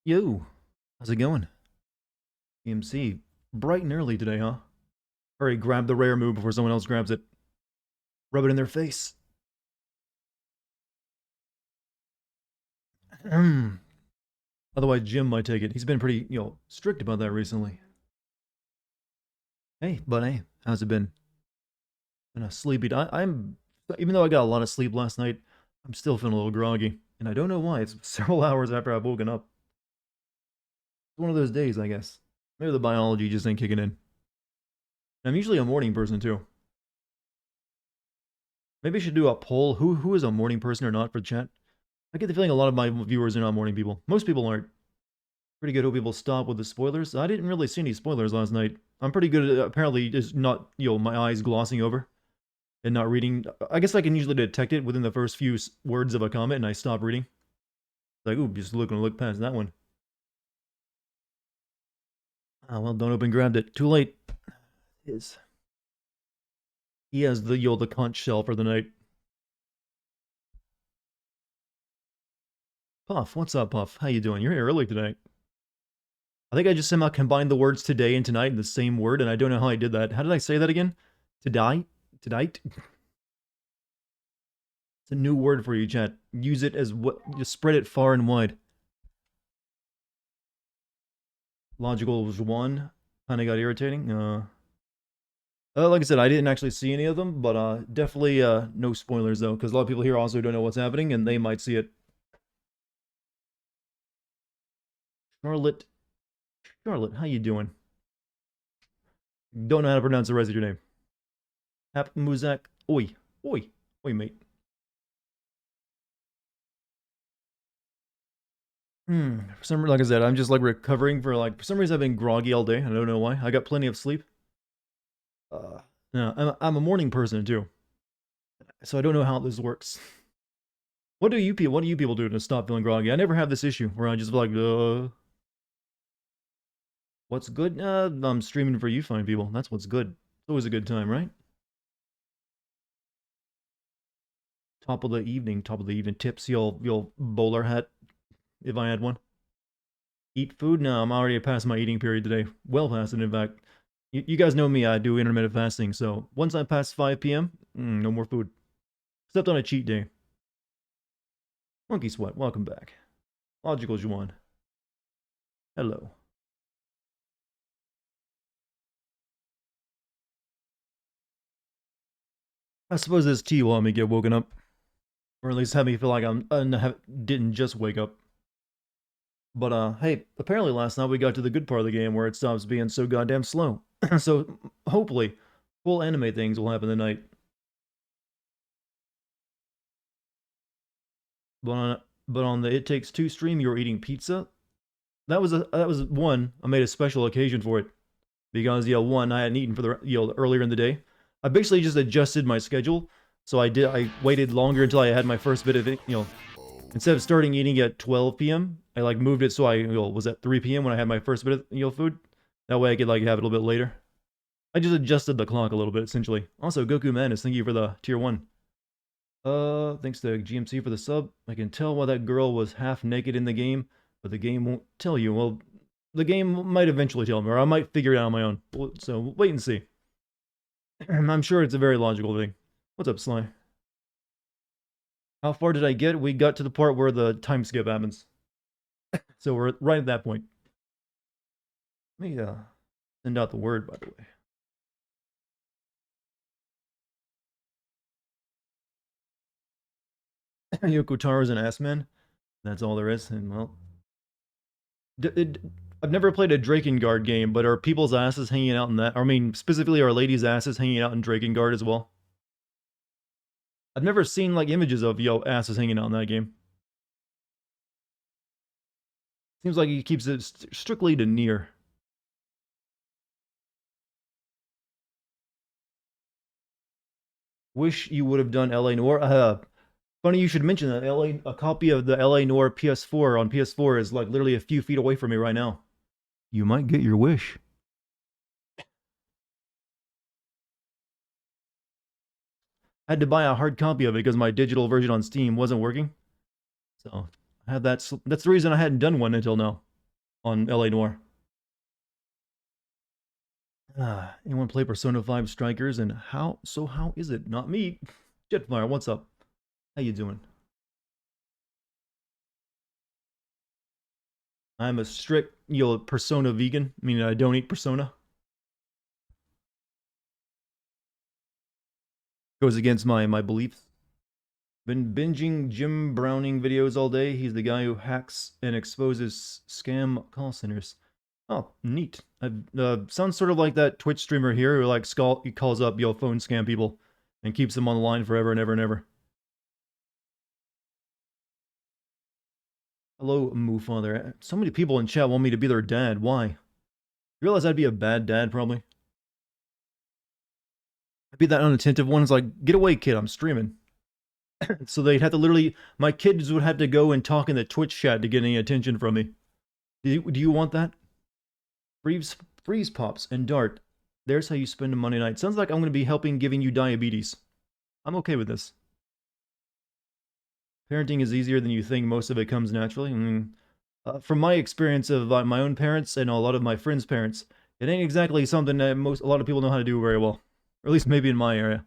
Yo, how's it going? EMC, bright and early today, huh? Hurry, grab the rare move before someone else grabs it. Rub it in their face. Otherwise, Jim might take it. He's been pretty, strict about that recently. Hey, but hey, how's it been? Been a sleepy. I'm, even though I got a lot of sleep last night, I'm still feeling a little groggy, and I don't know why. It's several hours after I've woken up. It's one of those days, I guess. Maybe the biology just ain't kicking in. I'm usually a morning person too. Maybe I should do a poll. Who is a morning person or not for chat? I get the feeling a lot of my viewers are not morning people. Most people aren't. Pretty good. Hope people stop with the spoilers. I didn't really see any spoilers last night. I'm pretty good at apparently just not, my eyes glossing over and not reading. I guess I can usually detect it within the first few words of a comment and I stop reading. Like, ooh, just look past that one. Ah, well, don't open grabbed it. Too late. Is he has the conch shell for the night. Puff, what's up, Puff? How you doing? You're here early today. I think I just somehow combined the words today and tonight in the same word, and I don't know how I did that. How did I say that again? Today? Tonight? It's a new word for you, chat. Use it as what? Just spread it far and wide. Logical was one. Kind of got irritating. Like I said, I didn't actually see any of them, but definitely no spoilers though, because a lot of people here also don't know what's happening, and they might see it. Charlotte, Charlotte, how you doing? Don't know how to pronounce the rest of your name. Hap Muzak. Oi, oi, oi, mate. For some like I said, I'm just like recovering for some reason I've been groggy all day. I don't know why. I got plenty of sleep. No, I'm a morning person too, so I don't know how this works. What do you people do to stop feeling groggy? I never have this issue where I just feel like, what's good? I'm streaming for you fine people. That's what's good. It's always a good time, right? Top of the evening tips, you'll bowler hat if I had one. Eat food? No, I'm already past my eating period today. Well past it, in fact. You guys know me, I do intermittent fasting, so once I pass 5 p.m., no more food. Except on a cheat day. Monkey Sweat, welcome back. Logical Juan. Hello. I suppose this tea will help me get woken up. Or at least have me feel like didn't just wake up. But hey, apparently last night we got to the good part of the game where it stops being so goddamn slow. So hopefully, full anime things will happen tonight. But on the It Takes Two stream, you were eating pizza. That was one. I made a special occasion for it because one I hadn't eaten for the earlier in the day. I basically just adjusted my schedule, so I waited longer until I had my first bit of it. Instead of starting eating at 12 p.m., I moved it so I was at 3 p.m. when I had my first bit of food. That way I could have it a little bit later. I just adjusted the clock a little bit essentially. Also, Goku Madness, thank you for the tier 1. Thanks to GMC for the sub. I can tell why that girl was half naked in the game, but the game won't tell you. Well, the game might eventually tell me, or I might figure it out on my own. So wait and see. I'm sure it's a very logical thing. What's up, Sly? How far did I get? We got to the part where the time skip happens. So we're right at that point. Let me send out the word, by the way. Yokotaro's an ass man. That's all there is. And well, I've never played a Drakengard game, but are people's asses hanging out in that? I mean, specifically, are ladies' asses hanging out in Drakengard as well? I've never seen images of asses hanging out in that game. Seems like he keeps it strictly to NieR. Wish you would have done LA Noir. Funny you should mention that. A copy of the LA Noir PS4 on PS4 is literally a few feet away from me right now. You might get your wish. I had to buy a hard copy of it because my digital version on Steam wasn't working. So I have that. That's the reason I hadn't done one until now. on LA Noir. Anyone play Persona 5 Strikers, and how is it? Not me. Jetfire, what's up? How you doing? I'm a strict, Persona vegan, meaning I don't eat Persona. Goes against my beliefs. Been binging Jim Browning videos all day. He's the guy who hacks and exposes scam call centers. Oh, neat. Sounds sort of like that Twitch streamer here who like he calls up phone scam people and keeps them on the line forever and ever and ever. Hello, Moofather. So many people in chat want me to be their dad. Why? You realize I'd be a bad dad, probably? I'd be that unattentive one. It's like, get away, kid, I'm streaming. So they'd have to literally, my kids would have to go and talk in the Twitch chat to get any attention from me. Do you want that? Freeze Pops and Dart. There's how you spend a Monday night. Sounds like I'm going to be helping giving you diabetes. I'm okay with this. Parenting is easier than you think. Most of it comes naturally. I mean, from my experience of my own parents and a lot of my friends' parents, it ain't exactly something that a lot of people know how to do very well. Or at least maybe in my area.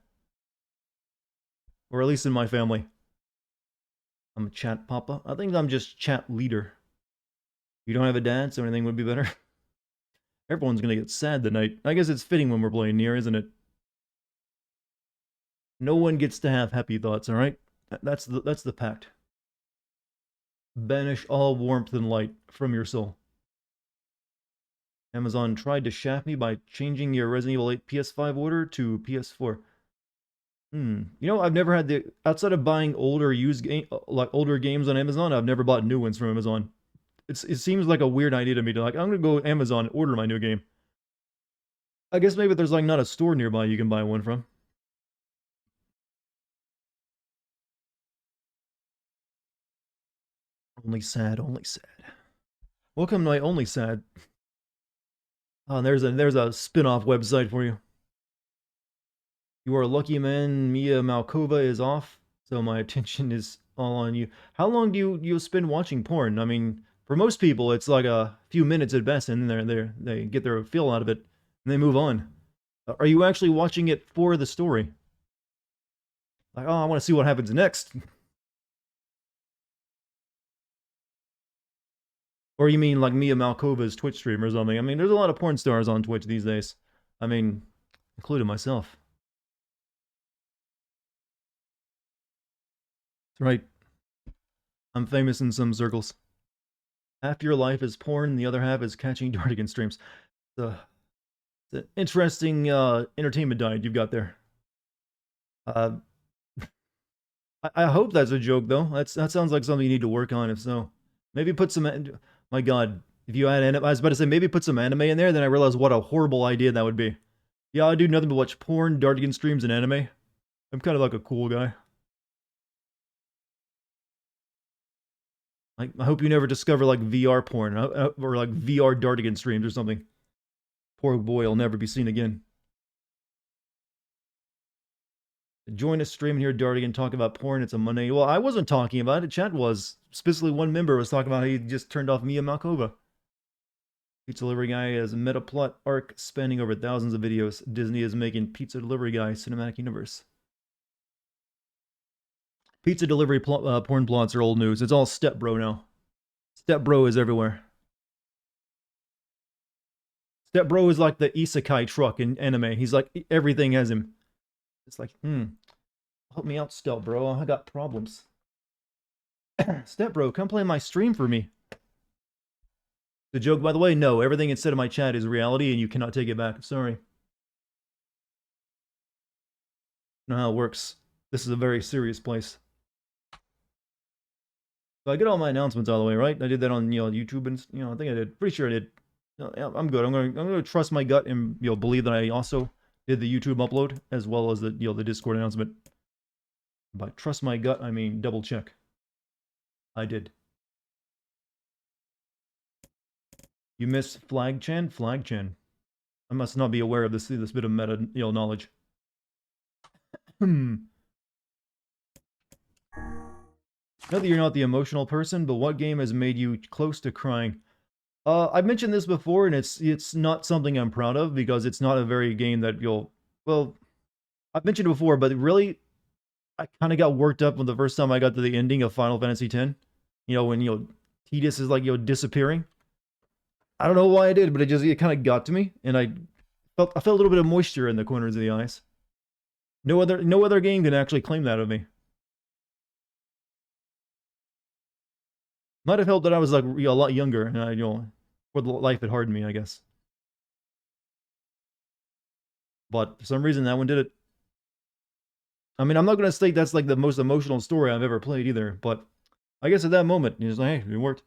Or at least in my family. I'm a chat papa. I think I'm just chat leader. You don't have a dad, so anything would be better. Everyone's gonna get sad tonight. I guess it's fitting when we're playing NieR, isn't it? No one gets to have happy thoughts, alright? That's the pact. Banish all warmth and light from your soul. Amazon tried to shaft me by changing your Resident Evil 8 PS5 order to PS4. You know, I've never had outside of buying older older games on Amazon, I've never bought new ones from Amazon. It seems like a weird idea to me to like, I'm gonna go Amazon and order my new game. I guess maybe there's like not a store nearby you can buy one from. Only sad, only sad. Welcome to my only sad. Oh, there's a spin-off website for you. You are a lucky man. Mia Malkova is off, so my attention is all on you. How long do you spend watching porn? I mean, for most people, it's like a few minutes at best, and then they get their feel out of it, and they move on. Are you actually watching it for the story? Like, oh, I want to see what happens next. Or you mean like Mia Malkova's Twitch stream or something? I mean, there's a lot of porn stars on Twitch these days. I mean, including myself. That's right. I'm famous in some circles. Half your life is porn, the other half is catching Dartigan streams. It's an interesting entertainment diet you've got there. I hope that's a joke, though. That sounds like something you need to work on, if so. Maybe put some... My god, if you had anime... I was about to say, maybe put some anime in there, then I realized what a horrible idea that would be. Yeah, I do nothing but watch porn, Dartigan streams, and anime. I'm kind of like a cool guy. I hope you never discover, like, VR porn, or, like, VR Dartigan streams or something. Poor boy will never be seen again. Join a stream and hear Dartigan talk about porn. It's a Monday. Well, I wasn't talking about it. Chat was. Specifically, one member was talking about how he just turned off Mia Malkova. Pizza Delivery Guy has a meta plot arc spanning over thousands of videos. Disney is making Pizza Delivery Guy cinematic universe. Pizza delivery porn plots are old news. It's all Step Bro now. Step Bro is everywhere. Step Bro is like the isekai truck in anime. He's like, everything has him. It's like, help me out, Step Bro. I got problems. Step Bro, come play my stream for me. The joke, by the way, no. Everything instead of my chat is reality, and you cannot take it back. Sorry. I know how it works. This is a very serious place. So I get all my announcements out of the way, right? I did that on YouTube, and I think I did. Pretty sure I did. Yeah, I'm good. I'm gonna trust my gut and believe that I also did the YouTube upload as well as the the Discord announcement. By trust my gut, I mean double check. I did. You missed Flagchan? Flagchan. I must not be aware of this bit of meta knowledge. Know that you're not the emotional person, but what game has made you close to crying? I mentioned this before, and it's not something I'm proud of because it's not a very game that you'll. Well, I've mentioned it before, but really, I kind of got worked up when the first time I got to the ending of Final Fantasy X. You know, when Tidus is like disappearing. I don't know why I did, but it kind of got to me, and I felt a little bit of moisture in the corners of the eyes. No other game can actually claim that of me. Might have helped that I was like a lot younger, and I for the life it hardened me, I guess. But for some reason, that one did it. I mean, I'm not gonna state that's like the most emotional story I've ever played either, but I guess at that moment, it's like, hey, it worked.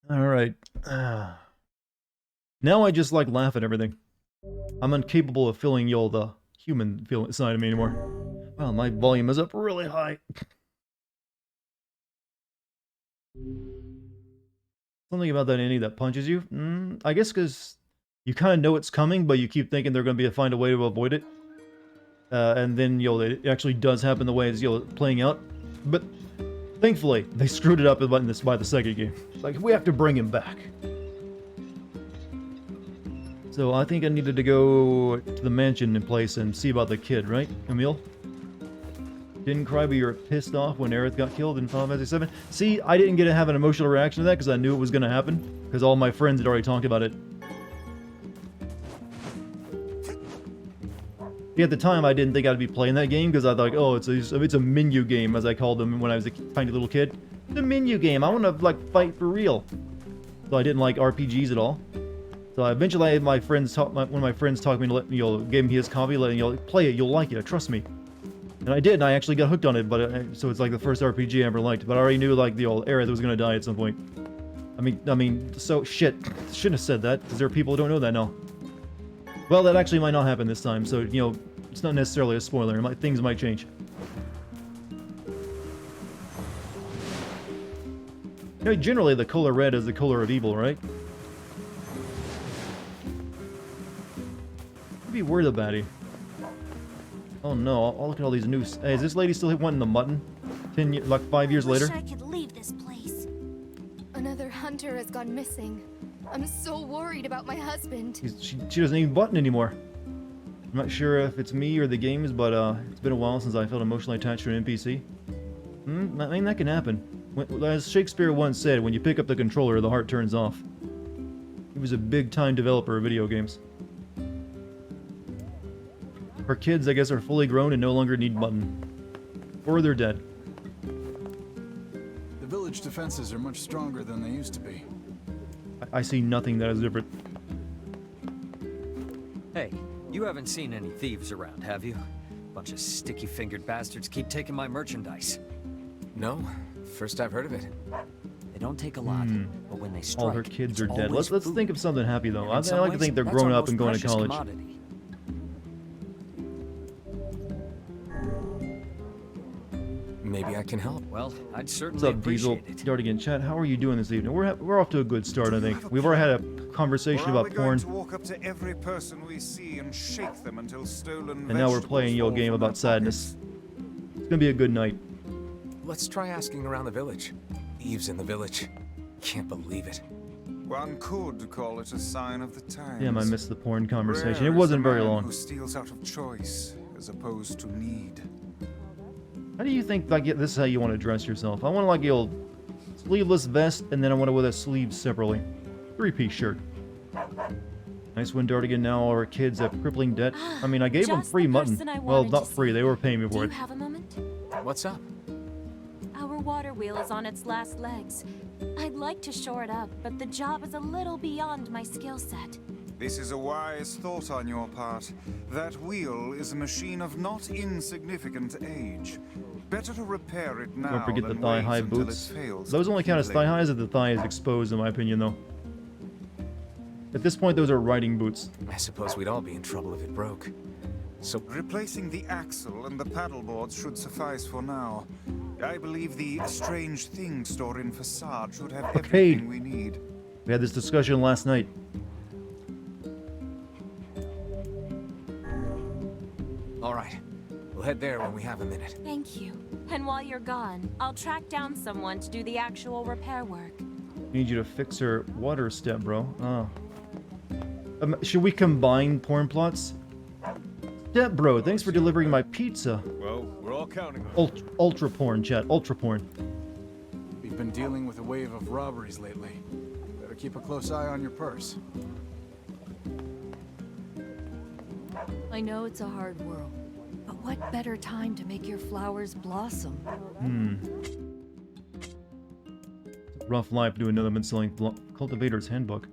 All right. Now I just like laugh at everything. I'm incapable of feeling the human side of me anymore. Well, my volume is up really high. Something about that Annie that punches you? I guess because you kind of know it's coming, but you keep thinking they're going to find a way to avoid it. And then, it actually does happen the way it's, playing out. But thankfully, they screwed it up by the second game. Like, we have to bring him back. So I think I needed to go to the mansion in place and see about the kid, right, Emil? Didn't cry, but you were pissed off when Aerith got killed in Final Fantasy VII. See, I didn't get to have an emotional reaction to that because I knew it was going to happen. Because all my friends had already talked about it. See, at the time, I didn't think I'd be playing that game because I thought, oh, it's a menu game, as I called them when I was a tiny little kid. It's a menu game. I want to, like, fight for real. So I didn't like RPGs at all. So eventually, one of my friends taught me to let gave me his copy, letting play it. You'll like it. Trust me. And I did. And I actually got hooked on it. But so it's like the first RPG I ever liked. But I already knew like the old Aerith was gonna die at some point. I mean, so shit. Shouldn't have said that because there are people who don't know that now. Well, that actually might not happen this time. So it's not necessarily a spoiler. Things might change. Generally the color red is the color of evil, right? Be worried about it. Oh no! I'll look at all these new. Hey, is this lady still wanting the mutton? 5 years later. I could leave this place. Another hunter has gone missing. I'm so worried about my husband. She doesn't even button anymore. I'm not sure if it's me or the games, but it's been a while since I felt emotionally attached to an NPC. I mean that can happen. As Shakespeare once said, when you pick up the controller, the heart turns off. He was a big-time developer of video games. Her kids, I guess, are fully grown and no longer need mutton. Or they're dead. The village defenses are much stronger than they used to be. I see nothing that is different. Hey, you haven't seen any thieves around, have you? Bunch of sticky-fingered bastards keep taking my merchandise. No, first I've heard of it. They don't take a lot, but when they strike, all her kids are dead. Let's think of something happy though. I like to think they're that's grown our up and most going to precious college. commodity. Maybe I can help. Well, I'd certainly What's up, Diesel? appreciate it. Dartigan, chat. How are you doing this evening? We're off to a good start, I think. We've already had a conversation about porn, To walk up to every person we see and shake them until stolen and now we're playing a game about sadness. It's gonna be a good night. Let's try asking around the village. Eve's in the village. Can't believe it. One could call it a sign of the times. Damn, I missed the porn conversation. Rare It is wasn't the very man long. Who steals out of choice as opposed to need. How do you think like this is how you want to dress yourself? I want like the old sleeveless vest, and then I want to wear the sleeves separately. 3-piece shirt. Nice one, Dartigan. Now our kids have crippling debt. I mean, I gave them free mutton. Well, not free. They were paying me for it. Do you have a moment? What's up? Our water wheel is on its last legs. I'd like to shore it up, but the job is a little beyond my skill set. This is a wise thought on your part. That wheel is a machine of not insignificant age. Better to repair it now. Don't forget the than thigh-high wait until it boots. fails Those only count as completely. thigh highs if the thigh is exposed, in my opinion, though. At this point, those are riding boots. I suppose we'd all be in trouble if it broke. So Replacing the axle and the paddleboards should suffice for now. I believe the strange thing store in Facade should have Arcade. everything we need. We had this discussion last night. all right. We'll head there when we have a minute. Thank you. And while you're gone, I'll track down someone to do the actual repair work. Need you to fix her water step, bro. Oh. Should we combine porn plots? Step bro, thanks for delivering my pizza. Well, we're all counting on it. Ultra porn, chat. Ultra porn. We've been dealing with a wave of robberies lately. Better keep a close eye on your purse. I know it's a hard world, but what better time to make your flowers blossom? Rough life doing nothing but selling Cultivator's Handbook.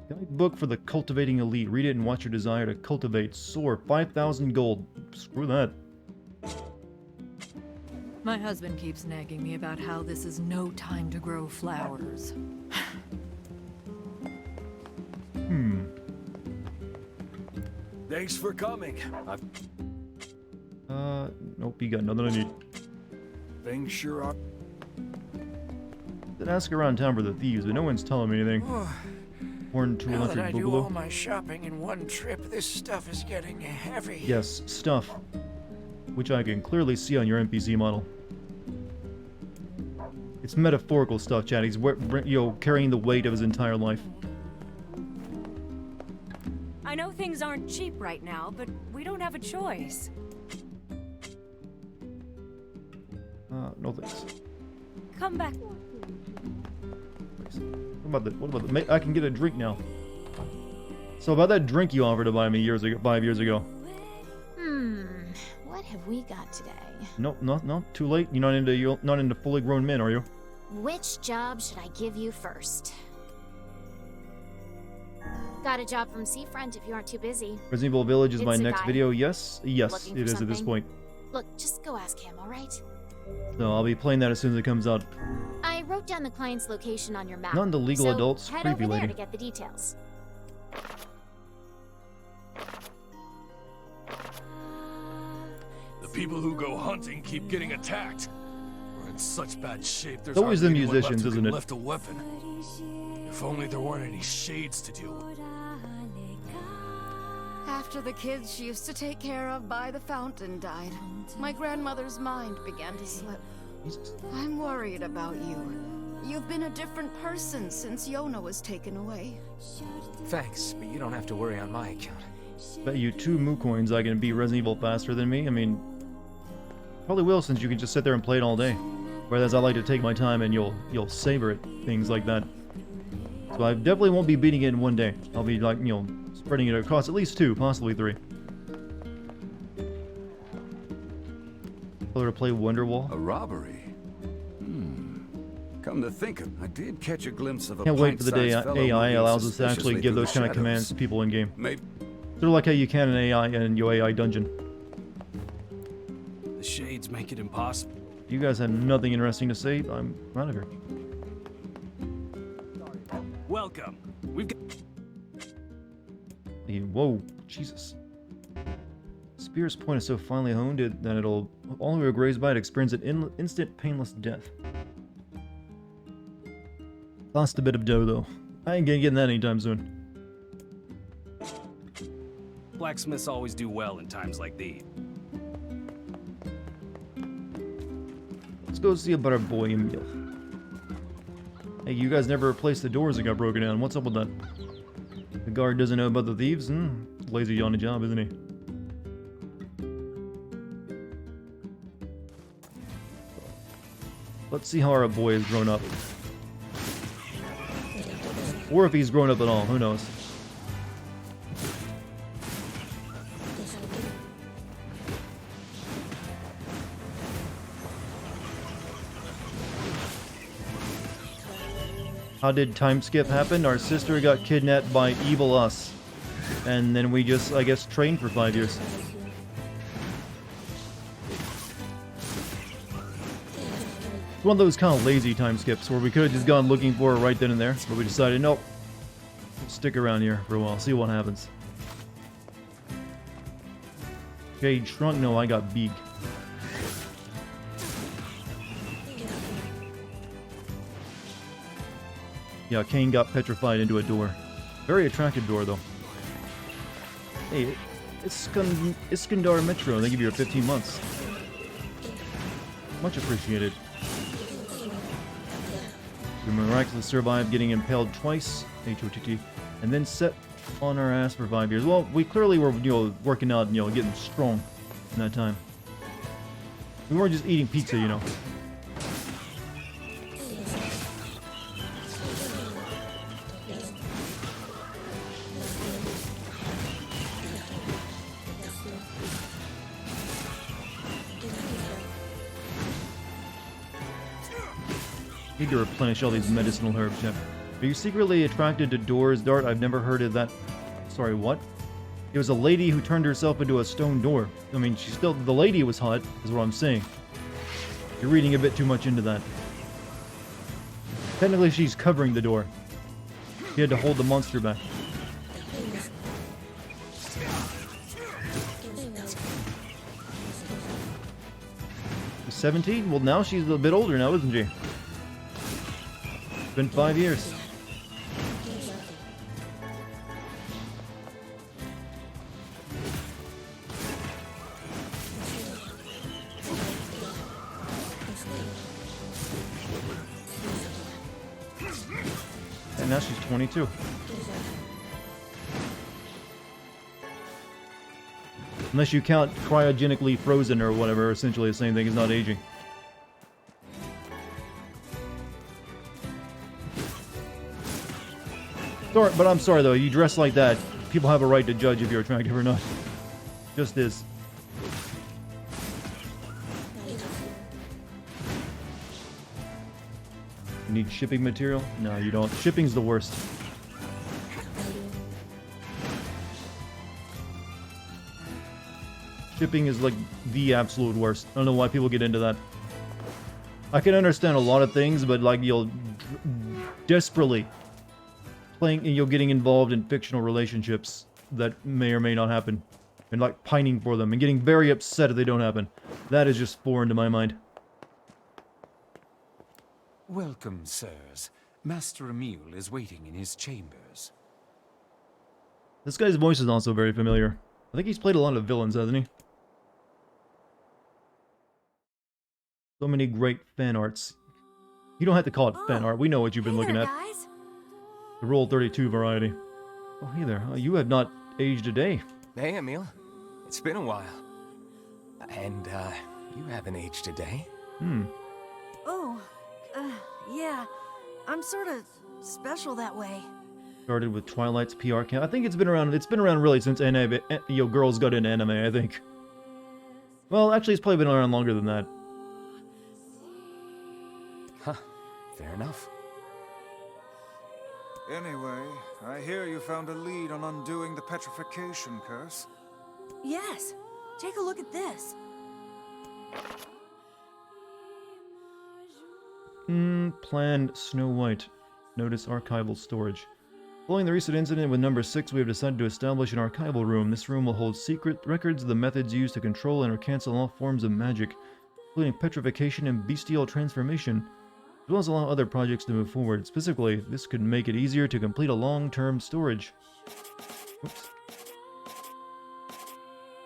Guidebook for the cultivating elite. Read it and watch your desire to cultivate soar. 5,000 gold. Screw that. My husband keeps nagging me about how this is no time to grow flowers. Thanks for coming. Nope, you got nothing I need. Things sure are. Then ask around town for the thieves, but no one's telling me anything. Horn to Now that I electric do all boogaloo. my shopping in one trip, this stuff is getting heavy. Yes, stuff. Which I can clearly see on your NPC model. It's metaphorical stuff, Chad. He's carrying the weight of his entire life. I know things aren't cheap right now, but we don't have a choice. No thanks. Come back. What about the I can get a drink now. So about that drink you offered to buy me 5 years ago. What have we got today? No, too late. You're not into fully grown men, are you? Which job should I give you first? Got a job from Seafront if you aren't too busy. Resident Evil Village is my It's a next guy. video. Yes, Looking it for is at this something? point. Look, just go ask him, alright? So I'll be playing that as soon as it comes out. I wrote down the client's location on your map. Not into legal so adults, head creepy over there lady. to get the details. The people who go hunting keep getting attacked. We're in such bad shape. There's It's always the hardly anyone left musicians, who isn't can it? lift a weapon. If only there weren't any shades to deal with. After the kids she used to take care of by the fountain died, my grandmother's mind began to slip. I'm worried about you. You've been a different person since Yona was taken away. Thanks, but you don't have to worry on my account. Bet you 2 moo coins I can beat Resident Evil faster than me. I mean, probably will, since you can just sit there and play it all day. Whereas I like to take my time and you'll savor it, things like that. So I definitely won't be beating it in one day. I'll be like, spreading it across at least 2, possibly 3. Other to play Wonderwall. A robbery? Come to think of it, I did catch a glimpse of a Can't wait for the day pint-sized fellow AI moving allows us to actually suspiciously give through those the kind of commands shadows. to people in game. Maybe Sort of like how you can in AI and your AI dungeon. The shades make it impossible. You guys have nothing interesting to say. I'm out of here. Welcome. We've got. Hey, whoa, Jesus. Spear's point is so finely honed that it'll all who are grazed by it experience an instant painless death. Lost a bit of dough though. I ain't getting that anytime soon. Blacksmiths always do well in times like these. Let's go see about our boy Emil. Hey, you guys never replaced the doors that got broken down. What's up with that? The guard doesn't know about the thieves? Lazy on the job, isn't he? Let's see how our boy has grown up. Or if he's grown up at all, who knows? How did time skip happen? Our sister got kidnapped by evil us. And then we just, I guess, trained for 5 years. It's one of those kind of lazy time skips where we could have just gone looking for it right then and there, but we decided, nope, we'll stick around here for a while, see what happens. Okay, shrunk, no, I got big. Yeah, Kane got petrified into a door. Very attractive door, though. Hey, it's Iskandar Metro. They give you 15 months. Much appreciated. We miraculously survived getting impaled twice, HOTT, and then set on our ass for 5 years. Well, we clearly were, working out, getting strong in that time. We weren't just eating pizza, Need to replenish all these medicinal herbs, Jeff. Are you secretly attracted to doors, Dart? I've never heard of that. Sorry, what? It was a lady who turned herself into a stone door. I mean, the lady was hot, is what I'm saying. You're reading a bit too much into that. Technically, she's covering the door. She had to hold the monster back. She's 17? Well, now she's a bit older now, isn't she? It's been 5 years. And now she's 22. Unless you count cryogenically frozen or whatever, essentially the same thing as not aging. Sorry, but I'm sorry though, you dress like that, people have a right to judge if you're attractive or not. Just is. You need shipping material? No, you don't. Shipping's the worst. Shipping is like the absolute worst. I don't know why people get into that. I can understand a lot of things, but like you'll desperately getting involved in fictional relationships that may or may not happen, and like pining for them and getting very upset if they don't happen. That is just foreign to my mind. Welcome, sirs. Master Emile is waiting in his chambers. This guy's voice is also very familiar. I think he's played a lot of villains, hasn't he? So many great fan arts. You don't have to call it fan art. We know what you've been looking at. Guys. The Roll 32 variety. Oh, hey there. You have not aged a day. Hey, Emile. It's been a while. And, you haven't aged a day. Oh, yeah. I'm sort of special that way. Started with Twilight's PR camp. I think it's been around really since anime, girls got into anime, I think. Well, actually, it's probably been around longer than that. Huh. Fair enough. Anyway, I hear you found a lead on undoing the petrification curse. Yes. Take a look at this. Planned Snow White. Notice archival storage. Following the recent incident with number 6, we have decided to establish an archival room. This room will hold secret records of the methods used to control and or cancel all forms of magic, including petrification and bestial transformation, as well as allow other projects to move forward. Specifically, this could make it easier to complete a long-term storage. Oops.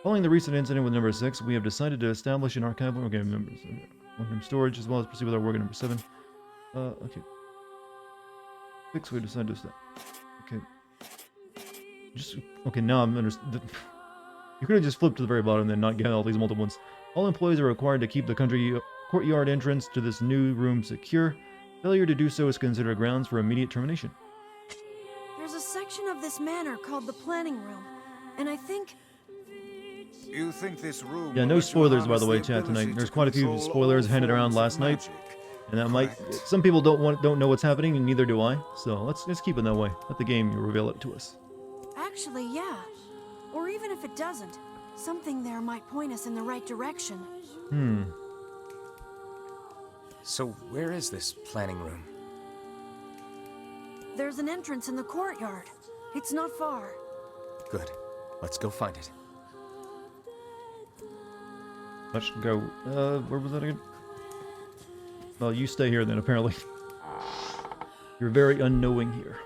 Following the recent incident with number 6, we have decided to establish an archival... Okay, members. Long-term storage, as well as proceed with our work at number 7. Okay. 6, we decided to stop. Okay. Okay, now I'm understand. You could have just flipped to the very bottom and then not get all these multiple ones. All employees are required to keep the courtyard entrance to this new room secure. Failure to do so is considered grounds for immediate termination. There's a section of this manor called the planning room, and I think... You think this room... Yeah, no spoilers, by the way, chat tonight. There's quite a few spoilers handed around last night. And that might... Some people don't know what's happening, and neither do I. So let's keep it that way. Let the game reveal it to us. Actually, yeah. Or even if it doesn't, something there might point us in the right direction. So where is this planning room? There's an entrance in the courtyard. It's not far. Good. Let's go find it. Let's go. Where was that again? Well, you stay here then, apparently. You're very unknowing here.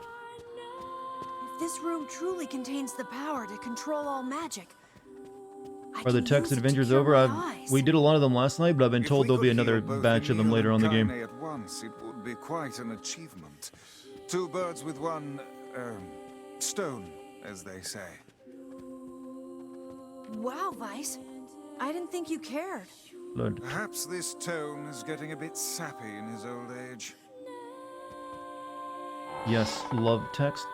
If this room truly contains the power to control all magic... Are the text adventures over? We did a lot of them last night, but I've been told there'll be another batch of them later on in the game. At once, it would would be quite an achievement. 2 birds with one, stone, as they say. Wow, Vice. I didn't think you cared. Blood. Perhaps this tone is getting a bit sappy in his old age. Yes, love text.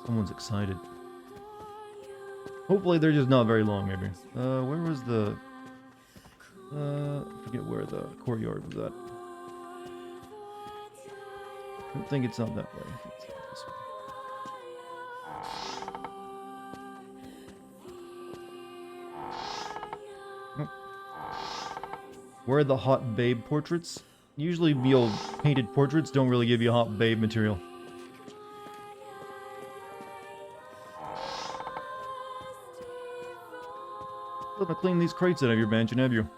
Someone's excited. Hopefully they're just not very long, maybe. Where was the... I forget where the courtyard was at. I don't think it's not that way. I think it's this way. Where are the hot babe portraits? Usually, the old painted portraits don't really give you hot babe material. Let me clean these crates out of your bench, and have you?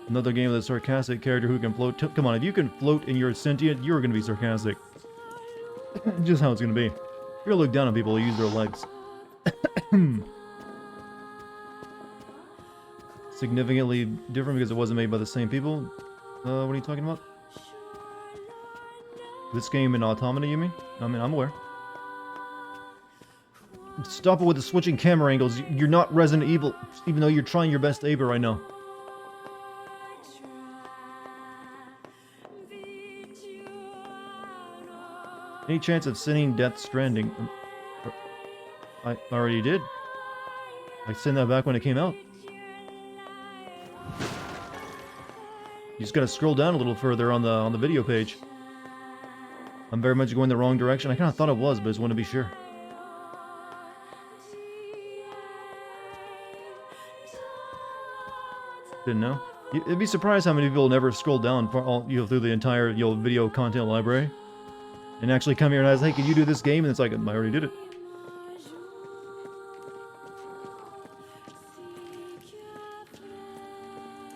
Another game with a sarcastic character who can float. Come on, if you can float and you're sentient, you're going to be sarcastic. Just how it's going to be. You're going to look down on people who use their legs. Significantly different because it wasn't made by the same people. What are you talking about? This game in Automata, you mean? I mean, I'm aware. Stop it with the switching camera angles. You're not Resident Evil, even though you're trying your best to ape it right now. Any chance of sending Death Stranding? I already did. I sent that back when it came out. You just gotta scroll down a little further on the video page. I'm very much going the wrong direction. I kind of thought it was, but I just want to be sure. Didn't know. You'd be surprised how many people never scroll down for all, through the entire video content library, and actually come here and ask, "Hey, can you do this game?" And it's like, I already did it.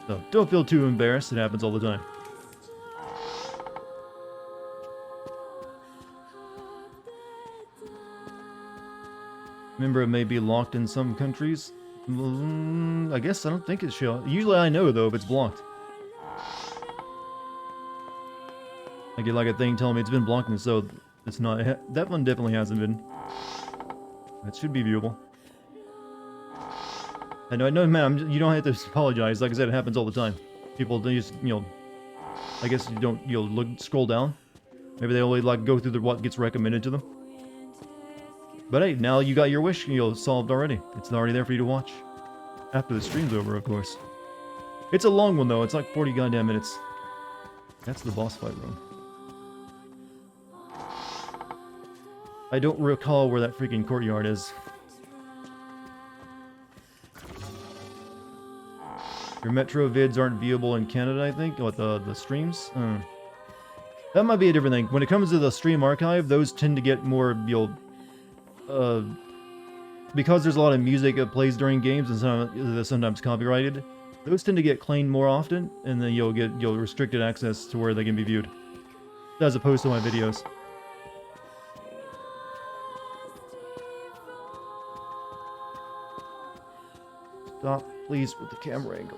So don't feel too embarrassed. It happens all the time. Remember, it may be locked in some countries. I guess I don't think it's show. Usually I know, though, if it's blocked. I get like a thing telling me it's been blocked, and so it's not. That one definitely hasn't been. It should be viewable. I know, man, you don't have to apologize. Like I said, it happens all the time. People, they just, I guess you don't, scroll down. Maybe they only, go through what gets recommended to them. But hey, now you got your wish, solved already. It's already there for you to watch. After the stream's over, of course. It's a long one, though. It's like 40 goddamn minutes. That's the boss fight room. I don't recall where that freaking courtyard is. Your Metro vids aren't viewable in Canada, I think. What, the streams? That might be a different thing. When it comes to the stream archive, those tend to get more, because there's a lot of music that plays during games and they're sometimes copyrighted, those tend to get claimed more often, and then you'll get restricted access to where they can be viewed, as opposed to my videos. Stop, please, with the camera angle.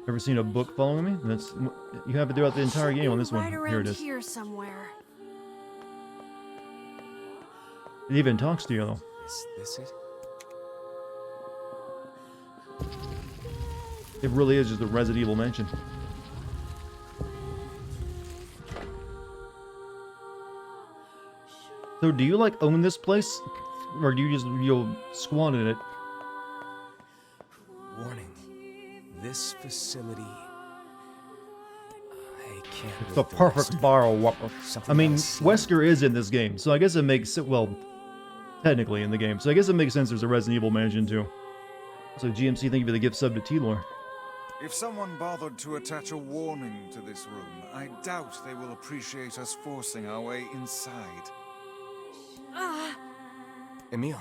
Ever seen a book following me? You have it throughout the entire game on this one. Here it is. Here somewhere. It even talks to you, though. Is this it? It really is just a Resident Evil mansion. So, do you own this place, or do you just squat in it? Warning: this facility. It's the perfect barrel whopper. I mean, Wesker is in this game, so I guess it makes it, well, technically in the game. So I guess it makes sense there's a Resident Evil mansion too. So GMC, thank you for the gift sub to T-Lore. If someone bothered to attach a warning to this room, I doubt they will appreciate us forcing our way inside. Emil,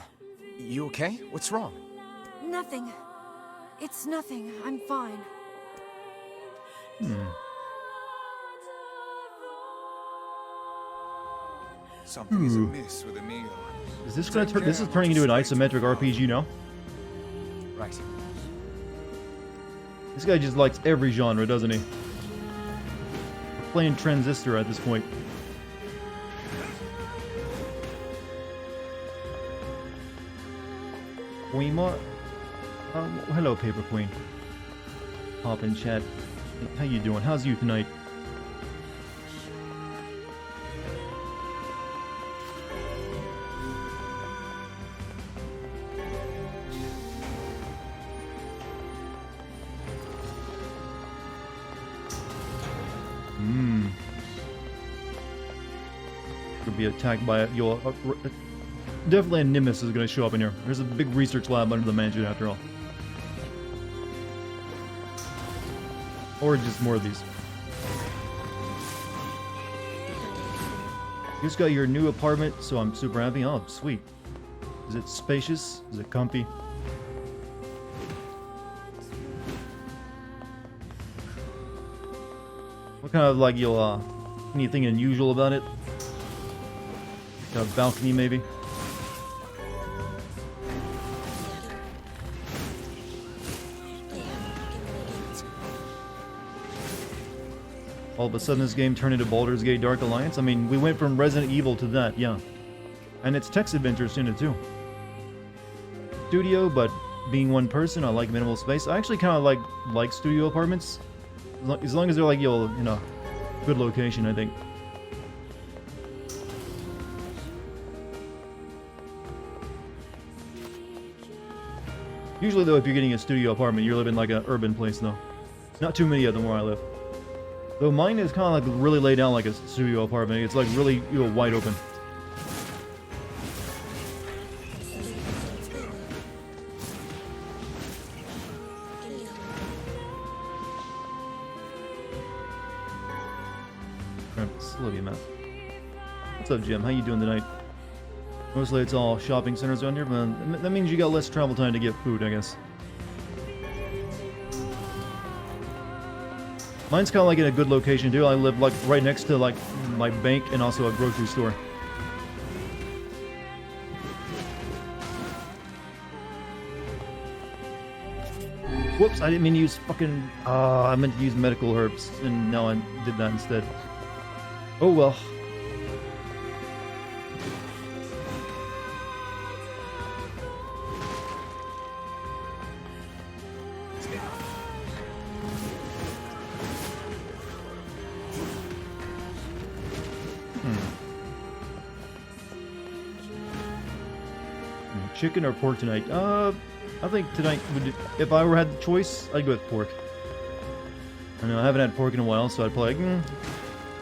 you okay? What's wrong? Nothing. It's nothing. I'm fine. Something is amiss with Emil. Is this gonna turn? This is turning into an isometric RPG now. Right. This guy just likes every genre, doesn't he? We're playing Transistor at this point. Queen hello, Paper Queen. Pop in chat. How you doing? How's you tonight? Could be attacked by your. Definitely a Nimbus is going to show up in here. There's a big research lab under the mansion after all. Or just more of these. You just got your new apartment, so I'm super happy. Oh, sweet. Is it spacious? Is it comfy? What kind of, like, anything unusual about it? Got a balcony, maybe? All of a sudden this game turned into Baldur's Gate Dark Alliance? I mean, we went from Resident Evil to that, yeah. And it's text adventures in it, too. Studio, but being one person, I like minimal space. I actually kind of like studio apartments. As long as they're, like, in a good location, I think. Usually, though, if you're getting a studio apartment, you're living like an urban place, though. Not too many of them where I live. Though mine is kind of like really laid down like a studio apartment. It's like really, wide open. Love you, man. What's up, Jim? How you doing tonight? Mostly it's all shopping centers around here, but that means you got less travel time to get food, I guess. Mine's kind of like in a good location too. I live like right next to like my bank and also a grocery store. Whoops, I didn't mean to use fucking... I meant to use medical herbs, and now I did that instead. Oh well. Chicken or pork tonight? I think tonight would. If I had the choice, I'd go with pork. I know I haven't had pork in a while, so I'd probably. I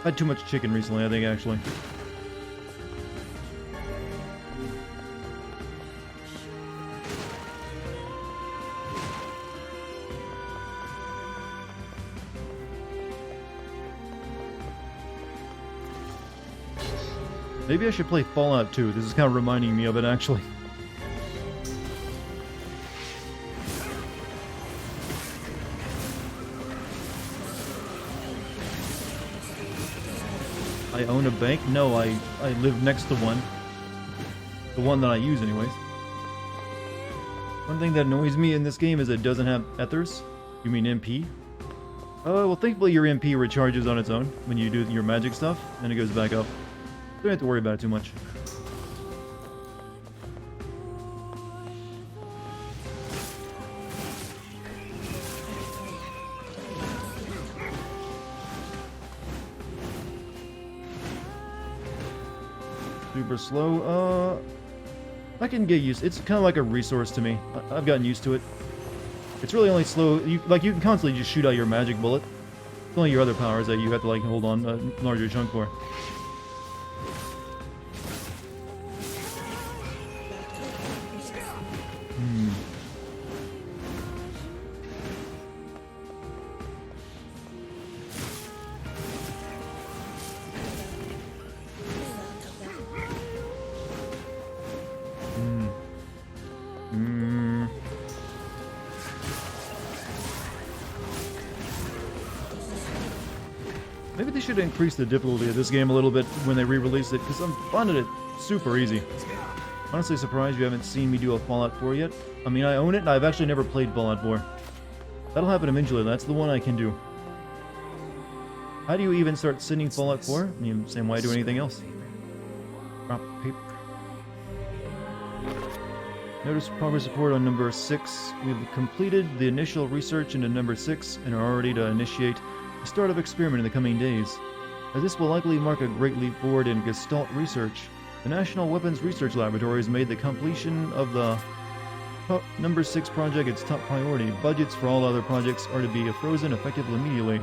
had too much chicken recently, I think, actually. Maybe I should play Fallout 2. This is kind of reminding me of it, actually. I own a bank? No, I live next to one. The one that I use anyways. One thing that annoys me in this game is it doesn't have ethers. You mean MP? Well, thankfully your MP recharges on its own when you do your magic stuff, and it goes back up. Don't have to worry about it too much. Super slow. I can get used. It's kind of like a resource to me. I've gotten used to it. It's really only slow. You can constantly just shoot out your magic bullet. It's only your other powers that you have to like hold on a larger chunk for. should increase the difficulty of this game a little bit when they re-release it, because I'm finding it super easy. Honestly surprised you haven't seen me do a Fallout 4 yet. I mean, I own it, and I've actually never played Fallout 4. That'll happen eventually, that's the one I can do. How do you even start sending Fallout 4? I mean, same way I do anything else. Drop paper. Notice progress report on number 6. We've completed the initial research into number 6 and are already to initiate a startup experiment in the coming days. As this will likely mark a great leap forward in Gestalt research, the National Weapons Research Laboratory has made the completion of the number 6 project its top priority. Budgets for all other projects are to be frozen effective immediately.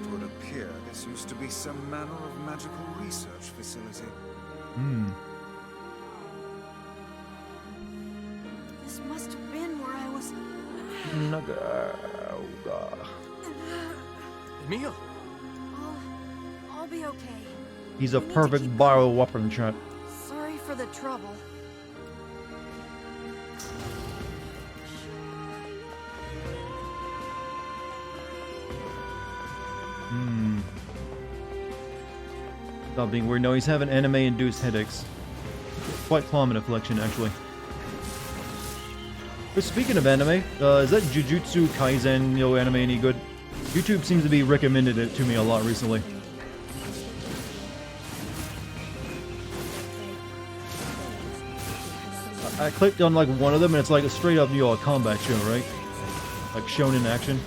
It would appear this used to be some manner of magical research facility. This must have been where I was. Emil! I'll be okay. He's a perfect bioweapon, chat. Sorry for the trouble. Without being weird, no, he's having anime-induced headaches. Quite common affliction, actually. But speaking of anime, is that Jujutsu Kaisen, anime any good? YouTube seems to be recommended it to me a lot recently. I clicked on like one of them and it's like a straight up, a combat show, right? Like shown in action.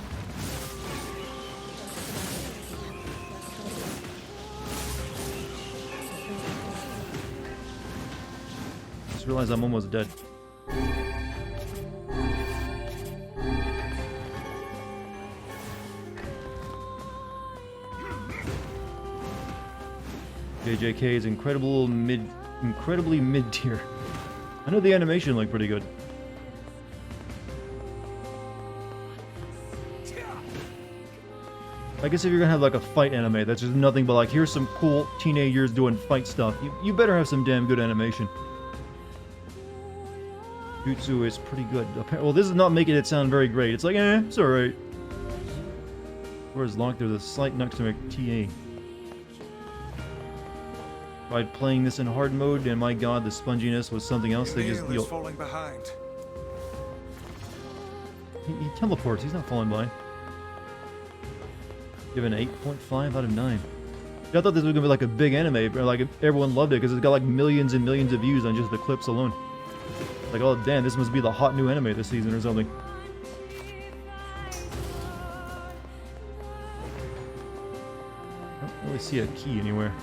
Just realized I'm almost dead. JJK is incredibly mid-tier. I know the animation looked pretty good. I guess if you're gonna have like a fight anime that's just nothing but like, here's some cool teenagers doing fight stuff, you better have some damn good animation. Jutsu is pretty good. Well, this is not making it sound very great. It's like, it's alright. Where's locked? There's a slight next to TA. Tried playing this in hard mode, and my god, the sponginess was something else. They just falling behind. He teleports. He's not falling behind. Given 8.5 out of 9. I thought this was gonna be like a big anime, but like everyone loved it because it's got like millions and millions of views on just the clips alone. Like, oh damn, this must be the hot new anime this season or something. I don't really see a key anywhere.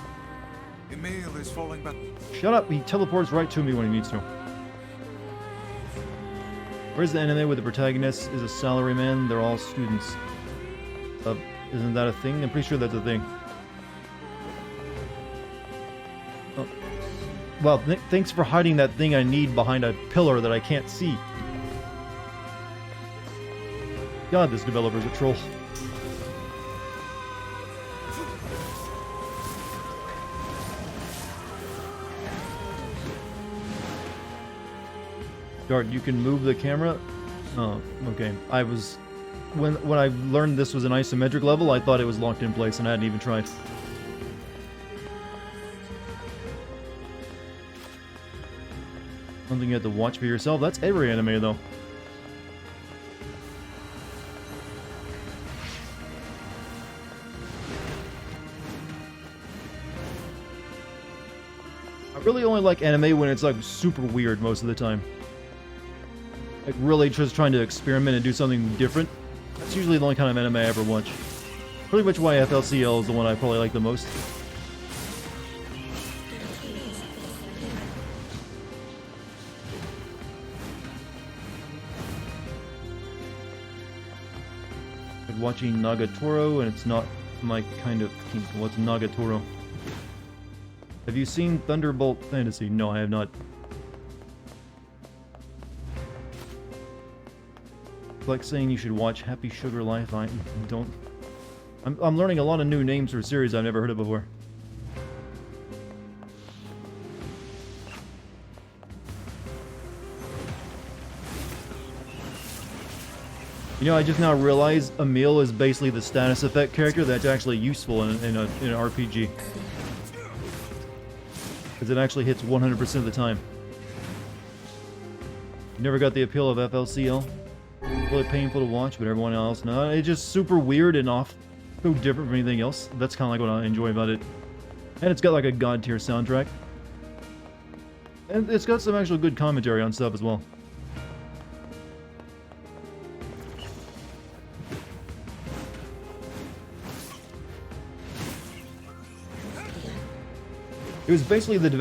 Emil is falling back. Shut up! He teleports right to me when he needs to. Where's the anime where the protagonist is a salaryman? They're all students. Isn't that a thing? I'm pretty sure that's a thing. Oh. Well, thanks for hiding that thing I need behind a pillar that I can't see. God, this developer's a troll. Dart, you can move the camera? Oh, okay. I was... When I learned this was an isometric level, I thought it was locked in place and I hadn't even tried. Something you have to watch for yourself? That's every anime, though. I really only like anime when it's like super weird most of the time. Like really just trying to experiment and do something different. That's usually the only kind of anime I ever watch. Pretty much why FLCL is the one I probably like the most. I'm watching Nagatoro and it's not my kind of thing. What's Nagatoro? Have you seen Thunderbolt Fantasy? No, I have not. It's like saying you should watch Happy Sugar Life. I don't. I'm learning a lot of new names for series I've never heard of before. You know, I just now realized Emil is basically the status effect character that's actually useful in an RPG. Because it actually hits 100% of the time. Never got the appeal of FLCL. Really painful to watch, but everyone else, no. It's just super weird and off, so different from anything else. That's kind of like what I enjoy about it. And it's got like a god tier soundtrack. And it's got some actual good commentary on stuff as well. It was basically the the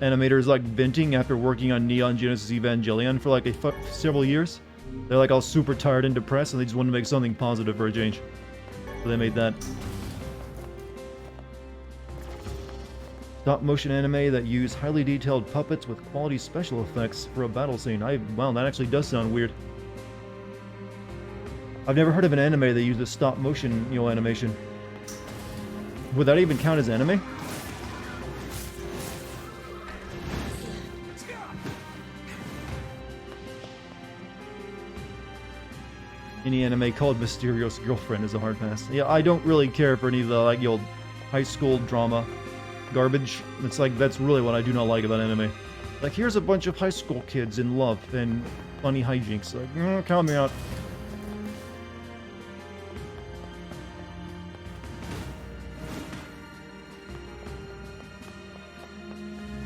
animators like venting after working on Neon Genesis Evangelion for like several years. They're like all super tired and depressed and they just wanted to make something positive for a change. So they made that. Stop motion anime that use highly detailed puppets with quality special effects for a battle scene. Wow, that actually does sound weird. I've never heard of an anime that uses stop motion, animation. Would that even count as anime? Any anime called Mysterious Girlfriend is a hard pass. Yeah, I don't really care for any of the like old high school drama garbage. It's like that's really what I do not like about anime. Like here's a bunch of high school kids in love and funny hijinks. Like, count me out.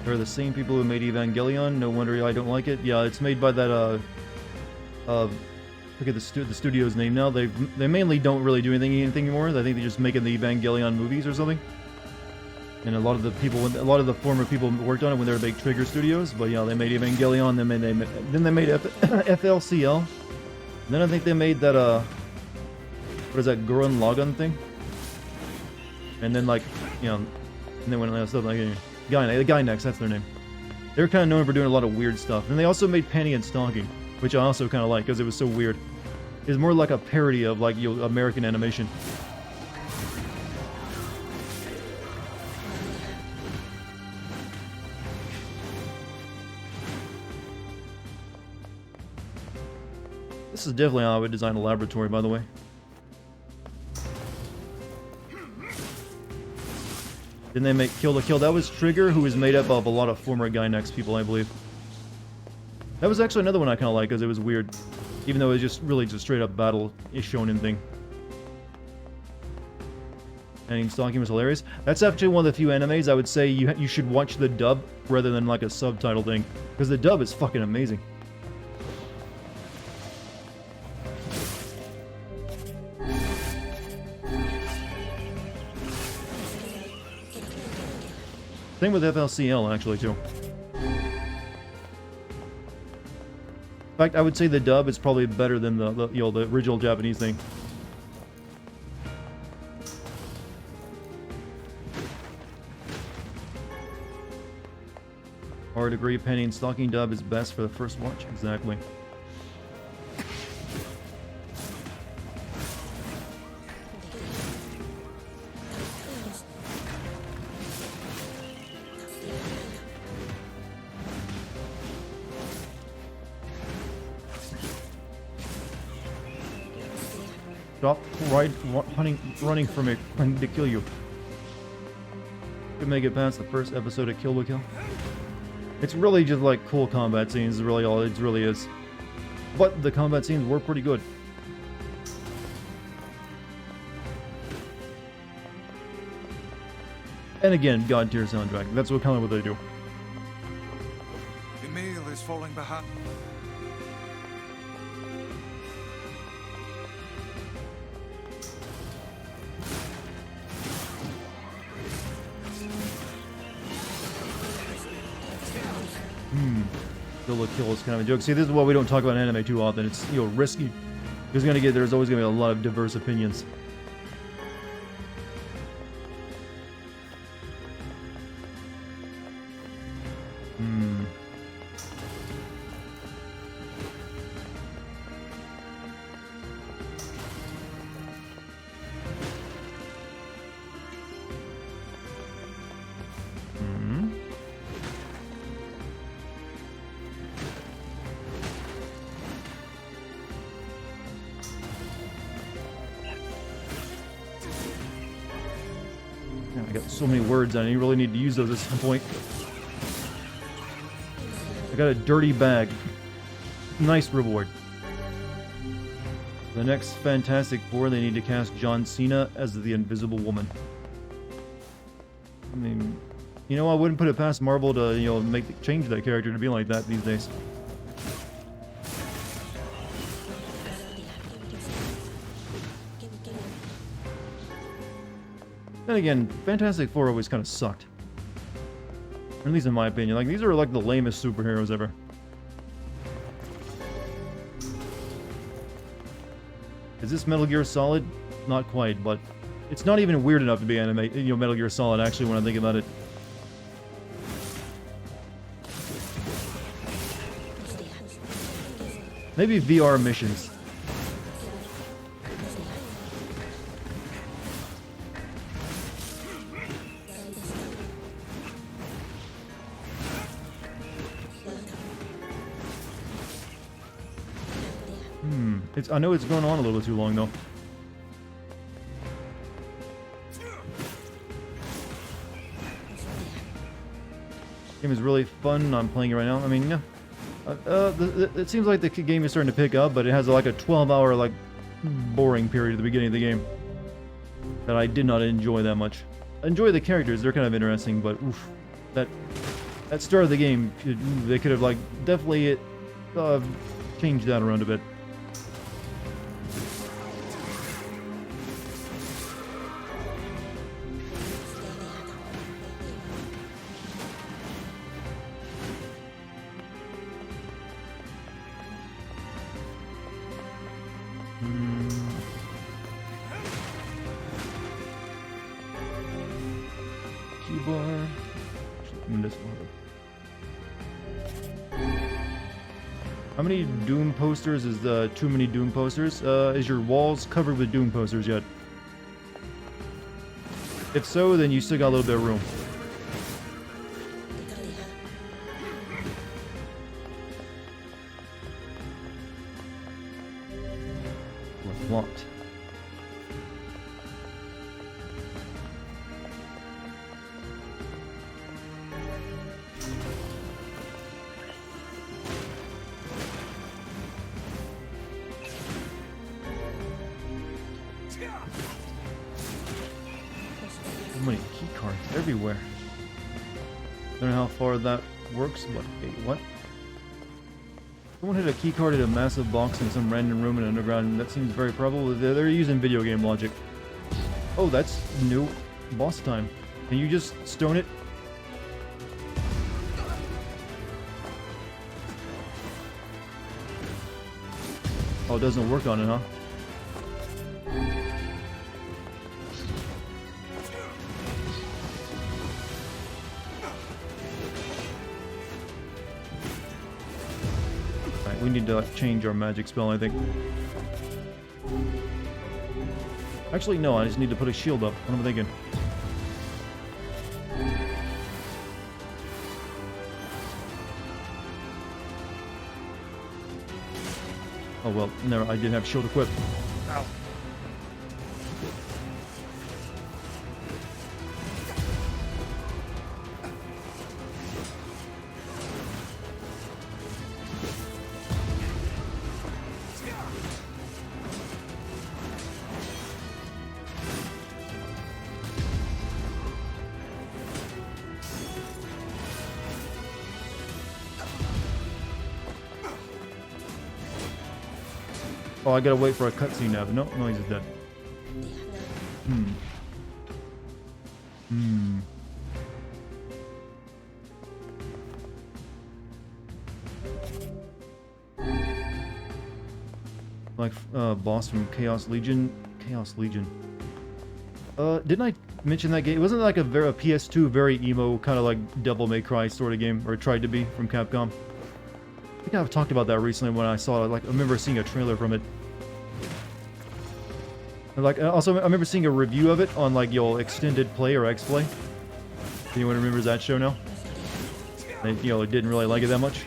They're the same people who made Evangelion. No wonder I don't like it. Yeah, it's made by that forget the studio's name now. They mainly don't really do anything anymore. I think they're just making the Evangelion movies or something. And a lot of the former people worked on it when they were big Trigger Studios. But yeah, they made Evangelion. Then they made FLCL. And then I think they made that what is that Gurren Lagann thing? And then like and then when stuff like Gainax, that's their name. They're kind of known for doing a lot of weird stuff. And they also made Penny and Stocking, which I also kind of like because it was so weird. It's more like a parody of like American animation. This is definitely how I would design a laboratory, by the way. Didn't they make Kill la Kill? That was Trigger, who was made up of a lot of former Gainax people, I believe. That was actually another one I kind of like, because it was weird. Even though it was just really just straight up battle shonen thing. And Stalking was hilarious. That's actually one of the few animes I would say you should watch the dub rather than like a subtitle thing. Because the dub is fucking amazing. Same with FLCL actually too. In fact, I would say the dub is probably better than the original Japanese thing. Hard agree, Penny and Stalking dub is best for the first watch. Exactly. Stop running from me, trying to kill you. Could make it past the first episode of Kill la Kill. It's really just like cool combat scenes, is really all it really is. But the combat scenes were pretty good. And again, God tier soundtrack. That's what kind of what they do. Emil is falling behind. Kill la Kill is kind of a joke. See, this is why we don't talk about anime too often. It's risky. There's always gonna be a lot of diverse opinions. Man, I got so many words, I really need to use those at some point. I got a dirty bag. Nice reward. The next Fantastic Four, they need to cast John Cena as the Invisible Woman. I mean, you know, I wouldn't put it past Marvel to, you know, change that character to be like that these days. Then again, Fantastic Four always kind of sucked. At least in my opinion. Like, these are like the lamest superheroes ever. Is this Metal Gear Solid? Not quite, but it's not even weird enough to be Metal Gear Solid, actually, when I think about it. Maybe VR missions. I know it's going on a little too long, though. Game is really fun. I'm playing it right now. I mean, yeah. It seems like the game is starting to pick up, but it has like a 12-hour, like, boring period at the beginning of the game that I did not enjoy that much. I enjoy the characters. They're kind of interesting, but oof, that start of the game, they could have, like, definitely changed that around a bit. How many Doom posters is too many Doom posters? Is your walls covered with Doom posters yet? If so, then you still got a little bit of room. We're blocked. So many key cards everywhere. Don't know how far that works, but wait, what? Someone hit a key card at a massive box in some random room in underground. That seems very probable. They're using video game logic. Oh, that's new. Boss time. Can you just stone it? Oh, it doesn't work on it, huh? We need to change our magic spell, I think. Actually, no, I just need to put a shield up. What am I thinking? Oh well, never. I didn't have shield equipped. Ow. Oh, I gotta wait for a cutscene now. No, he's dead. Like, boss from Chaos Legion. Chaos Legion. Didn't I mention that game? It wasn't like a PS2 very emo, kind of like Devil May Cry sort of game, or it tried to be, from Capcom. I think I've talked about that recently when I saw it. Like, I remember seeing a trailer from it. Like, also, I remember seeing a review of it on, like, Extended Play or X-Play. Anyone remembers that show now? They, didn't really like it that much.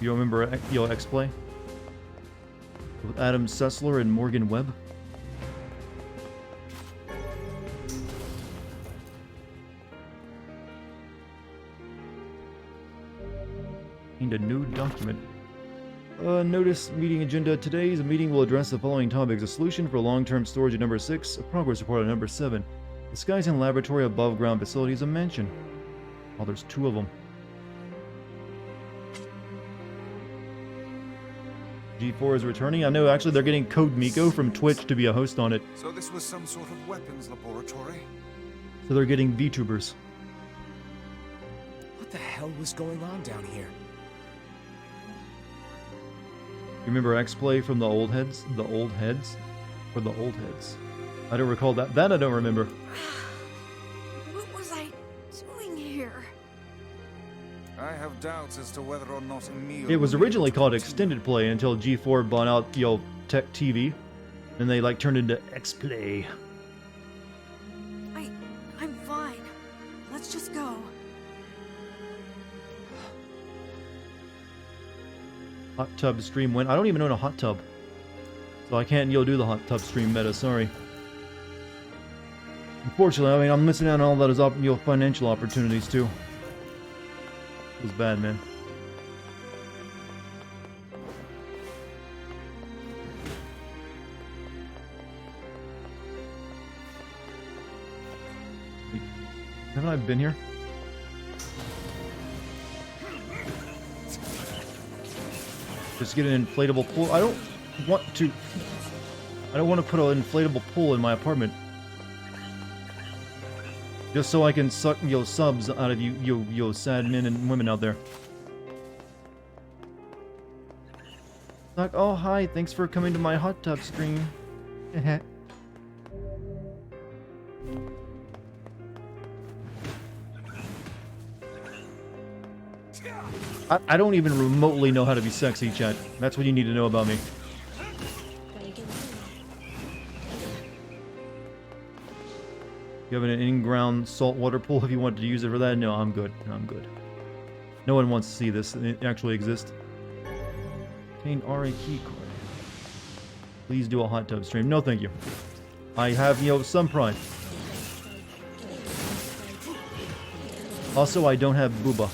You remember X-Play? With Adam Sessler and Morgan Webb? Need a new document. Notice meeting agenda. Today's meeting will address the following topics: a solution for long-term storage at number 6, a progress report at number 7, disguising laboratory above ground facilities, a mansion. Oh, there's 2 of them. G4 is returning. I know, actually, they're getting Code Miko from Twitch to be a host on it. So this was some sort of weapons laboratory? So they're getting VTubers. What the hell was going on down here? You remember X-Play from the old heads? The old heads? Or the old heads? I don't recall that. That I don't remember. What was I doing here? I have doubts as to whether or not Emil... It was originally called Extended Play until G4 bought out, Tech TV. And they, turned into X-Play. I'm fine. Let's just go. Hot tub stream went. I don't even own a hot tub. So I can't, do the hot tub stream meta, sorry. Unfortunately, I mean, I'm missing out on all those, financial opportunities, too. It was bad, man. Haven't I been here? Just get an inflatable pool. I don't want to put an inflatable pool in my apartment. Just so I can suck, subs out of you sad men and women out there. Like, oh hi, thanks for coming to my hot tub stream. I don't even remotely know how to be sexy, chat. That's what you need to know about me. You have an in-ground saltwater pool if you want to use it for that? No, I'm good. I'm good. No one wants to see this. It actually exists. Obtain RA key card. Please do a hot tub stream. No, thank you. I have, some pride. Also, I don't have booba.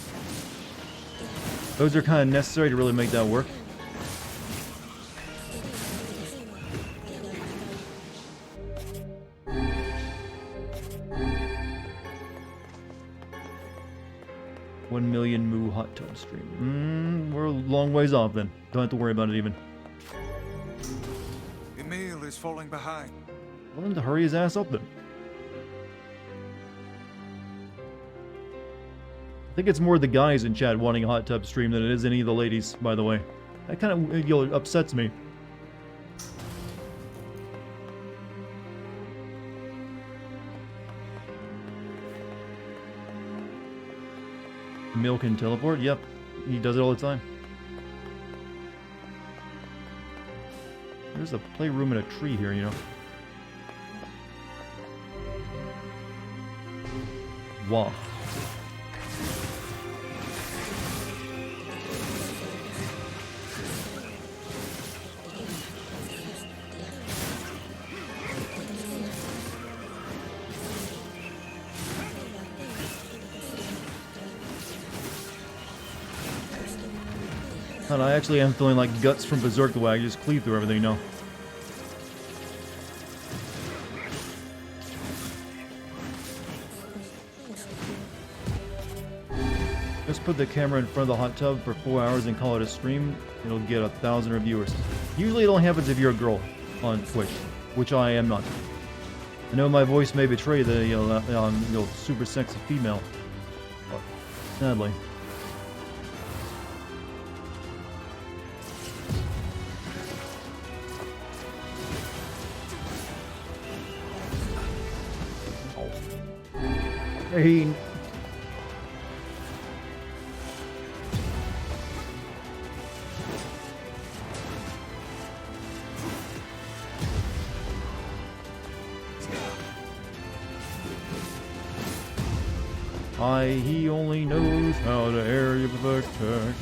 Those are kind of necessary to really make that work. $1 million moo hot tub stream. We're a long ways off then. Don't have to worry about it even. Emil is falling behind. Tell him to hurry his ass up then. I think it's more the guys in chat wanting a hot tub stream than it is any of the ladies, by the way. That kind of, upsets me. Emil can teleport? Yep. He does it all the time. There's a playroom in a tree here, Wow. I actually am feeling like Guts from Berserk the way I just cleave through everything now. Just put the camera in front of the hot tub for 4 hours and call it a stream. It'll get 1,000 reviewers. Usually it only happens if you're a girl on Twitch, which I am not. I know my voice may betray the super sexy female, but sadly. Hey. He only knows how to area protect.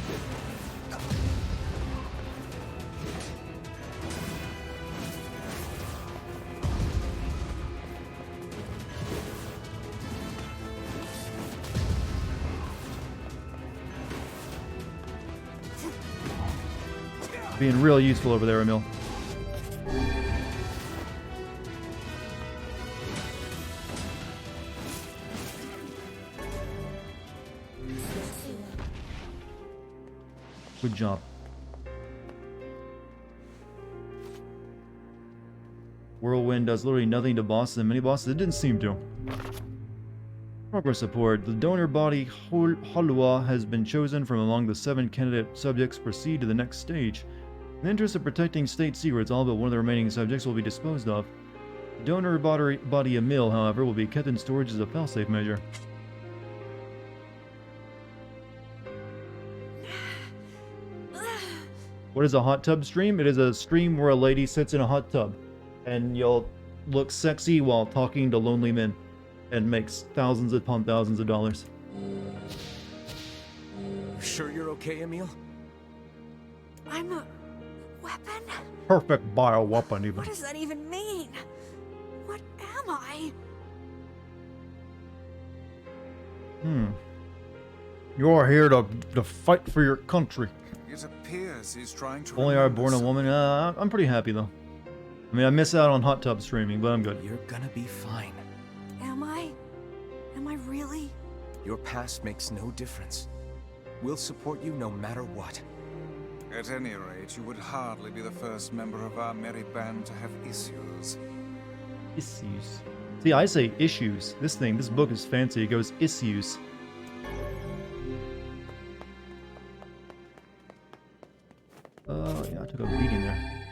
Being real useful over there, Emil. Good job. Whirlwind does literally nothing to bosses and mini-bosses. It didn't seem to. Progress report. The donor body Halua has been chosen from among the 7 candidate subjects. Proceed to the next stage. In the interest of protecting state secrets, all but one of the remaining subjects will be disposed of. The donor body Emil, however, will be kept in storage as a failsafe measure. What is a hot tub stream? It is a stream where a lady sits in a hot tub and you'll look sexy while talking to lonely men and makes thousands upon thousands of dollars. You sure you're okay, Emil? I'm a weapon? Perfect bioweapon, even. What does that even mean? What am I? You're here to fight for your country. It appears he's trying to. Only are born a woman. I'm pretty happy though. I mean, I miss out on hot tub streaming, but I'm good. You're gonna be fine. Am I? Am I really? Your past makes no difference. We'll support you no matter what. At any rate, you would hardly be the first member of our merry band to have issues. Issues. See, I say issues. This book is fancy. It goes issues. Yeah, I took a beating there.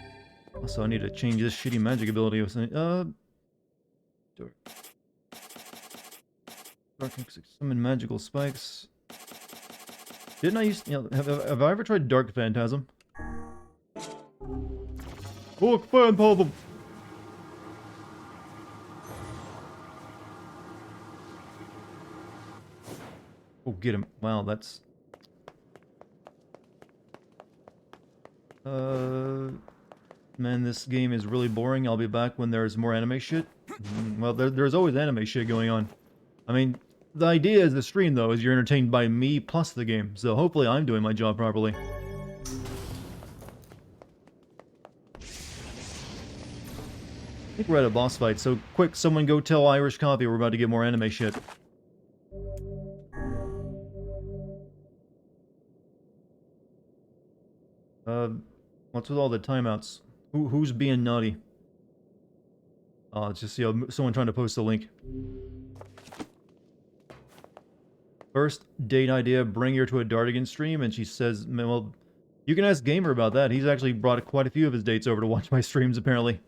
Also, I need to change this shitty magic ability. Summon magical spikes. Didn't I use... have I ever tried Dark Phantasm? Dark Phantasm! Oh, get him. Wow, that's... Man, this game is really boring. I'll be back when there's more anime shit. Well, there's always anime shit going on. I mean, the idea is the stream, though, is you're entertained by me plus the game. So hopefully I'm doing my job properly. I think we're at a boss fight, so quick, someone go tell Irish Coffee we're about to get more anime shit. What's with all the timeouts? Who's being naughty? It's just, someone trying to post a link. First date idea, bring her to a Dartigan stream, and she says, well, you can ask Gamer about that. He's actually brought quite a few of his dates over to watch my streams, apparently.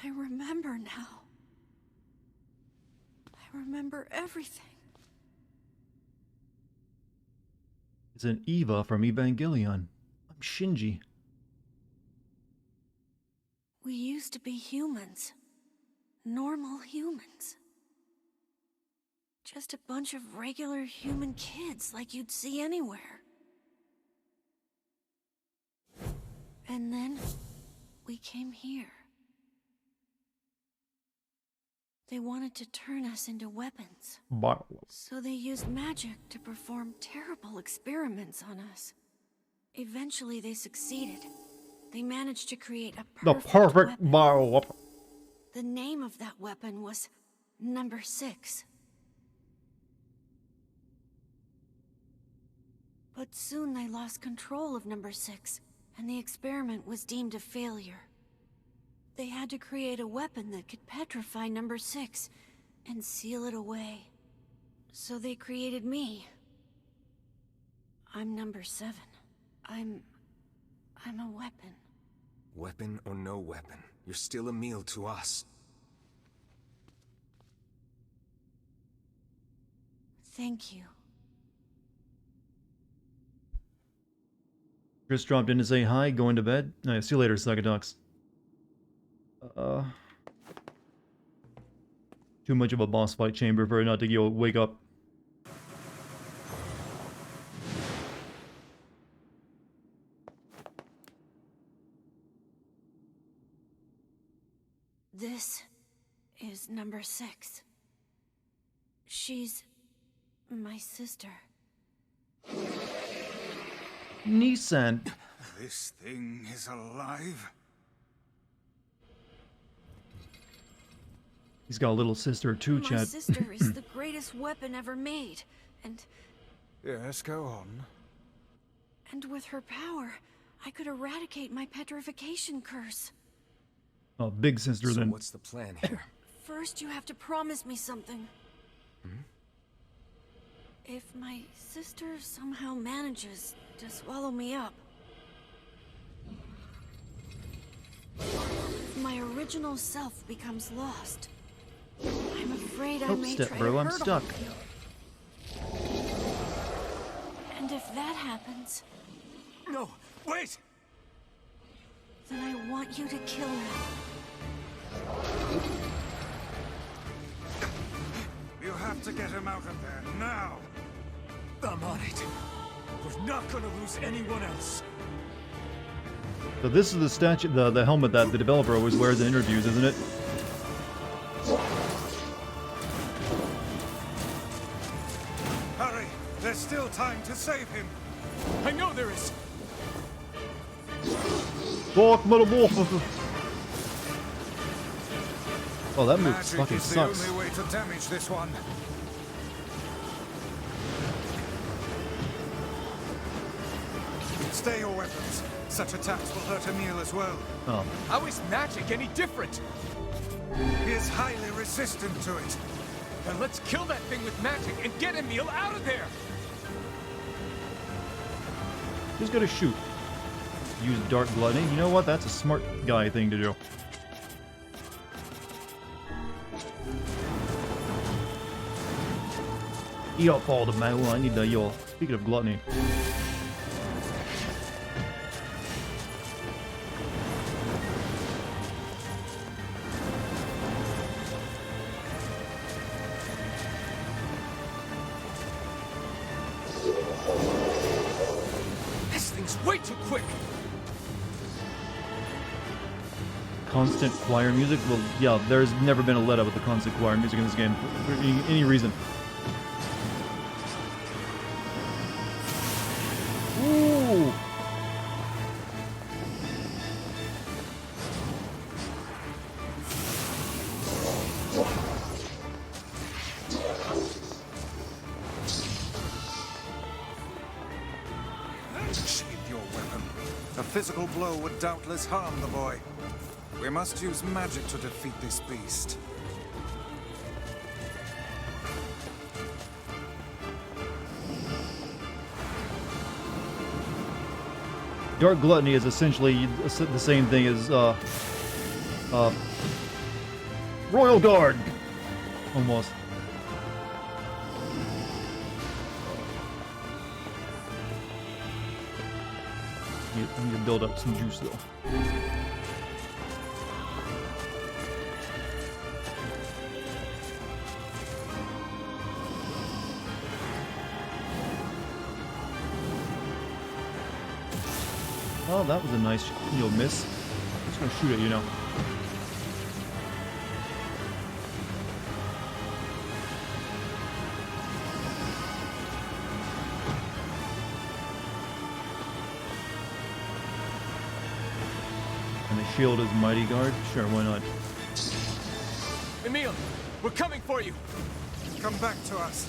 I remember now. I remember everything. It's an Eva from Evangelion. I'm Shinji. We used to be humans. Normal humans. Just a bunch of regular human kids like you'd see anywhere. And then we came here. They wanted to turn us into weapons. So they used magic to perform terrible experiments on us. Eventually they succeeded. They managed to create a The perfect bio. The name of that weapon was Number 6. But soon they lost control of Number 6, and the experiment was deemed a failure. They had to create a weapon that could petrify Number 6 and seal it away. So they created me. I'm Number 7. I'm a weapon. Weapon or no weapon, you're still Emil to us. Thank you. Chris dropped in to say hi, going to bed. Alright, see you later, Suckaducks. Too much of a boss fight chamber for it not to wake up. This is Number 6. She's my sister. Nissan. This thing is alive? He's got a little sister too, My Chad. sister is the greatest weapon ever made, and Yes, go on. with her power, I could eradicate my petrification curse. Oh, big sister So then. what's the plan here? First, you have to promise me something. If my sister somehow manages to swallow me up, if my original self becomes lost, I'm afraid I Oh, may step, try bro, to I'm hurt stuck. all of you. And if that happens, No, wait! then I want you to kill me. You have to get him out of there now. I'm on it. We're not gonna lose anyone else. So this is the statue, the helmet that the developer always wears in interviews, isn't it? Hurry! There's still time to save him. I know there is. Fuck metamorphosis. Oh, that move Magic fucking is sucks. the only way to damage this one. Stay your weapons. Such attacks will hurt Emil as well. Oh. How is magic any different? He is highly resistant to it. Then let's kill that thing with magic and get Emil out of there! Who's gonna shoot? Use Dark Gluttony? You know what? That's a smart guy thing to do. Eat up all the mail. I need the yo. Speaking of gluttony. This thing's way too quick! Constant choir music? Well, yeah, there's never been a let up with the constant choir music in this game for any reason. Ooh! Sheathe your weapon. A physical blow would doubtless harm the boy. We must use magic to defeat this beast. Dark Gluttony is essentially the same thing as, Royal Guard! Almost. I need to build up some juice, though. Oh, that was a nice, miss. I'm just gonna shoot at you now. And the shield is Mighty Guard? Sure, why not? Emil, we're coming for you. Come back to us.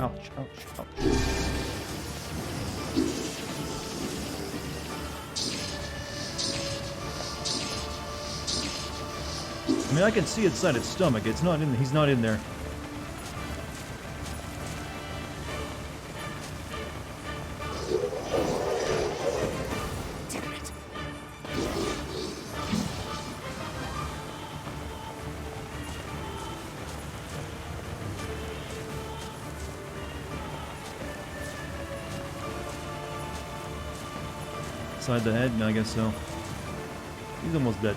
Ouch, ouch, ouch. I mean, I can see inside its stomach. It's not in. He's not in there. Damn it. Inside the head? No, I guess so. He's almost dead.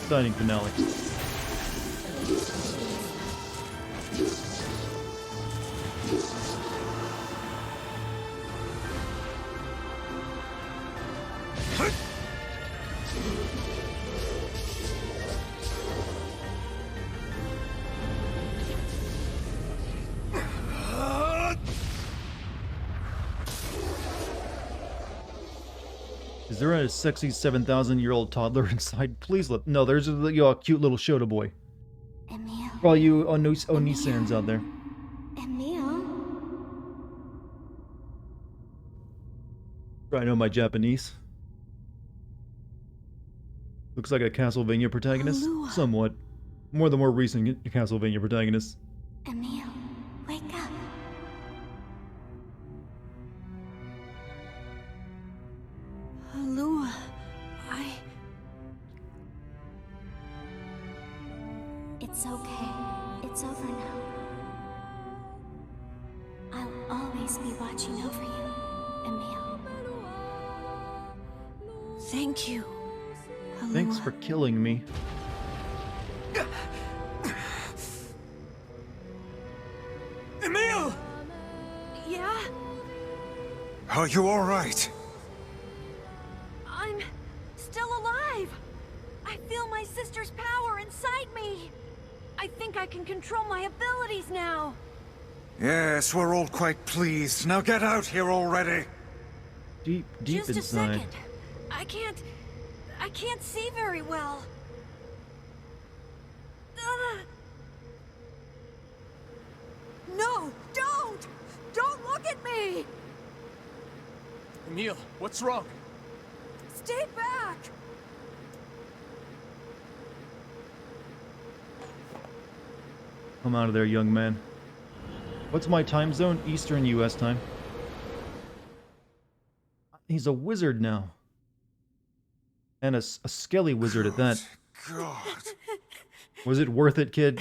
Exciting finale. Is there a sexy 7,000-year-old toddler inside? Please let. No, there's a cute little Shota boy. Emil. For all you Onisans out there. Emil. I know my Japanese. Looks like a Castlevania protagonist. Halua. Somewhat. More the more recent Castlevania protagonist. Emil, wake up. Halua, It's okay. It's over now. I'll always be watching over you, Emil. Thank you, Halua. Thanks for killing me. Emil! Yeah? Are you all right? I'm still alive! I feel my sister's power inside me! I think I can control my abilities now! Yes, we're all quite pleased. Now get out here already. Deep Just a inside. second. I can't see very well. No, don't! Don't look at me! Emil, what's wrong? Stay back! Come out of there, young man. What's my time zone? Eastern US time. He's a wizard now. And a skelly wizard at that. God. Was it worth it, kid?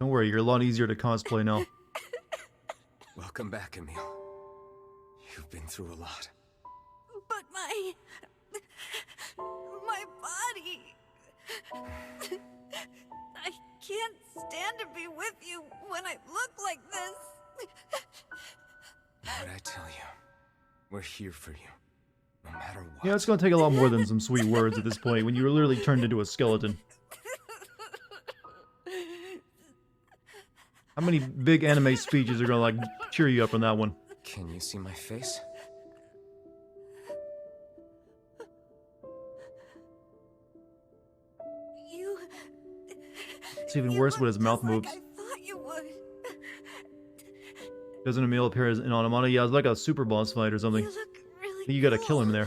Don't worry, you're a lot easier to cosplay now. Welcome back, Emil. You've been through a lot. But my body... I can't stand to be with you when I look like this. What'd I tell you? We're here for you. No matter what. Yeah, it's gonna take a lot more than some sweet words at this point when you're literally turned into a skeleton. How many big anime speeches are gonna, like, cheer you up on that one? Can you see my face? It's even worse when his mouth moves. I thought you would. Doesn't Emil appear as an automata? Yeah, it's like a super boss fight or something. You look really You gotta kill him there.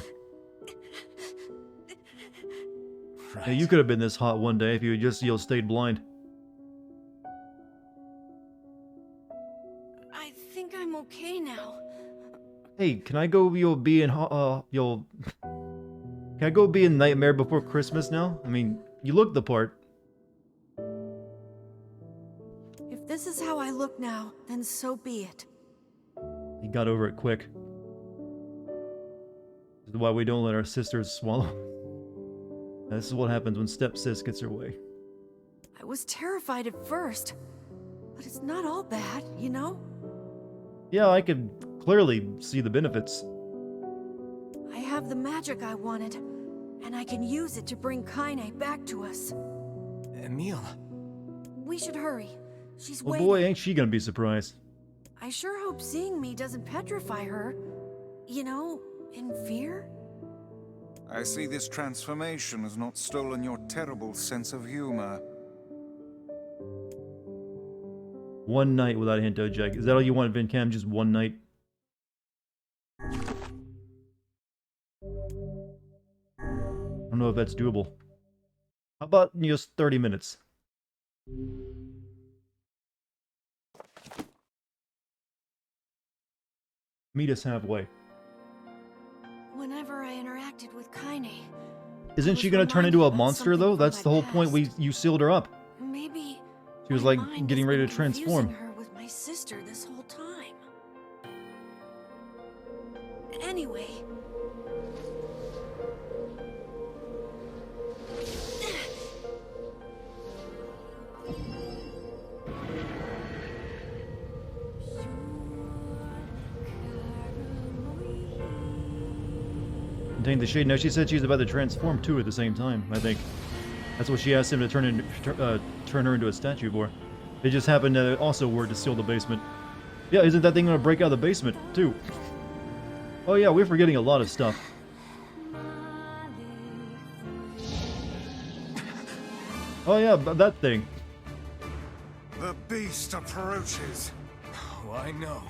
Right. Yeah, you could have been this hot one day if you had just, stayed blind. I think I'm okay now. Hey, can I go, be in, Can I go be in Nightmare Before Christmas now? I mean, you look the part. If this is how I look now, then so be it. He got over it quick. This is why we don't let our sisters swallow. This is what happens when step-sis gets her way. I was terrified at first, but it's not all bad, you know? Yeah, I could clearly see the benefits. I have the magic I wanted, and I can use it to bring Kaine back to us. Emil. We should hurry. She's Oh waiting. boy, ain't she gonna be surprised. I sure hope seeing me doesn't petrify her. You know, in fear? I see this transformation has not stolen your terrible sense of humor. One night without a Hinto check. Is that all you want, Vincam? Just one night? I don't know if that's doable. How about just 30 minutes? Meet us halfway. Whenever I interacted with Kaine, Isn't she gonna turn into a monster though? That's the whole point. You sealed her up. maybe She was my like mind getting has ready been to transform. confusing her with my sister this whole time. Anyway. Contain the shade. No, she said she's about to transform too at the same time, I think. That's what she asked him to turn her into a statue for. It just happened to also work to seal the basement. Yeah, isn't that thing gonna break out of the basement too? Oh yeah, we're forgetting a lot of stuff. Oh yeah, that thing. The beast approaches. Oh, I know.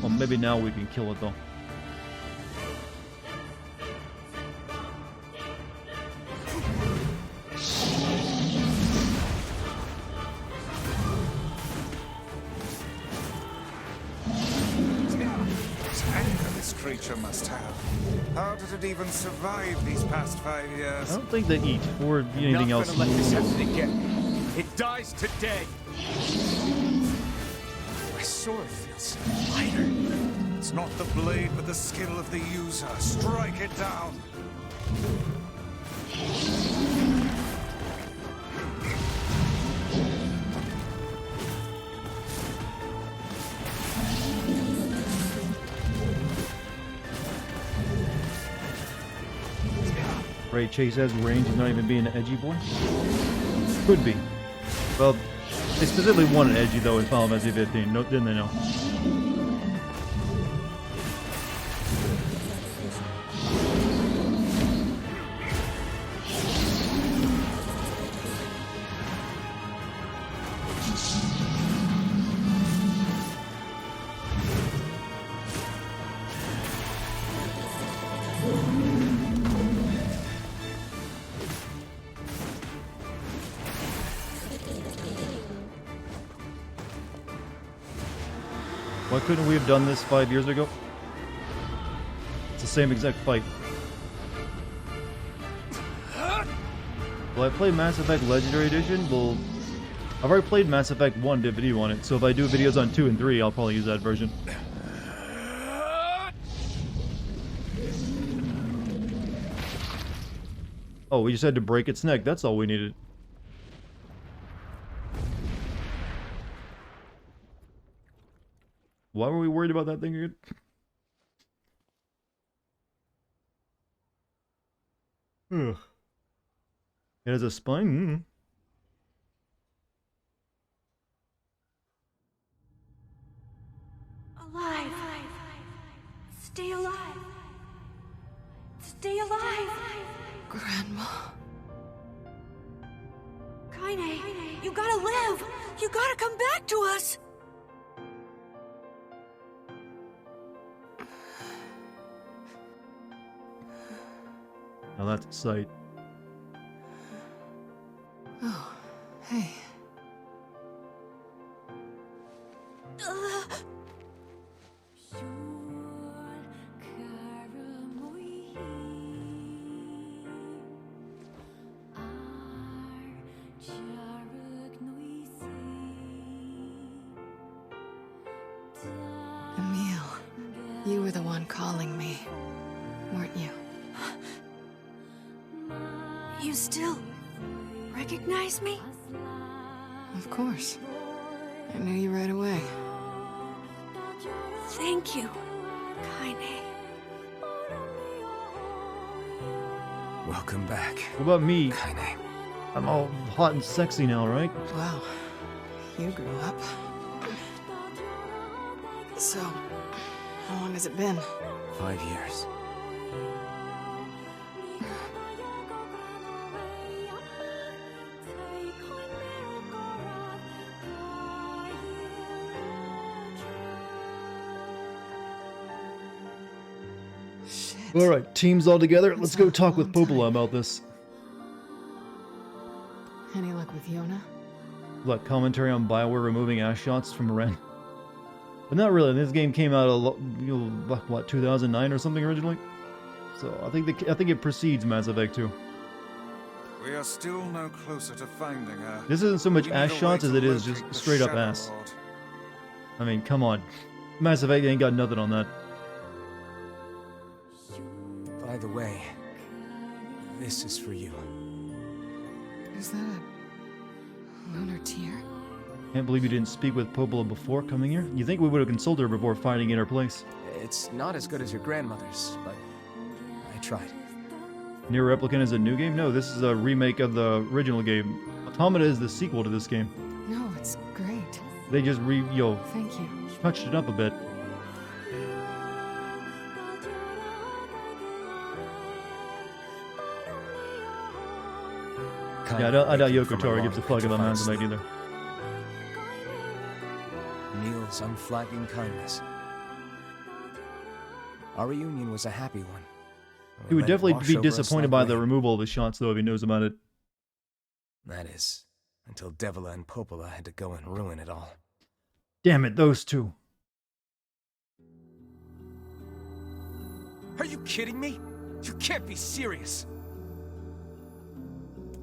Well, maybe now we can kill it though. This creature must have. How did it even survive these past 5 years? I don't think they eat or anything Not else. gonna let this happen again. It dies today. My sword feels lighter. It's not the blade, but the skill of the user. Strike it down. Right, Chase has range and not even being an edgy boy? Could be. Well, they specifically wanted edgy though in Final Fantasy 15, no, didn't they know? Why couldn't we have done this 5 years ago? It's the same exact fight. Will I play Mass Effect Legendary Edition? Well, I've already played Mass Effect 1, did a video on it, so if I do videos on 2 and 3, I'll probably use that version. Oh, we just had to break its neck, that's all we needed. Why were we worried about that thing again? Ugh. It has a spine? Alive. Stay alive. Stay alive. Grandma. Kaine, you gotta live! You gotta come back to us! Now that's a sight. Oh, hey. Emil, you were the one calling me, weren't you? You still recognize me? Of course. I knew you right away. Thank you, Kaine. Welcome back. What about me? Kaine. I'm all hot and sexy now, right? Wow, you grew up. So, how long has it been? 5 years. Shit. Alright, teams all together. Let's go talk with Popola about this. Any luck with Yona? Like commentary on BioWare removing ass shots from Ren. But not really. This game came out what 2009 or something originally. So I think it precedes Mass Effect 2. We are still no closer to finding her. This isn't so much We need ass a way shots to as it is locate just the straight up Shadow ass. Lord. I mean, come on. Mass Effect ain't got nothing on that. By the way, this is for you. Is that a lunar tear? Can't believe you didn't speak with Popola before coming here. You think we would have consulted her before finding in her place? It's not as good as your grandmother's, but I tried. NieR Replicant is a new game? No, this is a remake of the original game. Automata is the sequel to this game. No, it's great. They just Thank you. touched it up a bit. Yeah, I doubt Yoko Taro gives a fuck about Mass Effect either. Emil's unflagging kindness. Our reunion was a happy one. He would Let it definitely wash be over us disappointed like by the rain. removal of the shots, though, if he knows about it. That is, until Devila and Popola had to go and ruin it all. Damn it, those two. Are you kidding me? You can't be serious.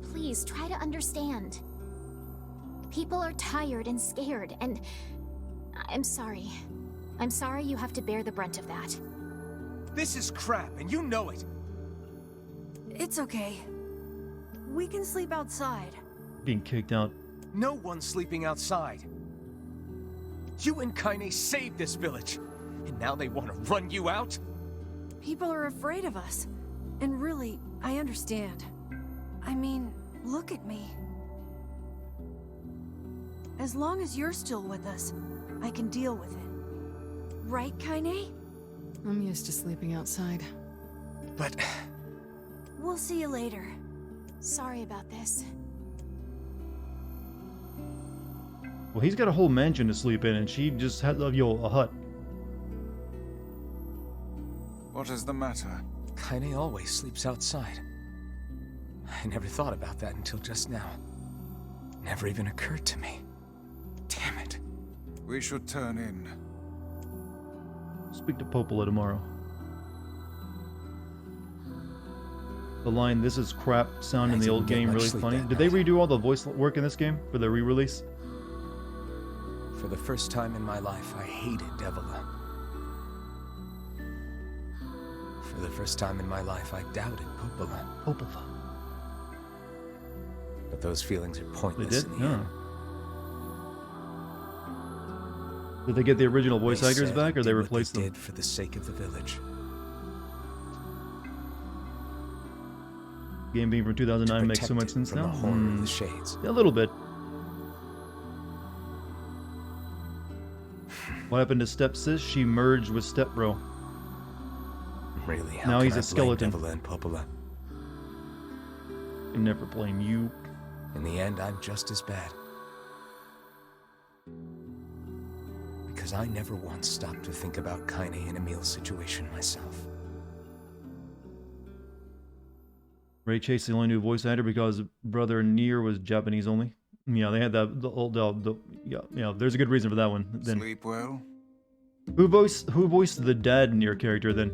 Please try to understand. People are tired and scared, and I'm sorry. I'm sorry you have to bear the brunt of that. This is crap, and you know it. It's okay. We can sleep outside. Being kicked out. No one's sleeping outside. You and Kaine saved this village, and now they want to run you out? People are afraid of us. And really, I understand. I mean, look at me. As long as you're still with us, I can deal with it. Right, Kaine? I'm used to sleeping outside. But... We'll see you later. Sorry about this. Well, he's got a whole mansion to sleep in, and she just had a hut. What is the matter? Kaine always sleeps outside. I never thought about that until just now. Never even occurred to me. Damn it. We should turn in. Speak to Popola tomorrow. The line, "This is crap," sound in the old game really funny. Did they redo all the voice work in this game for the re-release? For the first time in my life, I hated Devila. For the first time in my life, I doubted Popola. Popola. But those feelings are They pointless did? in the end. Did they get the original voice They actors said back, or they did what replaced them? did for the sake of the village. Game being from 2009 makes so much Protect it sense from now. the horror of the shades. A little bit. What happened to Step Sis? She merged with Step Bro. Really, how Now can he's I a skeleton. blame Devila and Popola? Can never blame you. In the end, I'm just as bad. Because I never once stopped to think about Kaine and Emil's situation myself. Ray Chase the only new voice actor because brother NieR was Japanese only. Yeah, they had that the old yeah. There's a good reason for that one. Then Sleep well? who voiced the dad NieR character then?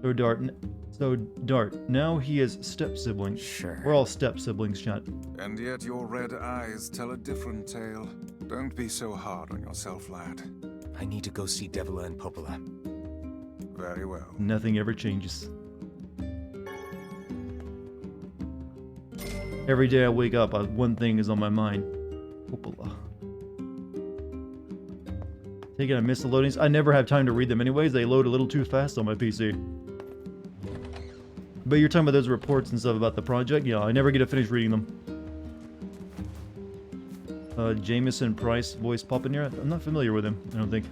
So Dart, now he is step-siblings. Sure. We're all step-siblings, chat. And yet your red eyes tell a different tale. Don't be so hard on yourself, lad. I need to go see Devila and Popola. Very well. Nothing ever changes. Every day I wake up, one thing is on my mind. Popola. Taking I miss the loadings. I never have time to read them anyways. They load a little too fast on my PC. But you're talking about those reports and stuff about the project? Yeah, I never get to finish reading them. Jameson Price voice popping here. I'm not familiar with him, I don't think.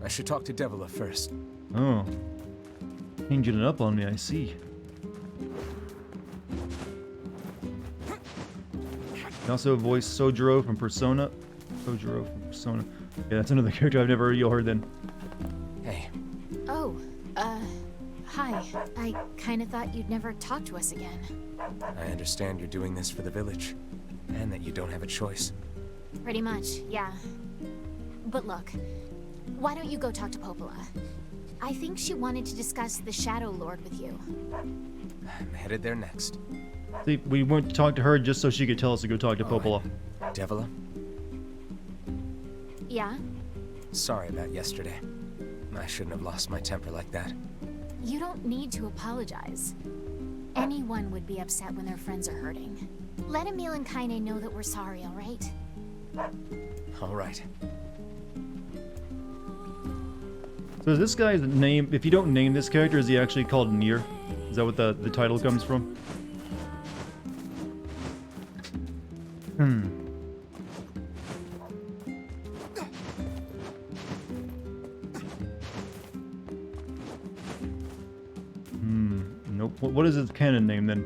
I should talk to Devila first. Oh. Changing it up on me, I see. He also voiced Sojiro from Persona. Sojiro from Persona. Yeah, that's another character I've never heard then. Hey. Oh, hi. I kinda thought you'd never talk to us again. I understand you're doing this for the village, and that you don't have a choice. Pretty much, yeah. But look, why don't you go talk to Popola? I think she wanted to discuss the Shadow Lord with you. I'm headed there next. See, we went to talk to her just so she could tell us to go talk to Popola. Devila? Yeah? Sorry about yesterday. I shouldn't have lost my temper like that. You don't need to apologize. Anyone would be upset when their friends are hurting. Let Emil and Kaine know that we're sorry, alright? Alright. So is this guy's name, if you don't name this character, is he actually called NieR? Is that what the title comes from? Nope. What is his canon name then?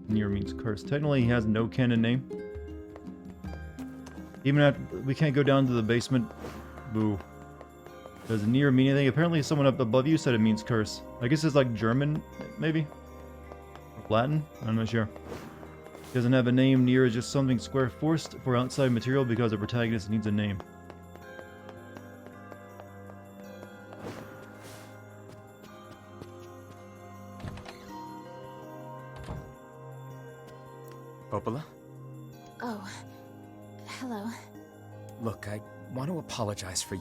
NieR means curse. Technically he has no canon name. Even after, we can't go down to the basement. Boo. Does NieR mean anything? Apparently someone up above you said it means curse. I guess it's like German, maybe? Latin? I'm not sure. Doesn't have a name. NieR is just something square forced for outside material because the protagonist needs a name. Popola? Oh. Hello. Look, I want to apologize for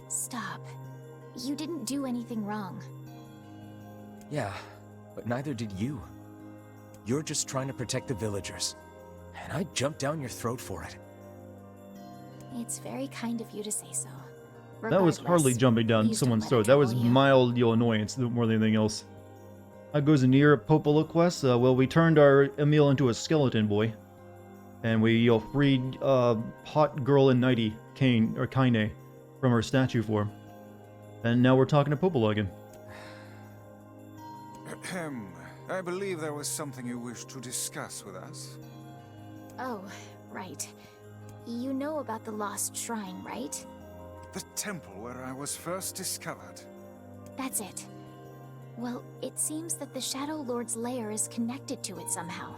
Stop. You didn't do anything wrong. Yeah, but neither did you. You're just trying to protect the villagers. And I jumped down your throat for it. It's very kind of you to say so. That was hardly jumping down someone's throat. That was mild annoyance more than anything else. That goes a NieR Popola quest. Well, we turned our Emil into a skeleton boy. And we freed hot girl in nighty, Kaine from her statue form. And now we're talking to Popola again. I believe there was something you wished to discuss with us. Oh, right. You know about the lost shrine, right? The temple where I was first discovered. That's it. Well, it seems that the Shadow Lord's lair is connected to it somehow.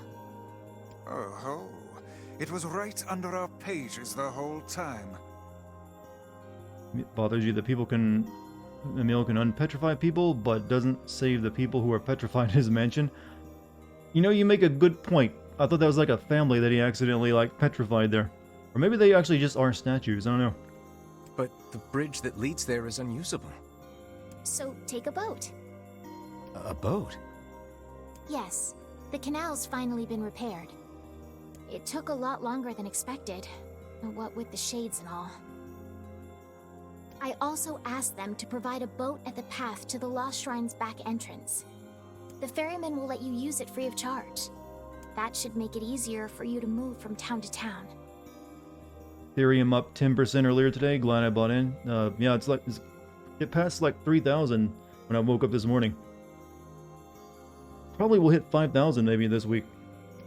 Oh ho. It was right under our pages the whole time. It bothers you that Emil can unpetrify people, but doesn't save the people who are petrified in his mansion? You know, you make a good point. I thought that was like a family that he accidentally, petrified there. Or maybe they actually just are statues, I don't know. But the bridge that leads there is unusable. So, take a boat. A boat? Yes. The canal's finally been repaired. It took a lot longer than expected, what with the shades and all. I also asked them to provide a boat at the path to the Lost Shrine's back entrance. The ferryman will let you use it free of charge. That should make it easier for you to move from town to town. Ethereum up 10% earlier today, glad I bought in. Yeah, it passed 3,000 when I woke up this morning. Probably will hit 5,000 maybe this week.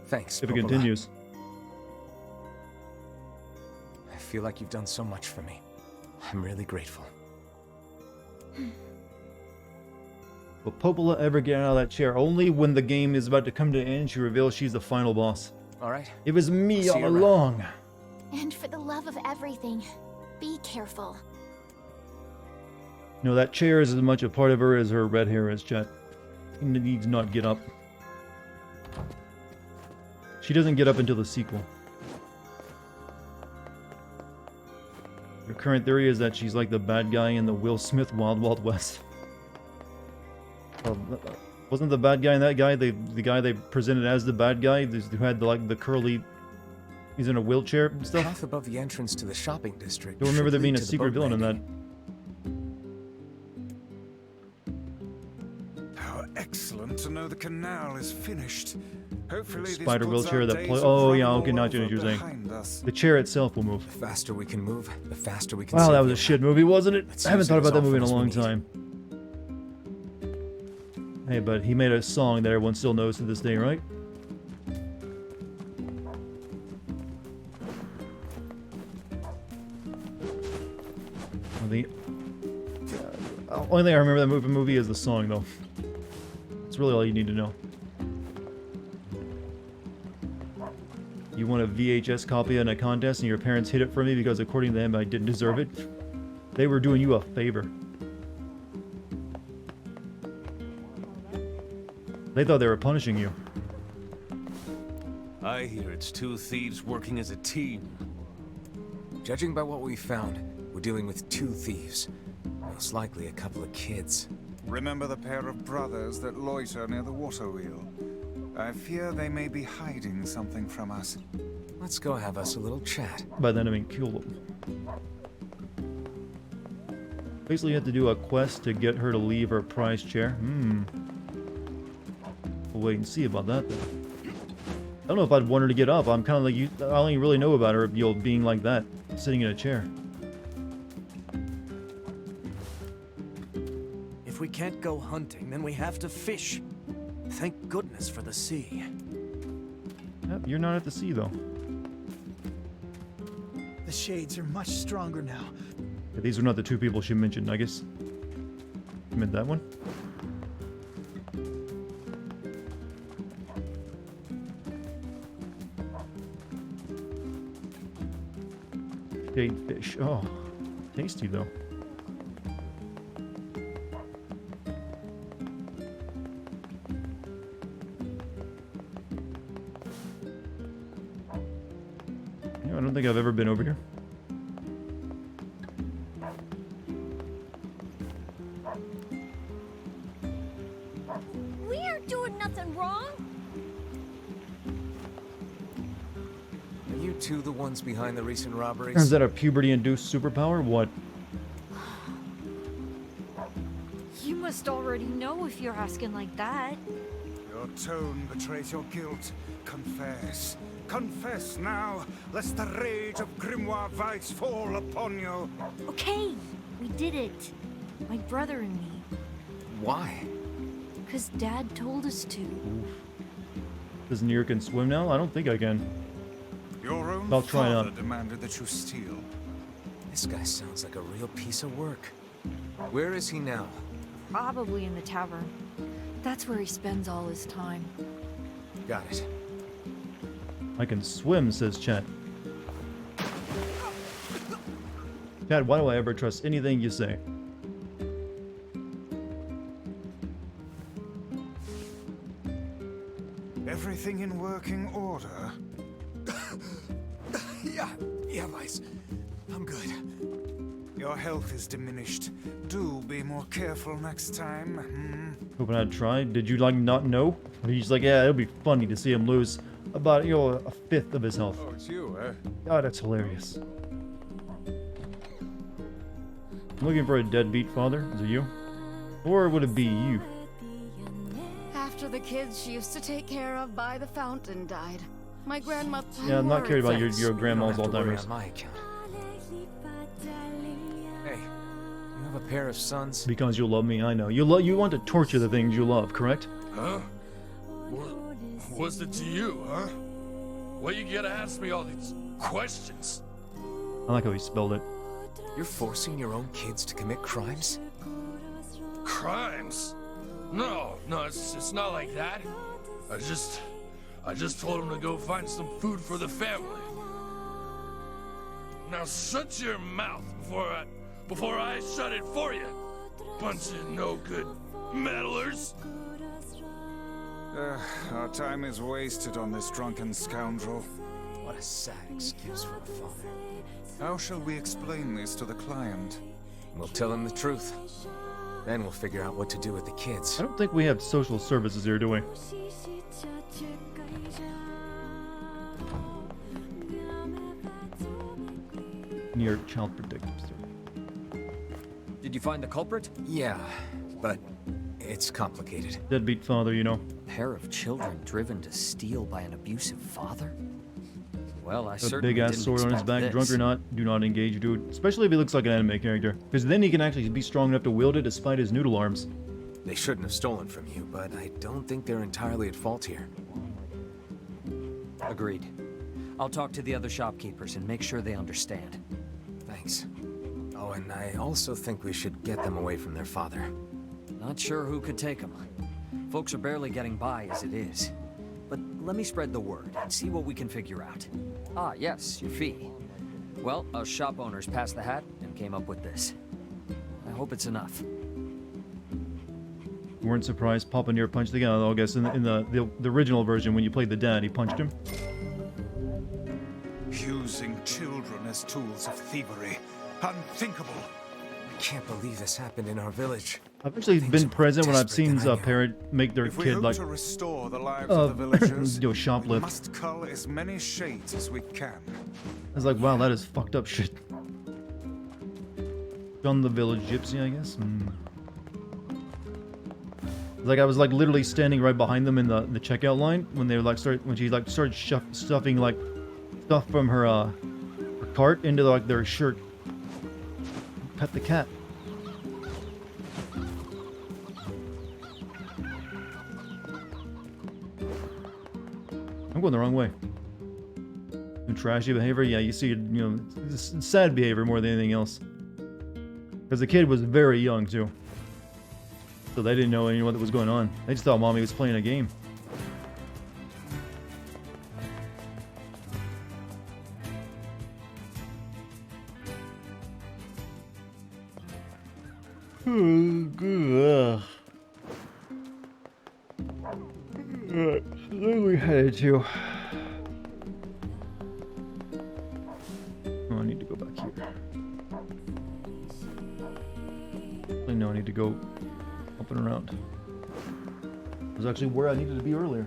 Thanks, if it Popola. continues. feel like you've done so much for me. I'm really grateful. Will Popola ever get out of that chair? Only when the game is about to come to an end, she reveals she's the final boss. Alright. It was me See all you around. along. And for the love of everything, be careful. No, that chair is as much a part of her as her red hair is, chat. She needs not get up. She doesn't get up until the sequel. Your current theory is that she's like the bad guy in the Will Smith Wild Wild West. Wasn't the bad guy in that guy the guy they presented as the bad guy who had the curly? He's in a wheelchair and stuff. Path above the entrance to the shopping district. Don't remember there should being a lead to the secret boat villain in that. landing. How excellent to know the canal is finished. Hopefully this Spider puts wheelchair our that days play. of Oh running yeah, all okay, now I know what over you're saying. behind us. The chair itself will move. The faster we can move, the faster we can Wow, save that was a you. shit movie, wasn't it? Let's I haven't use thought it about as that movie in a often long as we need. time. Hey, but he made a song that everyone still knows to this day, right? The only thing I remember that movie is the song, though. That's really all you need to know. You won a VHS copy in a contest and your parents hid it from me because according to them I didn't deserve it. They were doing you a favor. They thought they were punishing you. I hear it's two thieves working as a team. Judging by what we found, we're dealing with two thieves. Most likely a couple of kids. Remember the pair of brothers that loiter near the water wheel? I fear they may be hiding something from us. Let's go have us a little chat. By then I mean kill them. Basically you have to do a quest to get her to leave her prized chair. We'll wait and see about that then. I don't know if I'd want her to get up. I'm kind of like you. I only really know about her, being like that, sitting in a chair. If we can't go hunting, then we have to fish. Thank goodness for the sea. Yep, you're not at the sea though. The shades are much stronger now. Yeah, these are not the two people she mentioned, I guess. You meant that one? Jade fish. Oh, tasty though. I don't think I've ever been over here. We aren't doing nothing wrong. Are you two the ones behind the recent robberies? Is that a puberty-induced superpower? What? You must already know if you're asking like that. Your tone betrays your guilt. Confess. Confess now, lest the rage of Grimoire Vice fall upon you. Okay, we did it. My brother and me. Why? Because Dad told us to. Does NieR can swim now? I don't think I can. Your own I'll try father not. demanded that you steal. This guy sounds like a real piece of work. Where is he now? Probably in the tavern. That's where he spends all his time. Got it. I can swim, says Chat. Chat, why do I ever trust anything you say? Everything in working order? Yeah, Vice. I'm good. Your health is diminished. Do be more careful next time. Hoping I'd try. Did you not know? He's like, yeah, it'll be funny to see him lose about a fifth of his health. Oh, it's you, eh? God, that's hilarious. I'm looking for a deadbeat father. Is it you? Or would it be you? After the kids she used to take care of by the fountain died, my grandmother... Yeah, I'm not cared about your grandma's You don't have to worry Alzheimer's. on my account. Hey, you have a pair of sons? Because you love me, I know. You want to torture the things you love, correct? Huh? What's it to you, huh? Why you gotta ask me all these questions? I like how he spelled it. You're forcing your own kids to commit crimes? Crimes? No, it's not like that. I just told him to go find some food for the family. Now shut your mouth before I shut it for you. Bunch of no good meddlers. Our time is wasted on this drunken scoundrel. What a sad excuse for a father. How shall we explain this to the client? We'll tell him the truth. Then we'll figure out what to do with the kids. I don't think we have social services here, do we? NieR Child Protective Service. Did you find the culprit? Yeah, but it's complicated. Deadbeat father, you know. A pair of children driven to steal by an abusive father? Well, I A certainly big ass didn't sword on his expect back, this. drunk or not, do not engage, dude. Especially if he looks like an anime character. Because then he can actually be strong enough to wield it despite his noodle arms. They shouldn't have stolen from you, but I don't think they're entirely at fault here. Agreed. I'll talk to the other shopkeepers and make sure they understand. Thanks. Oh, and I also think we should get them away from their father. Not sure who could take them. Folks are barely getting by as it is. But let me spread the word and see what we can figure out. Ah, yes, your fee. Well, us shop owners passed the hat and came up with this. I hope it's enough. You weren't surprised Papa NieR punched the guy, though, I guess. In the original version, when you played the dad, he punched him. Using children as tools of thievery. Unthinkable. I can't believe this happened in our village. I've actually been present when I've seen a parent make their If we kid hope like to restore the lives of the villagers, do a we shoplift. must cull as many shades as we can. I was like, wow, that is fucked up shit. John the village gypsy, I guess. Like I was like literally standing right behind them in the checkout line when they were like when she like started stuffing like stuff from her cart into like their shirt. Pet the cat. I'm going the wrong way. And trashy behavior, yeah, you see, you know, it's sad behavior more than anything else. Because the kid was very young too, so they didn't know what was going on. They just thought mommy was playing a game. Good. Alright, so where are we headed to? Oh, I need to go back here. I know I need to go up and around. It was actually where I needed to be earlier.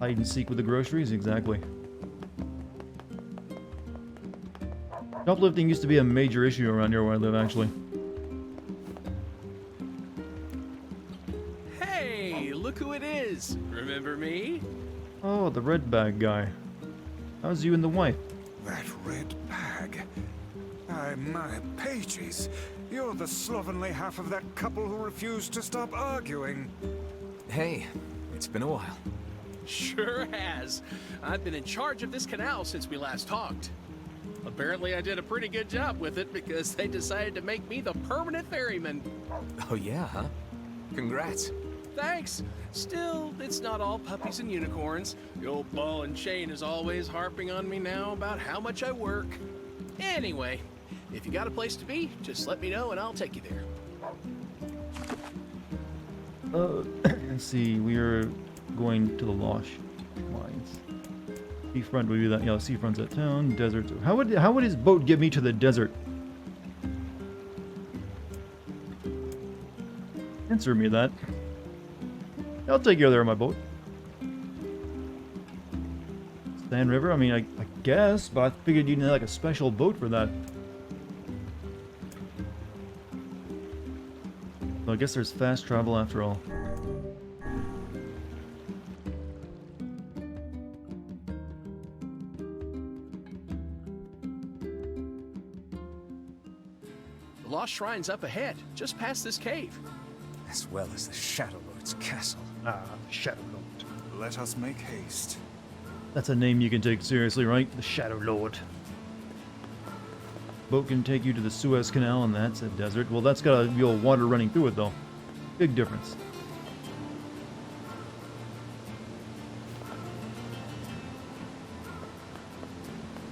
Hide and seek with the groceries, exactly. Shoplifting used to be a major issue around here where I live, actually. Hey, look who it is. Remember me? Oh, the red bag guy. How's you and the wife? That red bag. My pages. You're the slovenly half of that couple who refused to stop arguing. Hey, it's been a while. Sure has. I've been in charge of this canal since we last talked. Apparently I did a pretty good job with it because they decided to make me the permanent ferryman. Oh yeah, huh? Congrats. Thanks. Still, it's not all puppies and unicorns. The old ball and chain is always harping on me now about how much I work. Anyway, if you got a place to be, just let me know and I'll take you there. Let's see, we are going to the Losh Mines. Seafront, we do that. Yeah, seafront's at town. Desert. How would his boat get me to the desert? Answer me that. I'll take you there on my boat. Sand River? I mean, I guess, but I figured you'd need like a special boat for that. So I guess there's fast travel after all. The Lost Shrine's up ahead, just past this cave. As well as the Shadow Lord's castle. Ah, Shadow Lord. Let us make haste. That's a name you can take seriously, right? The Shadow Lord. Boat can take you to the Suez Canal, and that's a desert. Well, that's got a old water running through it, though. Big difference.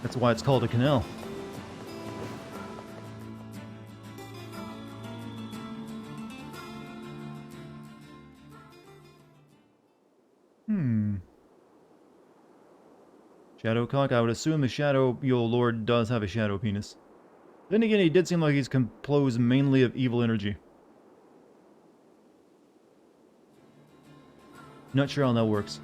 That's why it's called a canal. Shadowcock, I would assume the Shadow Lord does have a shadow penis. Then again, he did seem like he's composed mainly of evil energy. Not sure how that works.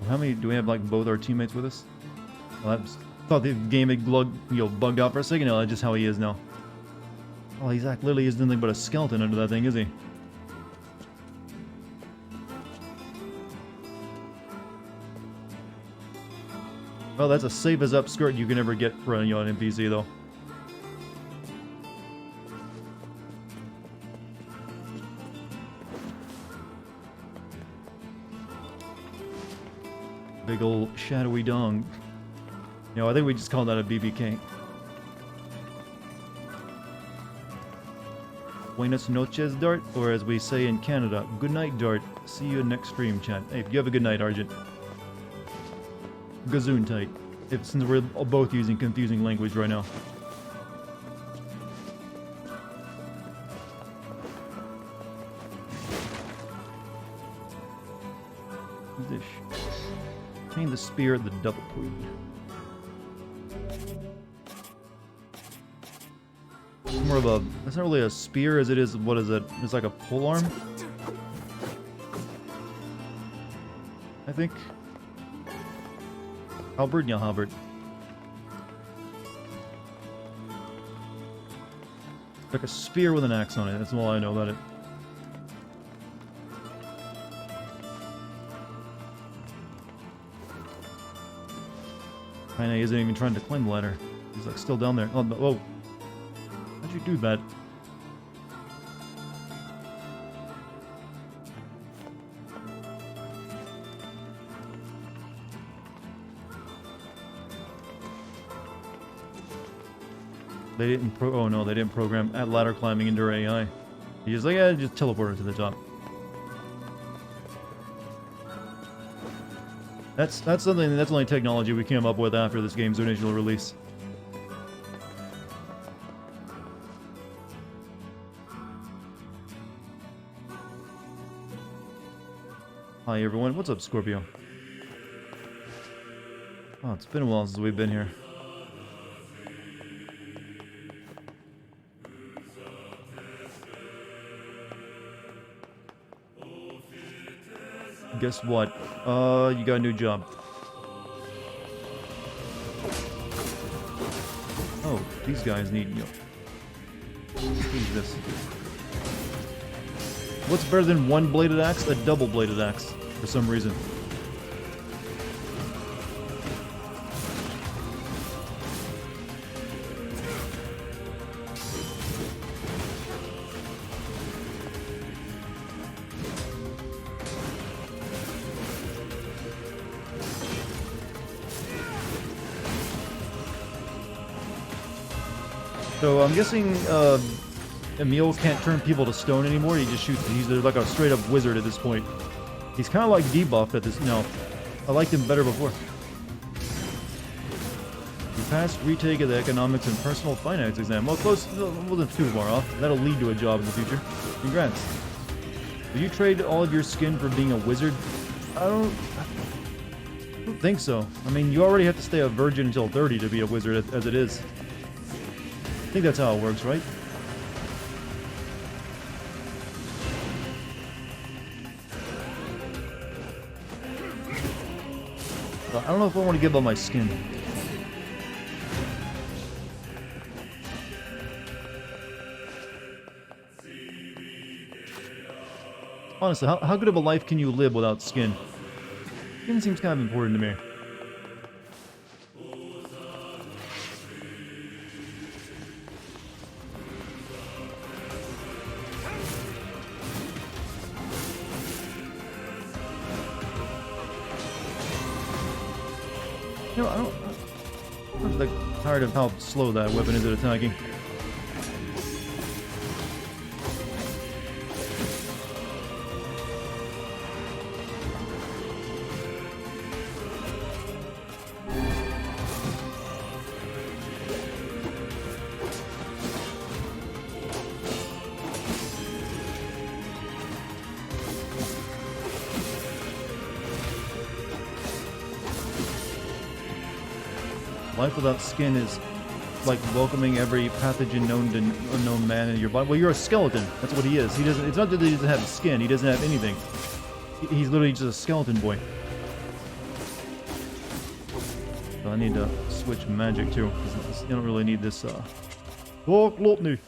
How many do we have, like, both our teammates with us? Well, I thought the game had bugged out for a second. No, that's just how he is now. Oh, he's literally is nothing but a skeleton under that thing, is he? Well, that's the safest upskirt you can ever get for an NPC, though. Big old shadowy dong. I think we just call that a BBK. Buenas noches, Dart, or as we say in Canada, good night, Dart. See you next stream, chat. Hey, you have a good night, Argent. Gazoon tight. Since we're both using confusing language right now. Who's this? Between the spear and the double point. More of a, it's not really a spear as it is, what is it? It's like a polearm? I think. Halberd? Yeah, halberd. Like a spear with an axe on it, that's all I know about it. Kinda isn't even trying to climb the ladder. He's like still down there. Oh, no, whoa. How'd you do that? They didn't oh no, they didn't program ladder climbing into AI. He's just like, yeah, just teleport her to the top. That's something, that's only technology we came up with after this game's initial release. Hi everyone, what's up Scorpio? Oh, it's been a while since we've been here. Guess what? You got a new job. Oh, these guys need you. Who's this? What's better than one bladed axe? A double bladed axe, for some reason. So I'm guessing Emil can't turn people to stone anymore. He just shoots. He's like a straight up wizard at this point. He's kind of like debuffed at this. No, I liked him better before. You passed retake of the economics and personal finance exam. Well, close. Wasn't too far off. That'll lead to a job in the future. Congrats. Will you trade all of your skin for being a wizard? I don't think so. I mean, you already have to stay a virgin until 30 to be a wizard as it is. I think that's how it works, right? But I don't know if I want to give up my skin. Honestly, how good of a life can you live without skin? Skin seems kind of important to me. You know, I'm like tired of how slow that weapon is at attacking. Life without skin is like welcoming every pathogen known to unknown man in your body. Well, you're a skeleton. That's what he is. He doesn't. It's not that he doesn't have skin. He doesn't have anything. He's literally just a skeleton boy. So I need to switch magic too, because you don't really need this. Oh, Glotny.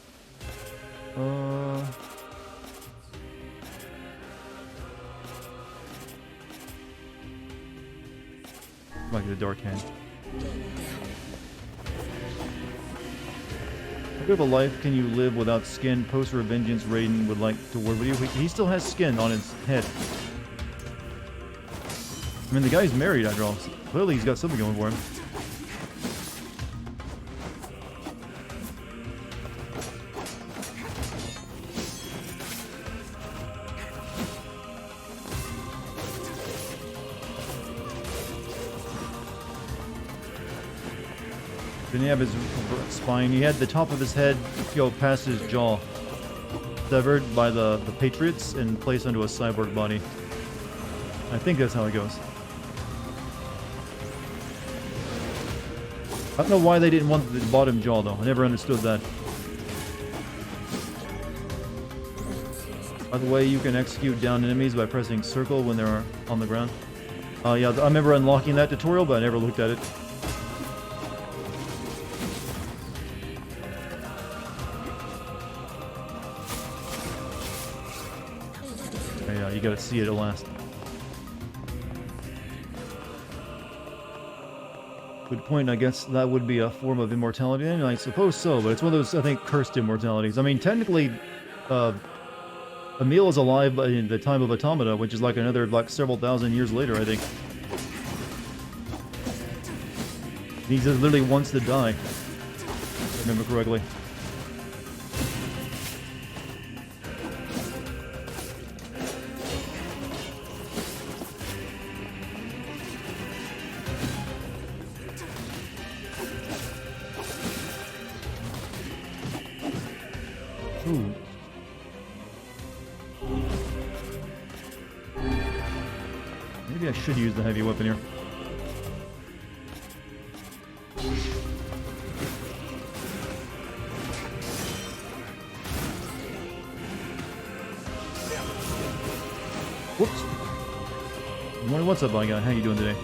Back to the dark hand. How good of a life can you live without skin? Poster of Vengeance Raiden would like to work with you. He still has skin on his head. I mean, the guy's married after all. So clearly he's got something going for him. Didn't he have his spine? He had the top of his head go past his jaw, severed by the Patriots and placed onto a cyborg body. I think that's how it goes. I don't know why they didn't want the bottom jaw though. I never understood that. By the way, you can execute down enemies by pressing circle when they're on the ground. Yeah, I remember unlocking that tutorial, but I never looked at it. Yeah, you gotta see it at last. Good point. I guess that would be a form of immortality, and I suppose so, but it's one of those, I think, cursed immortalities. I mean, technically, Emil is alive in the time of Automata, which is like another, like, several thousand years later, I think. He just literally wants to die, if I remember correctly. Ooh. Maybe I should use the heavy weapon here. Whoops. What's up, my guy? How you doing today?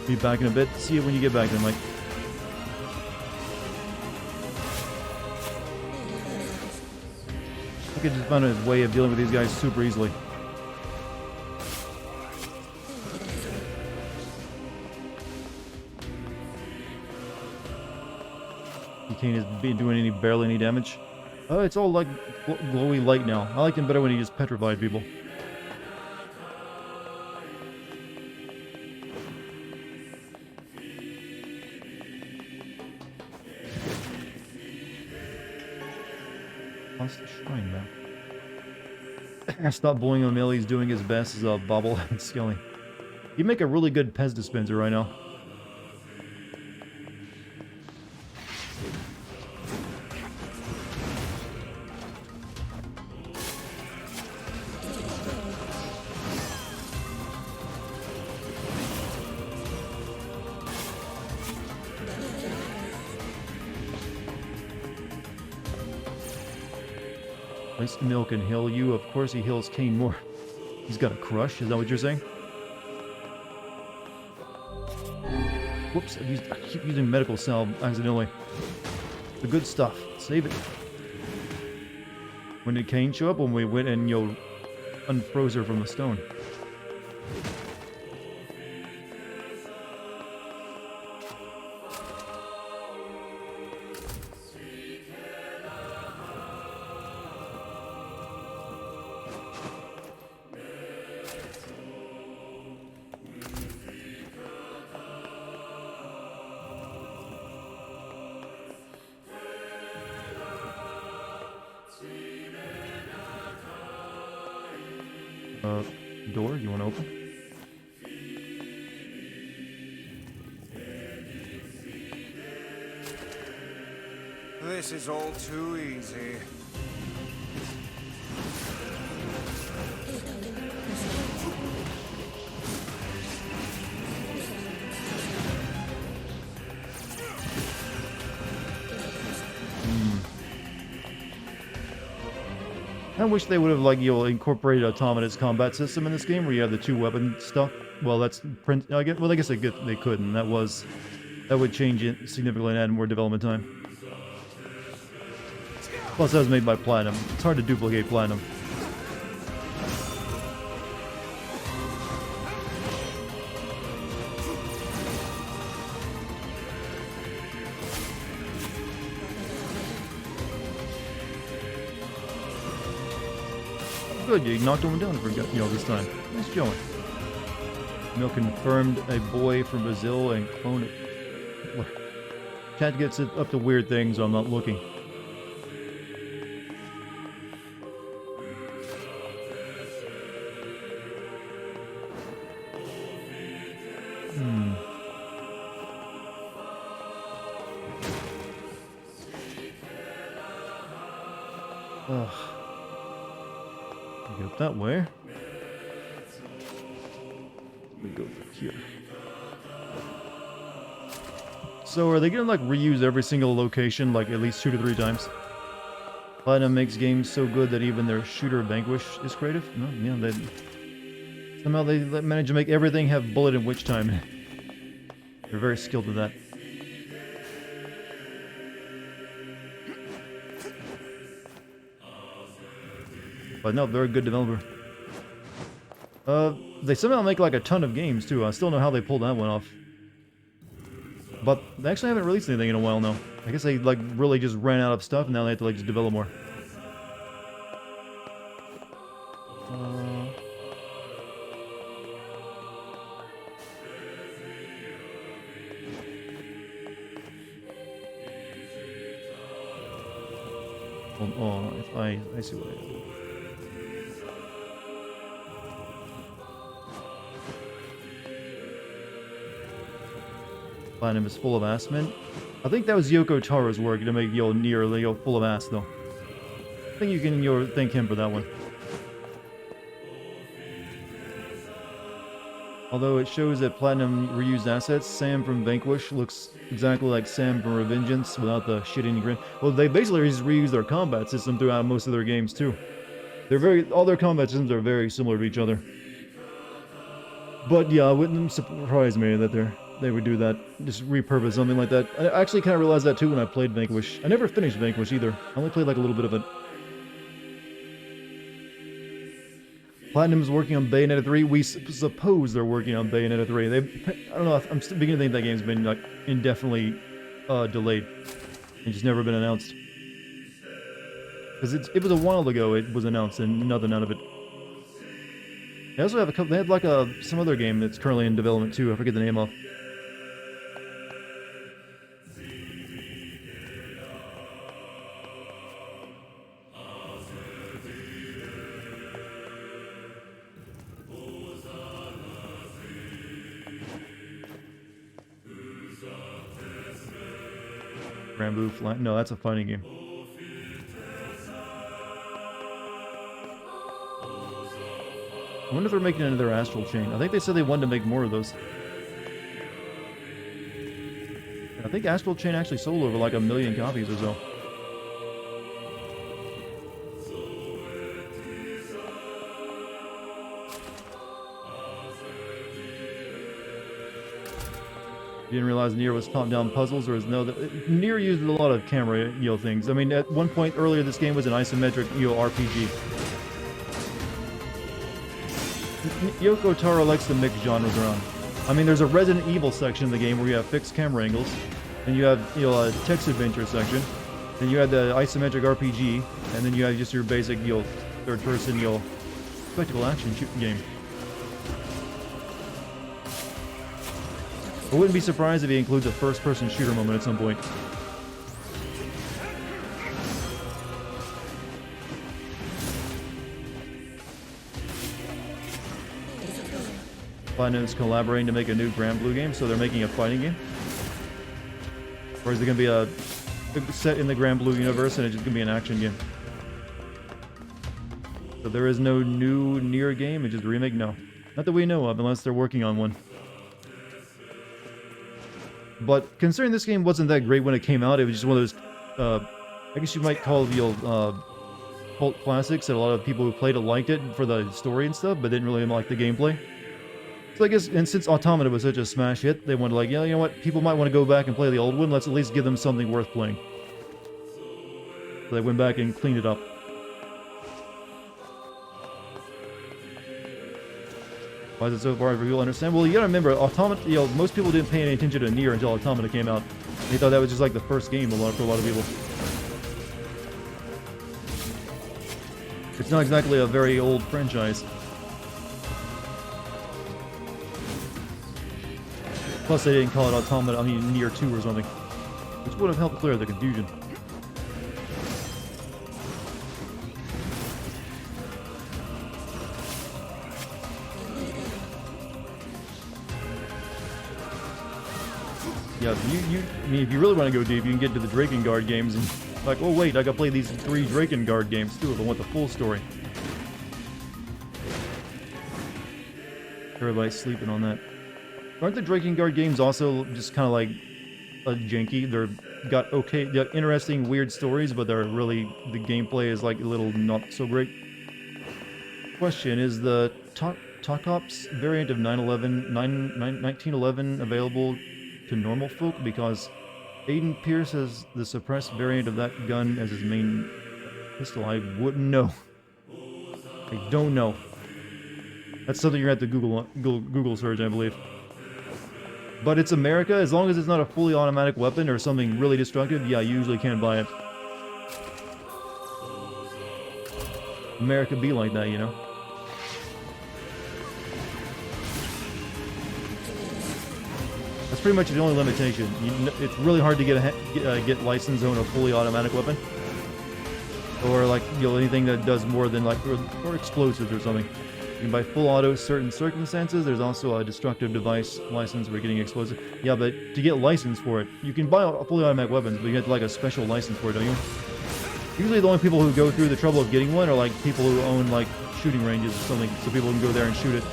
Be back in a bit. See you when you get back then, Mike. I could just find a way of dealing with these guys super easily. He can't be doing barely any damage. Oh, it's all like glowy light now. I liked him better when he just petrified people. Lost the shrine now. Stop bullying Emil, he's doing his best as a bobblehead Skelly. You make a really good Pez dispenser right now. Iced Emil can heal you. Of course he heals Kane more. He's got a crush, is that what you're saying? Whoops, I keep using medical salve accidentally. The good stuff. Save it. When did Cain show up? When we went and, unfroze her from the stone. Door, you want to open? This is all too easy. I wish they would have, like, incorporated autonomous combat system in this game where you have the 2 weapon stuff. Well, that's I guess they couldn't. That would change it significantly and add more development time. Plus, that was made by Platinum. It's hard to duplicate Platinum. Good, you knocked one down for this time. Nice going. Mill confirmed a boy from Brazil and cloned it. Chat gets it up to weird things, so I'm not looking. Ugh. Get up that way. We go over here. So are they gonna like reuse every single location like at least 2 to 3 times? Platinum makes games so good that even their shooter Vanquish is creative? No, yeah, somehow they manage to make everything have bullet and witch time. They're very skilled with that. But no, very good developer. They somehow make like a ton of games too. I still don't know how they pulled that one off. But they actually haven't released anything in a while now. I guess they like really just ran out of stuff and now they have to like just develop more. Oh, I see what I do. Platinum is full of ass, man. I think that was Yoko Taro's work to make NieR full of ass, though. I think you can thank him for that one. Although it shows that Platinum reused assets, Sam from Vanquish looks exactly like Sam from Revengeance without the shitty grin. Well, they basically just reused their combat system throughout most of their games too. All their combat systems are very similar to each other. But yeah, it wouldn't surprise me that they would do that, just repurpose something like that. I actually kind of realized that too when I played Vanquish. I never finished Vanquish either. I only played like a little bit of it. Platinum's working on Bayonetta 3. We suppose they're working on Bayonetta 3. I don't know, I'm beginning to think that game's been like indefinitely delayed. It's just never been announced. Because it was a while ago it was announced and nothing out of it. They also have they had like some other game that's currently in development too. I forget the name of. Rambo Flat. No, that's a fighting game. I wonder if they're making another Astral Chain. I think they said they wanted to make more of those. I think Astral Chain actually sold over like 1 million copies or so. You didn't realize NieR was top-down puzzles, or is no? NieR used a lot of camera, things. I mean, at one point earlier, this game was an isometric, RPG. Yoko Taro likes to mix genres around. I mean, there's a Resident Evil section in the game where you have fixed camera angles, and you have, a text adventure section, then you had the isometric RPG, and then you have just your basic, third-person, spectacle action game. I wouldn't be surprised if he includes a first-person shooter moment at some point. Platinum's collaborating to make a new Grand Blue game, so they're making a fighting game? Or is it going to be a set in the Grand Blue universe and it's just going to be an action game? So there is no new NieR game, it's just a remake? No. Not that we know of, unless they're working on one. But considering this game wasn't that great when it came out, it was just one of those, I guess you might call cult classics that a lot of people who played it liked it for the story and stuff, but didn't really like the gameplay. So I guess, and since Automata was such a smash hit, they wanted like, yeah, you know what, people might want to go back and play the old one, let's at least give them something worth playing. So they went back and cleaned it up. Why is it so hard for people to understand? Well, you gotta remember, Automata, most people didn't pay any attention to NieR until Automata came out. They thought that was just like the first game for a lot of people. It's not exactly a very old franchise. Plus, they didn't call it Automata, NieR 2 or something. Which would have helped clear the confusion. Yeah, if you really want to go deep, you can get to the Drakengard games and like, oh wait, I gotta play these 3 Drakengard games too if I want the full story. Everybody's sleeping on that. Aren't the Drakengard games also just kind of like janky? They're got interesting, weird stories, but they're really, the gameplay is like a little not so great. Question, is the Tarkov's variant of 1911 available to normal folk? Because Aiden Pierce has the suppressed variant of that gun as his main pistol. I wouldn't know. I don't know. That's something you're going to have to Google search, I believe. But it's America. As long as it's not a fully automatic weapon or something really destructive, yeah, you usually can buy it. America be like that, you know? That's pretty much the only limitation. It's really hard to get license on a fully automatic weapon, or like anything that does more than like or explosives or something. You can buy full auto certain circumstances. There's also a destructive device license for getting explosive. Yeah, but to get license for it, you can buy fully automatic weapons, but you get like a special license for it, don't you? Usually, the only people who go through the trouble of getting one are like people who own like shooting ranges or something, so people can go there and shoot it.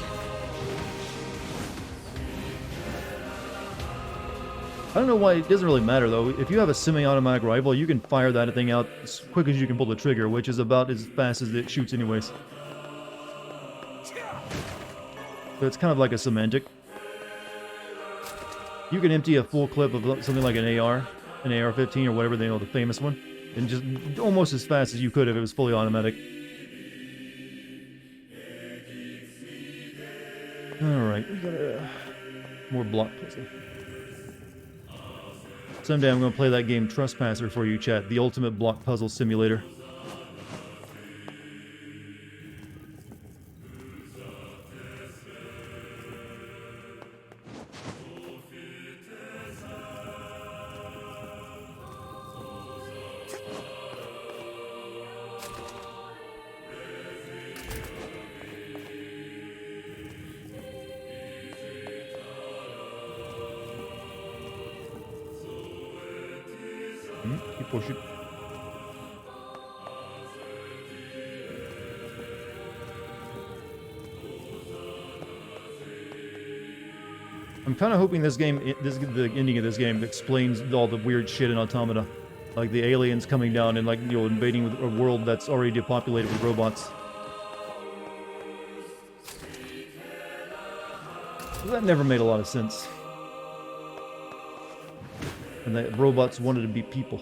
I don't know why, it doesn't really matter though. If you have a semi-automatic rifle, you can fire that thing out as quick as you can pull the trigger, which is about as fast as it shoots anyways. So it's kind of like a semantic. You can empty a full clip of something like an AR, an AR-15 or whatever they know, the famous one, and just almost as fast as you could if it was fully automatic. Alright, we got more block puzzle. Someday I'm going to play that game Trespasser for you, chat. The ultimate block puzzle simulator. Keep pushing. I'm kind of hoping this game, the ending of this game, explains all the weird shit in Automata, like the aliens coming down and like invading a world that's already depopulated with robots. That never made a lot of sense. And the robots wanted to be people.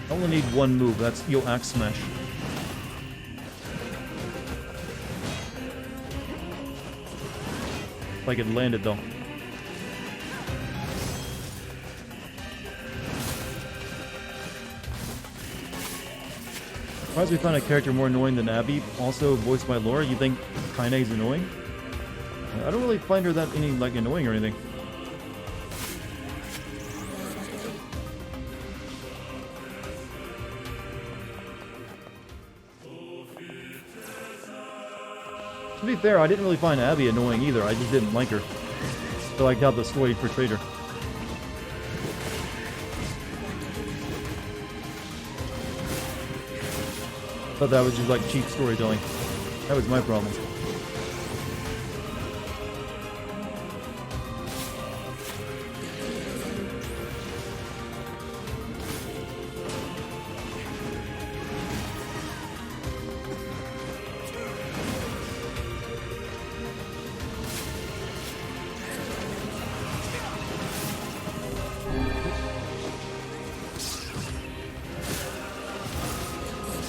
I only need one move, that's Axe Smash. If I could land it though. Surprised we found a character more annoying than Abby, also voiced by Laura. You think Kaine's annoying? I don't really find her that any like annoying or anything. To be fair, I didn't really find Abby annoying either, I just didn't like her. I liked how the story portrayed her. Thought that was just like cheap storytelling. That was my problem.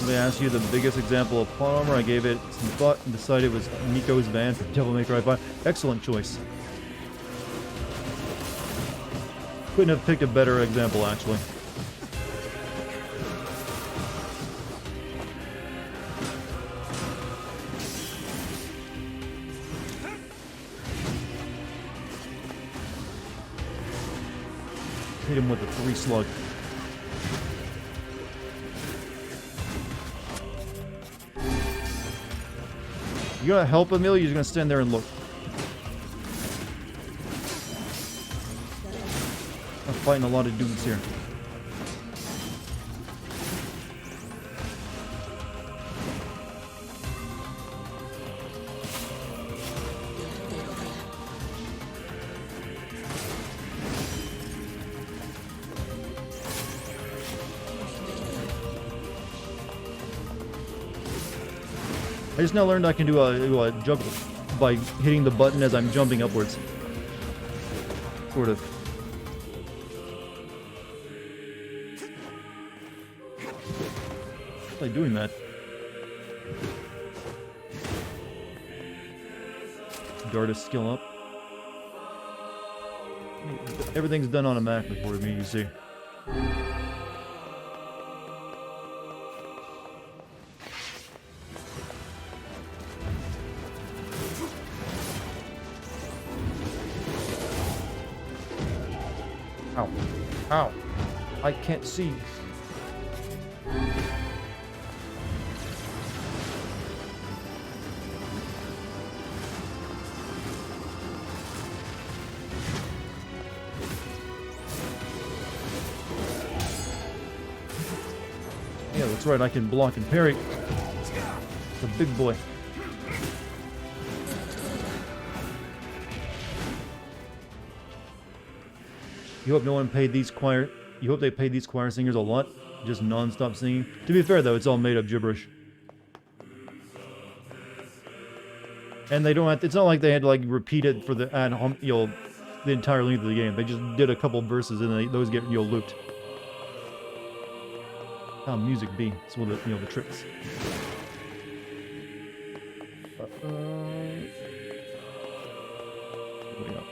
They asked you the biggest example of plot armor. I gave it some thought and decided it was Nico's van for Devil May Cry 5. Excellent choice. Couldn't have picked a better example, actually. Hit him with a 3 slug. You gonna help Emil? You're just gonna stand there and look. I'm fighting a lot of dudes here. I just now learned I can do a jump by hitting the button as I'm jumping upwards. Sort of. Why am I doing that? Dart skill up. Everything's done automatically for me, you see. Ow. Ow. I can't see. Yeah, that's right, I can block and parry. The big boy. You hope no one paid these choir... You hope they paid these choir singers a lot? Just non-stop singing? To be fair though, it's all made up gibberish. And they don't have... It's not like they had to like repeat it for the the entire length of the game. They just did a couple verses and those get looped. How music be? It's one of the the tricks. There we go.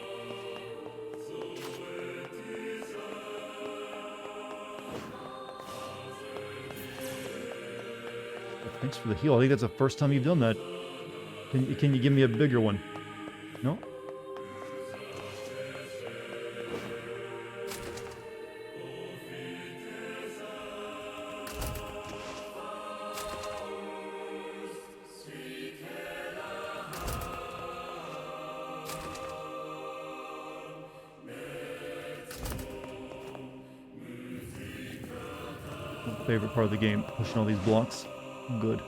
Thanks for the heal. I think that's the first time you've done that. Can you give me a bigger one? No? Favorite part of the game, pushing all these blocks. Good.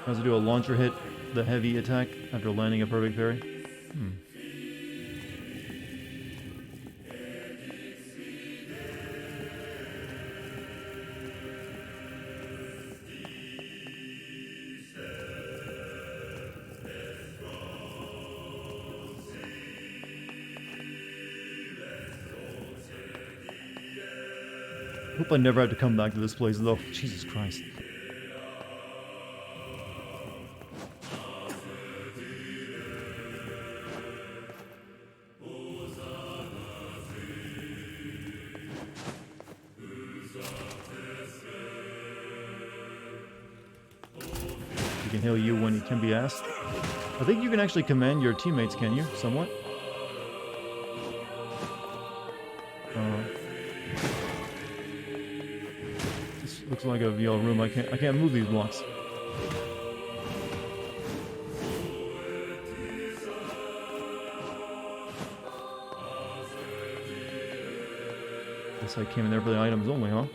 Has to do a launcher hit, the heavy attack after landing a perfect parry. Hope I never have to come back to this place though. Jesus Christ. You can heal you when you can be asked. I think you can actually command your teammates, can you? Somewhat? This looks like a room. I can't move these blocks. Guess I came in there for the items only, huh?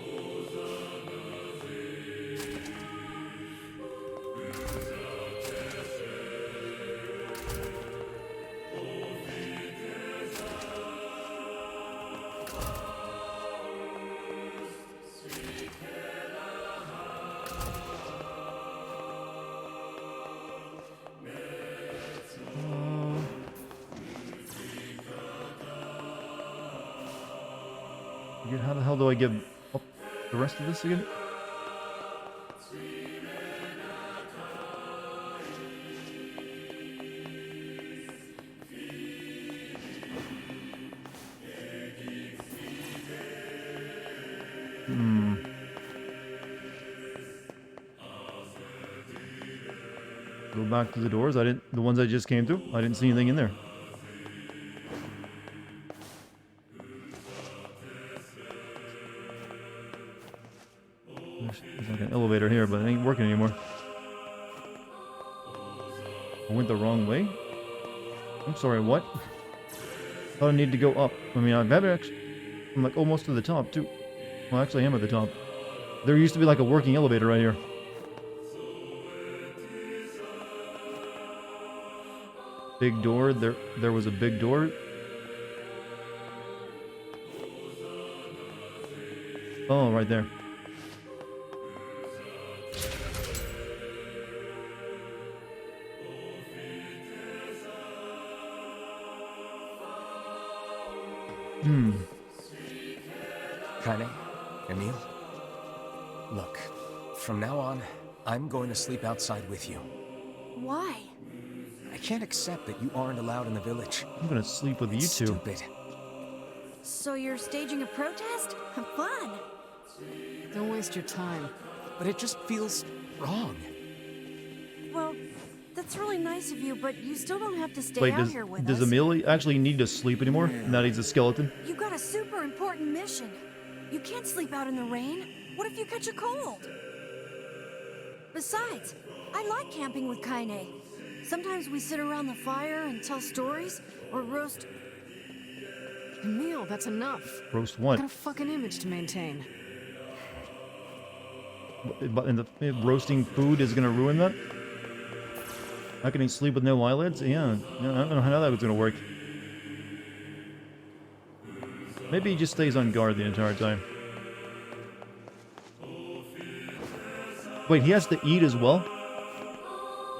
How the hell do I give up the rest of this again? Go back to the doors. The ones I just came through. I didn't see anything in there. There's like an elevator here, but it ain't working anymore. I went the wrong way? I'm sorry, what? I thought I needed to go up. I mean, I'm like almost to the top, too. Well, actually, I am at the top. There used to be like a working elevator right here. Big door. There was a big door. Oh, right there. Kaine, Emil, look, from now on, I'm going to sleep outside with you. Why? I can't accept that you aren't allowed in the village. I'm gonna sleep with you two. Stupid. So you're staging a protest? Fun! Don't waste your time. But it just feels wrong. Well, that's really nice of you, but you still don't have to stay Wait, out here with does us. Emil actually need to sleep anymore? Now that he's a skeleton? You got a super important mission. You can't sleep out in the rain. What if you catch a cold? Besides, I like camping with Kaine. Sometimes we sit around the fire and tell stories, or roast... Emil, that's enough. Roast what? I've got a fucking image to maintain. But roasting food is gonna ruin that? How can he sleep with no eyelids? Yeah, I don't know how that was gonna work. Maybe he just stays on guard the entire time. Wait, he has to eat as well?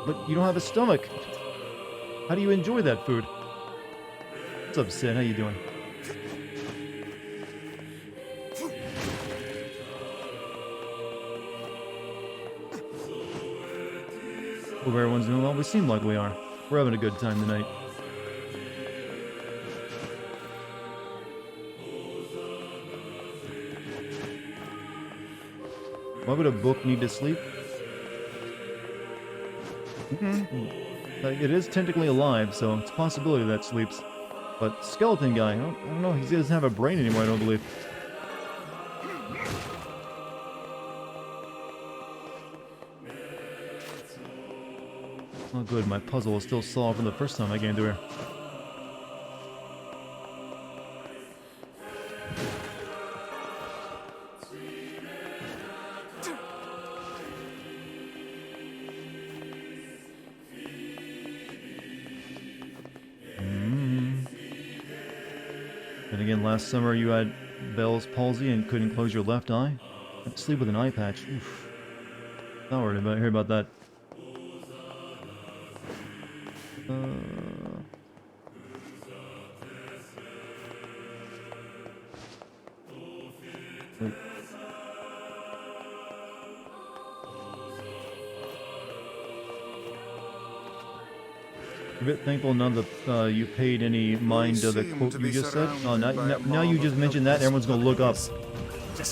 But you don't have a stomach. How do you enjoy that food? What's up, Sid? How you doing? Hope everyone's doing well. We seem like we are. We're having a good time tonight. Why would a book need to sleep? It is technically alive, so it's a possibility that sleeps. But skeleton guy, I don't know. He doesn't have a brain anymore, I don't believe. Oh good, my puzzle is still solved from the first time I came through here. And again, last summer you had Bell's palsy and couldn't close your left eye. Had to sleep with an eye patch. Oof. Not worried about hear about that. Wait. A bit thankful none of the you paid any mind to the quote you just said. Oh, now you just mentioned that, everyone's gonna look up.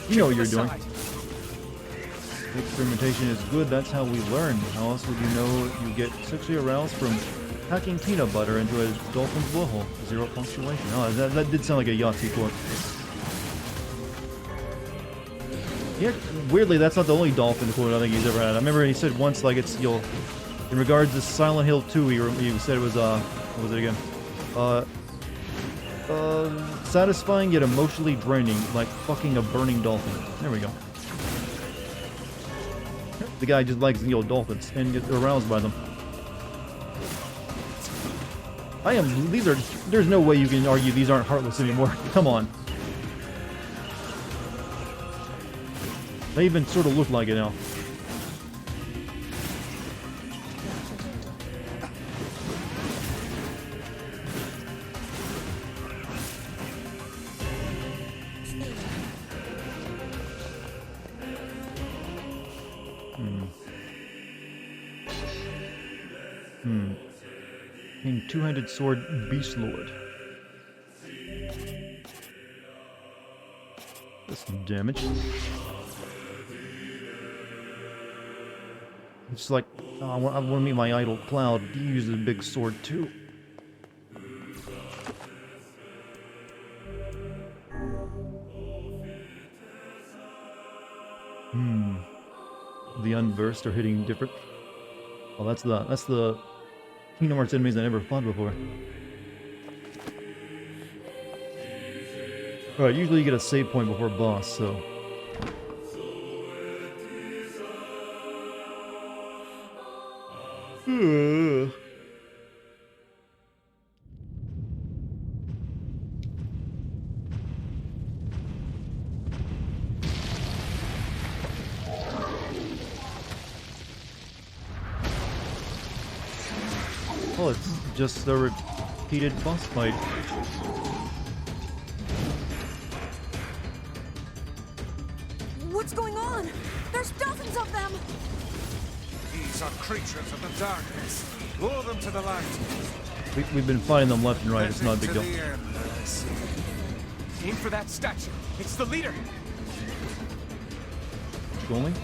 You know what you're doing. Experimentation is good, that's how we learn. How else would you know you get sexually aroused from packing peanut butter into a dolphin's blowhole? Zero punctuation. Oh, that did sound like a Yahtzee quote. Yeah, weirdly, that's not the only dolphin quote I think he's ever had. I remember he said once, like, it's, you'll, in regards to Silent Hill 2, he said it was, what was it again? Satisfying yet emotionally draining, like fucking a burning dolphin. There we go. The guy just likes, dolphins and gets aroused by them. There's no way you can argue these aren't heartless anymore. Come on. They even sort of look like it now. King Two-Handed Sword Beast Lord. That's some damage. It's like, oh, I want to meet my idol Cloud. He uses a big sword too. The unversed are hitting different. Oh, that's the Kingdom Hearts enemies I never fought before. Alright, usually you get a save point before boss, so... Oh, it's just a repeated boss fight. What's going on? There's dozens of them! These are creatures of the darkness. Lure them to the light. We've been fighting them left and right, it's not a big deal. Aim for that statue. It's the leader. Going?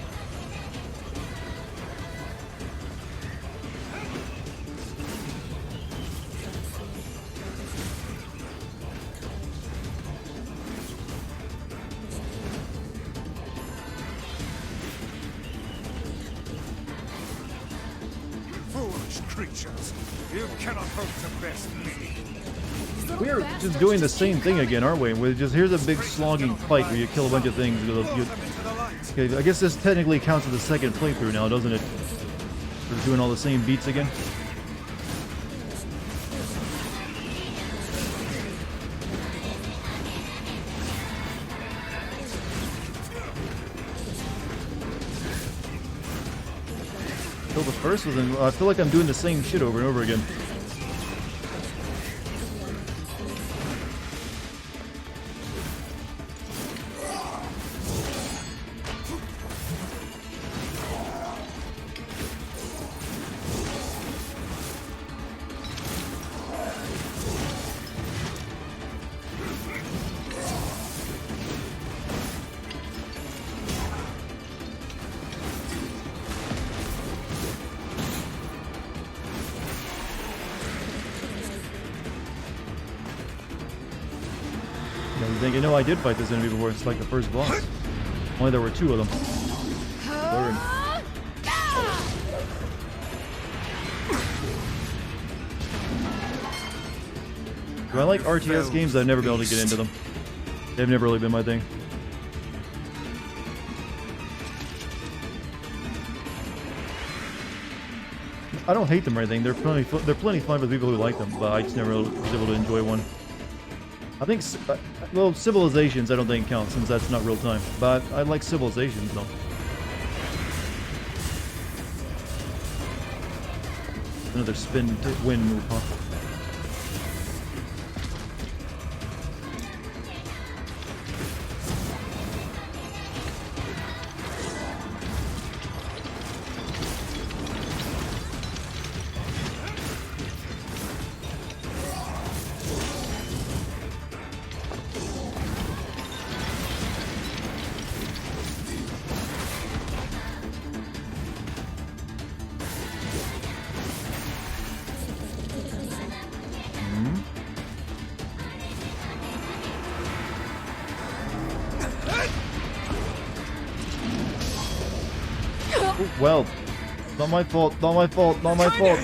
Creatures, you cannot hope to best me. We're just doing the same thing again, aren't we? With just here's a big slogging fight where you kill a bunch of things. Okay, I guess this technically counts as the second playthrough now, doesn't it? We're doing all the same beats again. Kill the first one, and I feel like I'm doing the same shit over and over again. You know, I did fight this enemy before. It's like the first boss. Only there were two of them. Do I like RTS games? I've never been able to get into them. They've never really been my thing. I don't hate them or anything. They're plenty fun for people who like them, but I just never was able to enjoy one. I think, well, Civilizations I don't think count since that's not real time. But I like Civilizations though. Another spin to win move, huh? Well, not my fault, not my fault, not my fault.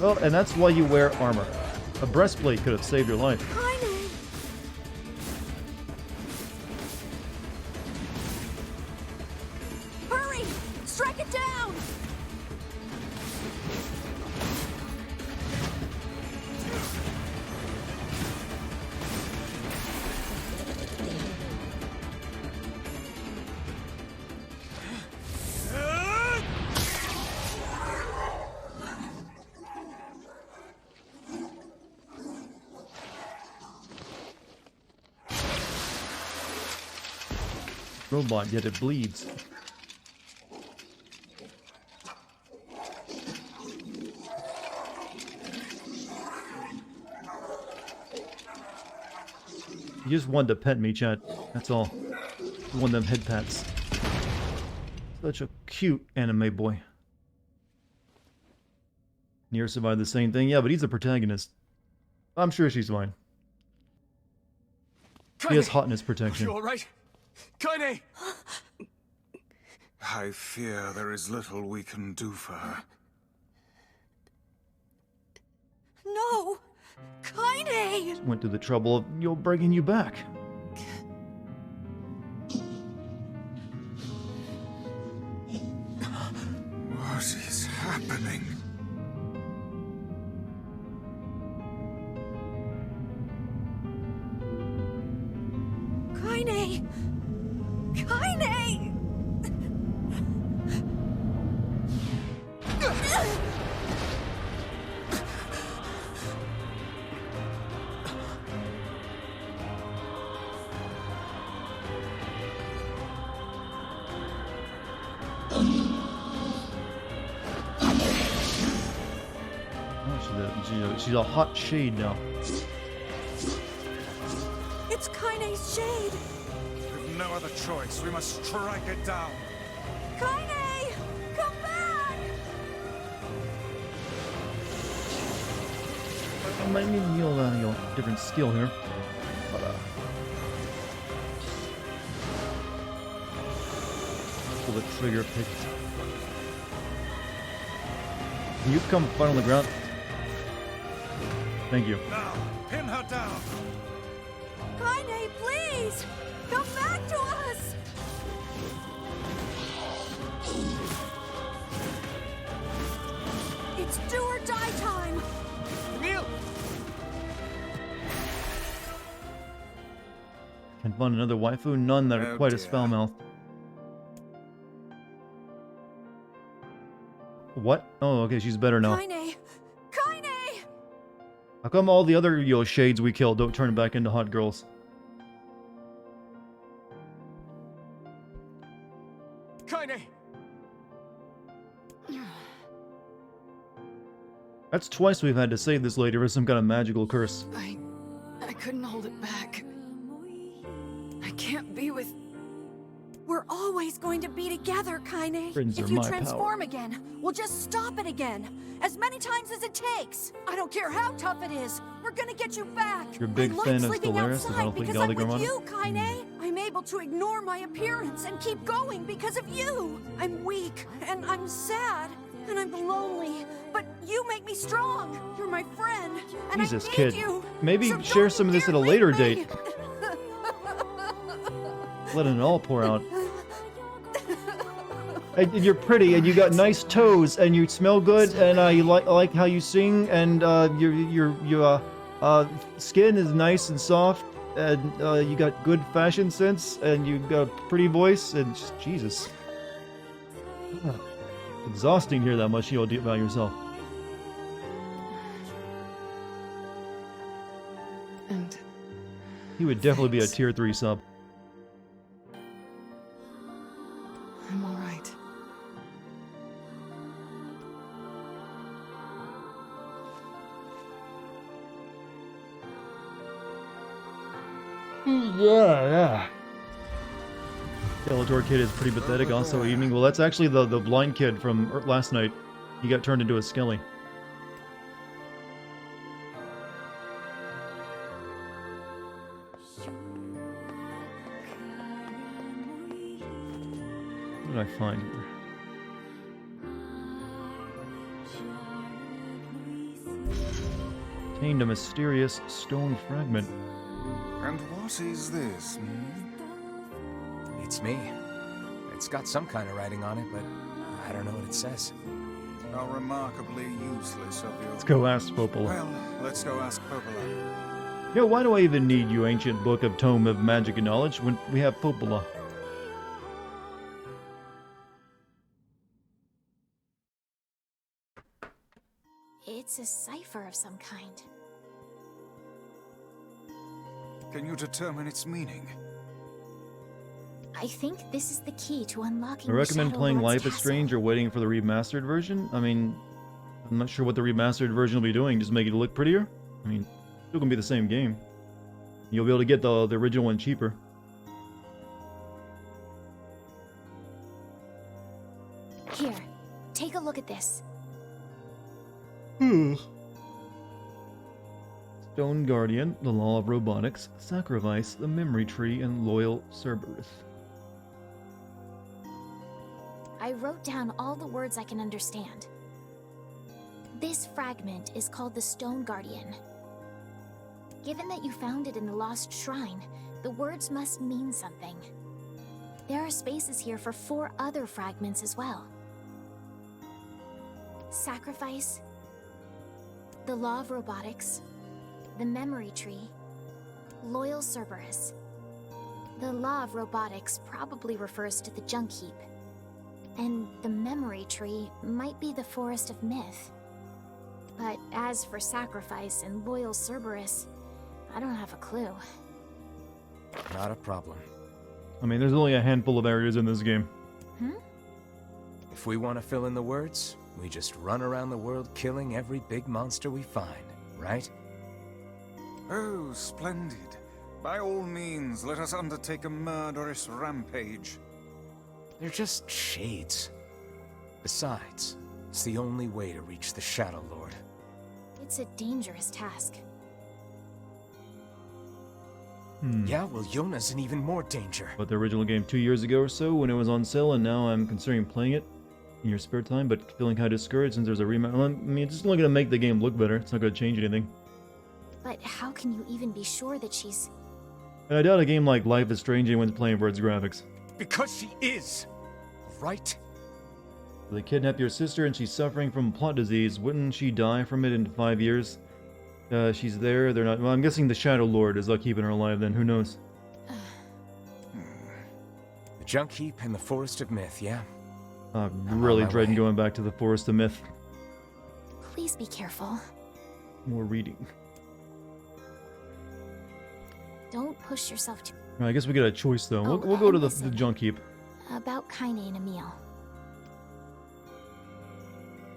Well, and that's why you wear armor. A breastplate could have saved your life. Hurry! Strike it down! Robot, yet it bleeds. You just wanted to pet me, chat. That's all. One of them head pats. Such a cute anime boy. NieR survived the same thing. Yeah, but he's a protagonist. I'm sure she's fine. He has hotness protection. You alright? Kaine! I fear there is little we can do for her. No! Kaine! Went to the trouble of bringing you back. What is happening? Kaine! Kaine! She's a hot shade now. It's Kaine's shade! We've no other choice. We must strike it down. Kaine! Come back! I might need your different skill here. But, pull the trigger picked. Can you come fight on the ground? Thank you. Now, pin her down. Kaine, please! Come back to us! It's do or die time! Emil! Can find another waifu? None that are quite as foul-mouthed. What? Oh, okay, she's better now. Kaine! Kaine! How come all the other shades we killed don't turn back into hot girls? Kaine! That's twice we've had to save this lady for some kind of magical curse. I couldn't hold it back. I can't be with... We're always going to be together, Kaine. Friends If are you my transform again, we'll just stop it again. As many times as it takes. I don't care how tough it is. We're gonna get you back. You're a big I like fan of sleeping Stellaris, outside I don't think because I'm Dartigan with on it. you, Kaine. I'm able to ignore my appearance and keep going because of you. I'm weak, and I'm sad, and I'm lonely. But you make me strong. You're my friend, and Jesus, I need kid. you. Maybe So share don't some of this at a leave later me. date. letting it all pour out. And you're pretty, and you got nice toes, and you smell good, and I like how you sing, and your skin is nice and soft, and you got good fashion sense, and you got a pretty voice, and just, Jesus. Exhausting to hear that much about yourself. And he would definitely be a tier 3 sub. I'm all right. Yeah. Skeletor kid is pretty pathetic. Also, evening. Well, that's actually the blind kid from last night. He got turned into a skelly. What did I find here? Obtained a mysterious stone fragment. And what is this? It's me. It's got some kind of writing on it, but I don't know what it says. How remarkably useless of you. Let's go ask Popola. Well, let's go ask Popola. Yeah, why do I even need you, ancient book of tome of magic and knowledge, when we have Popola? It's a cipher of some kind. Can you determine its meaning? I think this is the key to unlocking I recommend the playing Shadow Lord's Life is castle. Strange or waiting for the remastered version. I mean, I'm not sure what the remastered version will be doing. Just make it look prettier? I mean, it's still gonna be the same game. You'll be able to get the original one cheaper. Here, take a look at this. Stone Guardian, the Law of Robotics, Sacrifice, the Memory Tree, and Loyal Cerberus. I wrote down all the words I can understand. This fragment is called the Stone Guardian. Given that you found it in the Lost Shrine, the words must mean something. There are spaces here for 4 other fragments as well. Sacrifice, the Law of Robotics, the Memory Tree, Loyal Cerberus. The Law of Robotics probably refers to the Junk Heap, and the Memory Tree might be the Forest of Myth. But as for Sacrifice and Loyal Cerberus, I don't have a clue. Not a problem. I mean, there's only a handful of areas in this game. If we want to fill in the words, we just run around the world killing every big monster we find, right? Oh, splendid. By all means, let us undertake a murderous rampage. They're just shades. Besides, it's the only way to reach the Shadow Lord. It's a dangerous task. Yeah, well, Yona's in even more danger. But the original game 2 years ago or so when it was on sale, and now I'm considering playing it in your spare time, but feeling kind of discouraged since there's a remaster. I mean, it's just only going to make the game look better. It's not going to change anything. But how can you even be sure that she's... And I doubt a game like Life is Strange anyone's playing for its graphics. Because she is! Right? They kidnap your sister and she's suffering from plot disease. Wouldn't she die from it in 5 years? She's there, they're not... Well, I'm guessing the Shadow Lord is keeping her alive then, who knows? The Junk Heap and the Forest of Myth, yeah? I'm really dreading going back to the Forest of Myth. Please be careful. More reading. Don't push yourself too... I guess we get a choice though. Oh, We'll go to the listen. Junk Heap. About Kaine and Emil.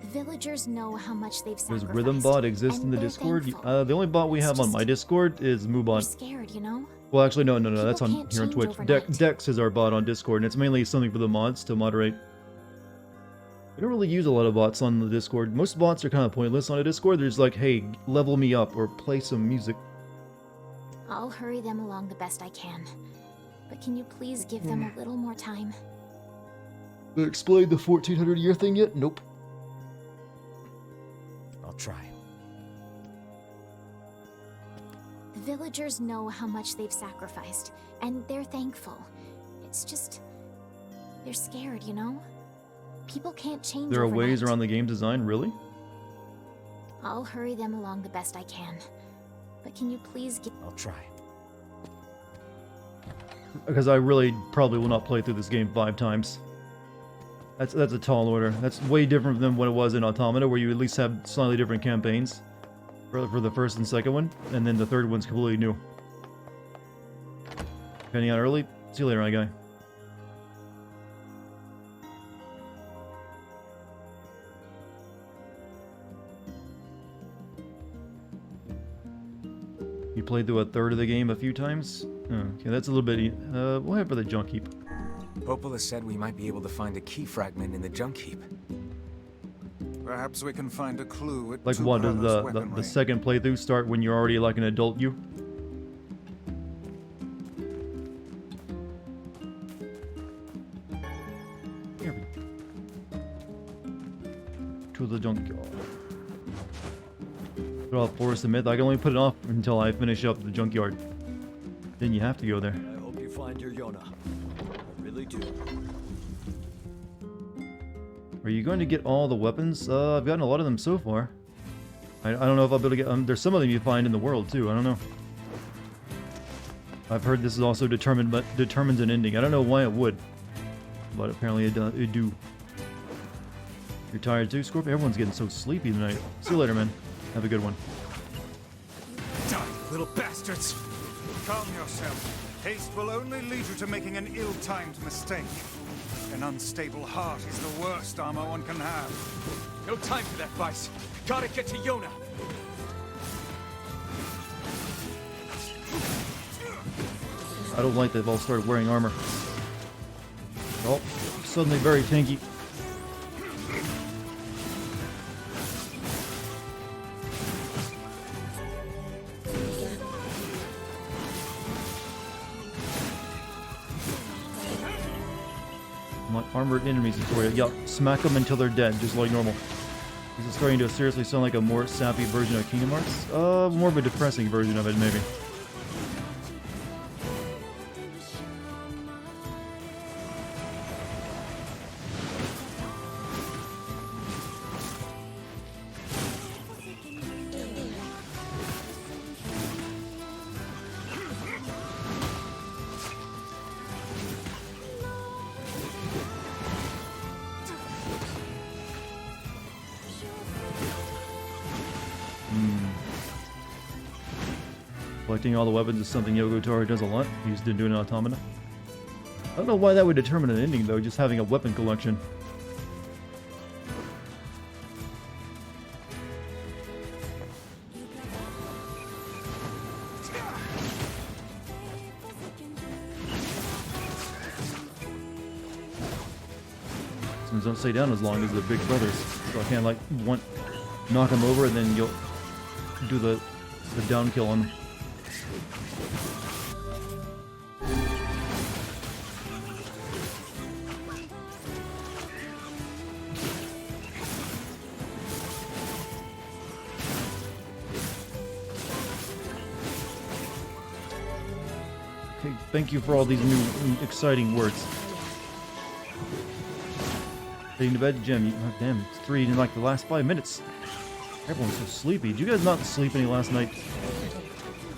The villagers know how much they've Does sacrificed. Rhythm Bot exist in and the they're Discord? thankful. The only bot we have on my Discord is They're Moobot. scared, you know? Well, actually, no, that's People on can't here on change Twitch. overnight. Dex is our bot on Discord, and it's mainly something for the mods to moderate. We don't really use a lot of bots on the Discord. Most bots are kind of pointless on a Discord. They're just like, hey, level me up or play some music. I'll hurry them along the best I can. But can you please give them a little more time? Explain the 1400 year thing yet? Nope. I'll try. The villagers know how much they've sacrificed, and they're thankful. It's just... they're scared, you know? People can't change There are overnight. ways around the game design, really? I'll hurry them along the best I can. But can you please give... I'll try. Because I really probably will not play through this game 5 times. That's a tall order. That's way different than what it was in Automata, where you at least have slightly different campaigns for the first and second one, and then the third one's completely new. Heading out early. See you later, my guy. You played through a third of the game a few times? Oh, okay, that's a little bit... we'll head for the junk heap. Popola said we might be able to find a key fragment in the junk heap. Perhaps we can find a clue at Like what, does the second playthrough start when you're already like an adult you? Here we go. To the junkyard. Put off Forest of Myth. I can only put it off until I finish up the junkyard. Then you have to go there. I hope you find your Yona. I really do. Are you going to get all the weapons? I've gotten a lot of them so far. I don't know if I'll be able to get... there's some of them you find in the world too. I don't know. I've heard this is also determines an ending. I don't know why it would, but apparently it do. You're tired too, Scorpion? Everyone's getting so sleepy tonight. See you later, man. Have a good one. Die, little bastards! Calm yourself. Haste will only lead you to making an ill-timed mistake. An unstable heart is the worst armor one can have. No time for that, Vice. Gotta get to Yona. I don't like they've all started wearing armor. Oh, suddenly very tanky. Armored enemies is for you. Yup, smack them until they're dead, just like normal. Is it starting to seriously sound like a more sappy version of Kingdom Hearts? More of a depressing version of it, maybe. Collecting all the weapons is something Yogotaro does a lot. He's been doing Automata. I don't know why that would determine an ending, though, just having a weapon collection. Since don't stay down as long as the big brothers. So I can't, like, knock them over and then you'll do the down kill on them. Okay, thank you for all these new exciting words. Heading to bed, Jim. Oh, damn, it's 3 in like the last 5 minutes. Everyone's so sleepy. Did you guys not sleep any last night?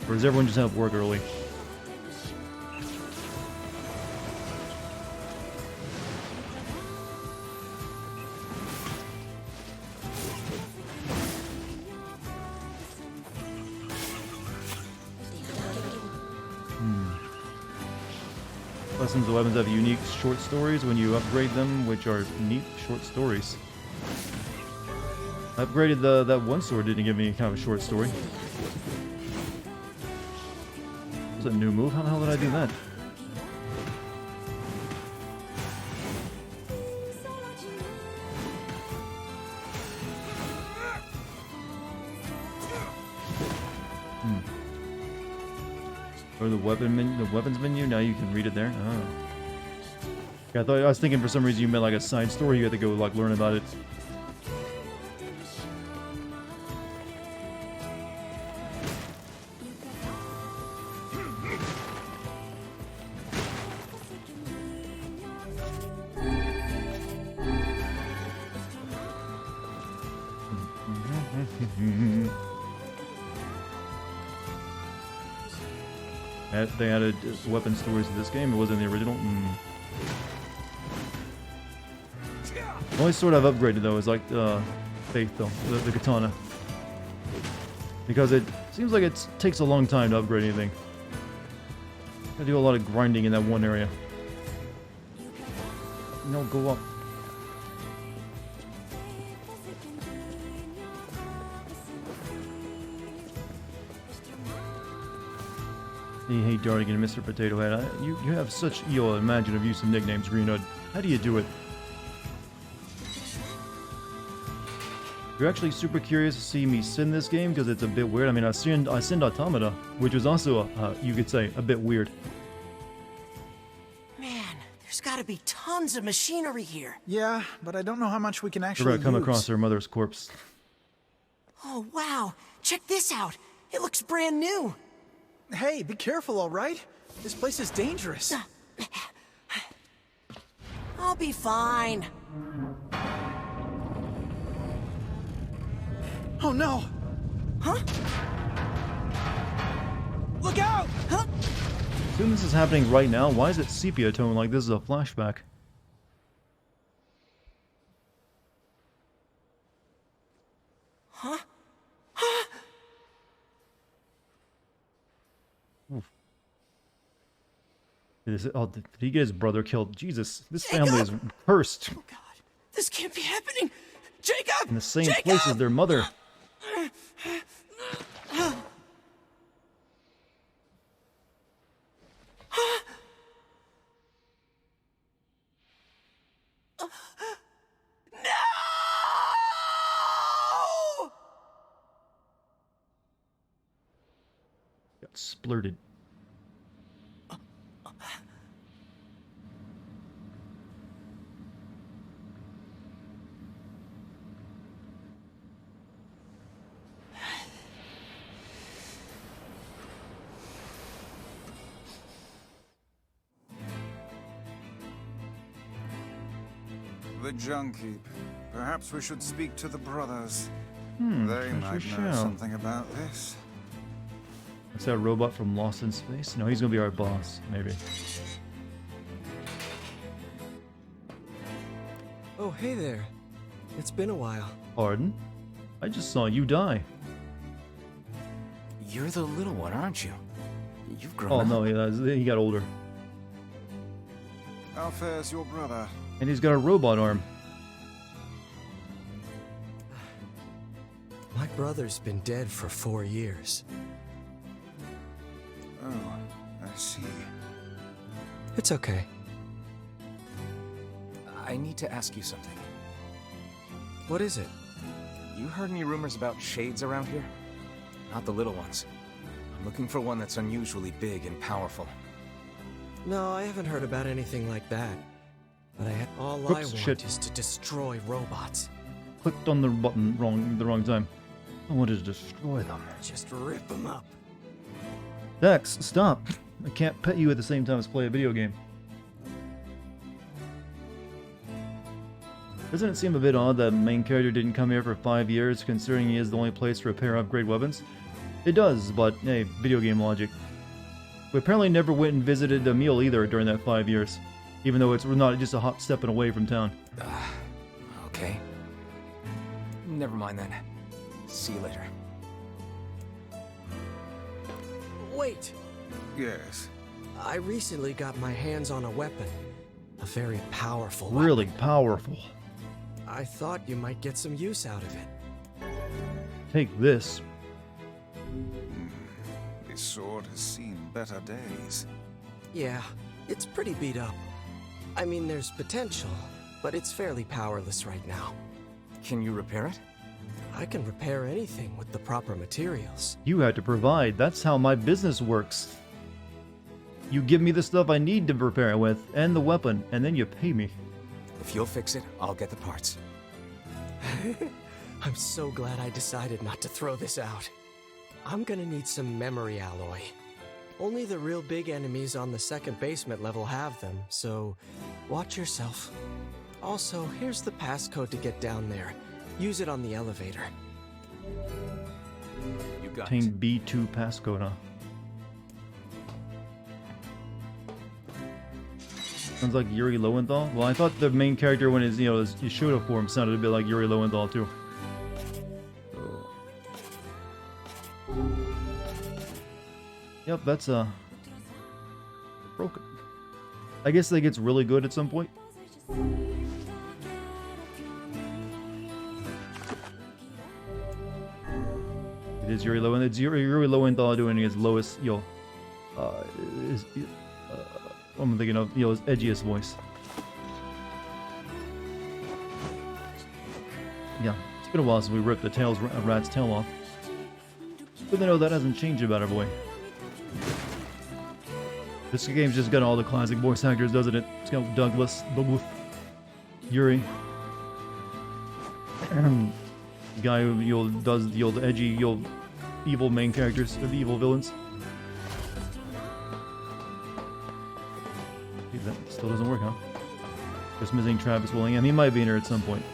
Or does everyone just have work early? Lessons of weapons have unique short stories when you upgrade them, which are neat short stories. I upgraded that one sword, didn't give me any kind of a short story. Was that a new move? How the hell did I do that? Or the weapons menu. Now you can read it there. Oh. Yeah, I was thinking for some reason you meant like a side story. You had to go like learn about it. They added weapon stories to this game. It wasn't the original. The only sword I've upgraded though is like Faith though, the katana. Because it seems like it takes a long time to upgrade anything. I do a lot of grinding in that one area. No, go up. Hey, Dartigan and Mr. Potato Head. You have such imaginative use of nicknames, Greenhood. How do you do it? You're actually super curious to see me sin this game because it's a bit weird. I mean, I sinned Automata, which was also, you could say, a bit weird. Man, there's gotta be tons of machinery here. Yeah, but I don't know how much we can We're actually gonna come use. across her mother's corpse. Oh, wow. Check this out. It looks brand new. Hey, be careful, all right? This place is dangerous. I'll be fine. Oh no! Huh? Look out! Huh? Assume this is happening right now. Why is it sepia tone like this is a flashback? Huh? Oof. Did he get his brother killed? Jesus, this family is cursed. Oh God, this can't be happening. Jacob! In the same place as their mother. No! Got splurted. The junk heap. Perhaps we should speak to the brothers. They I might sure know shall. something about this. Is that a robot from Lost in Space? No, he's gonna be our boss, maybe. Oh, hey there. It's been a while. Pardon? I just saw you die. You're the little one, aren't you? You've grown Oh up. no, he got older. How fares your brother? And he's got a robot arm. My brother's been dead for 4 years. Oh, I see. It's okay. I need to ask you something. What is it? You heard any rumors about shades around here? Not the little ones. I'm looking for one that's unusually big and powerful. No, I haven't heard about anything like that. But all I Oops, want shit. is to destroy robots. Clicked on the button the wrong time. I wanted to destroy them. Just rip them up. Dex, stop. I can't pet you at the same time as play a video game. Doesn't it seem a bit odd that the main character didn't come here for 5 years, considering he is the only place to repair and upgrade weapons? It does, but hey, video game logic. We apparently never went and visited Emil either during that 5 years, even though we're not just a hop stepping away from town. Okay. Never mind then. See you later. Wait! Yes. I recently got my hands on a weapon. A very powerful weapon. Really powerful. I thought you might get some use out of it. Take this. This sword has seen better days. Yeah, it's pretty beat up. I mean, there's potential, but it's fairly powerless right now. Can you repair it? I can repair anything with the proper materials. You had to provide. That's how my business works. You give me the stuff I need to repair it with, and the weapon, and then you pay me. If you'll fix it, I'll get the parts. I'm so glad I decided not to throw this out. I'm gonna need some memory alloy. Only the real big enemies on the second basement level have them, so watch yourself. Also, here's the passcode to get down there. Use it on the elevator. You got Obtain it. B2 passcode, huh? Sounds like Yuri Lowenthal. Well, I thought the main character when his his Yashoda form sounded a bit like Yuri Lowenthal too. Yep, that's broken. I guess that gets really good at some point. It is Yuri Lowenthal. It's Yuri Lowenthal doing his lowest, what am I thinking of? His edgiest voice. Yeah, it's been a while since we ripped the rat's tail off. But no, that hasn't changed about our boy. This game's just got all the classic voice actors, doesn't it? It's got Douglas, Yuri, guy who does the old edgy, evil main characters, or the evil villains. Dude, that still doesn't work, huh? Just missing Travis Willingham. He might be in here at some point.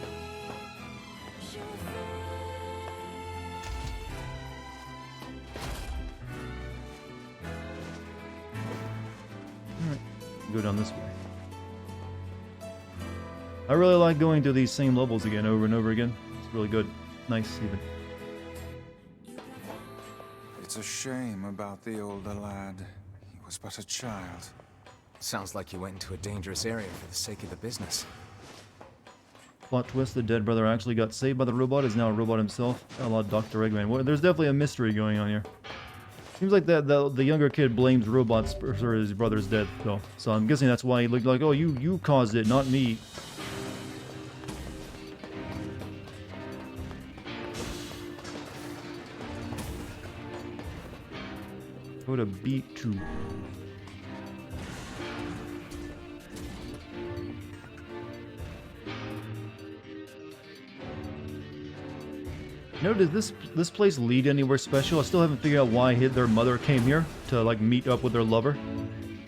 Alright, go down this way. I really like going through these same levels again, over and over again. It's really good. Nice, even. It's a shame about the older lad. He was but a child. Sounds like you went into a dangerous area for the sake of the business. Plot twist, the dead brother actually got saved by the robot, is now a robot himself. A la Dr. Eggman. Well, there's definitely a mystery going on here. Seems like the younger kid blames robots for his brother's death, though. So I'm guessing that's why he looked like, oh, you caused it, not me. Go to B2. No, does this place lead anywhere special? I still haven't figured out why their mother came here to like meet up with their lover.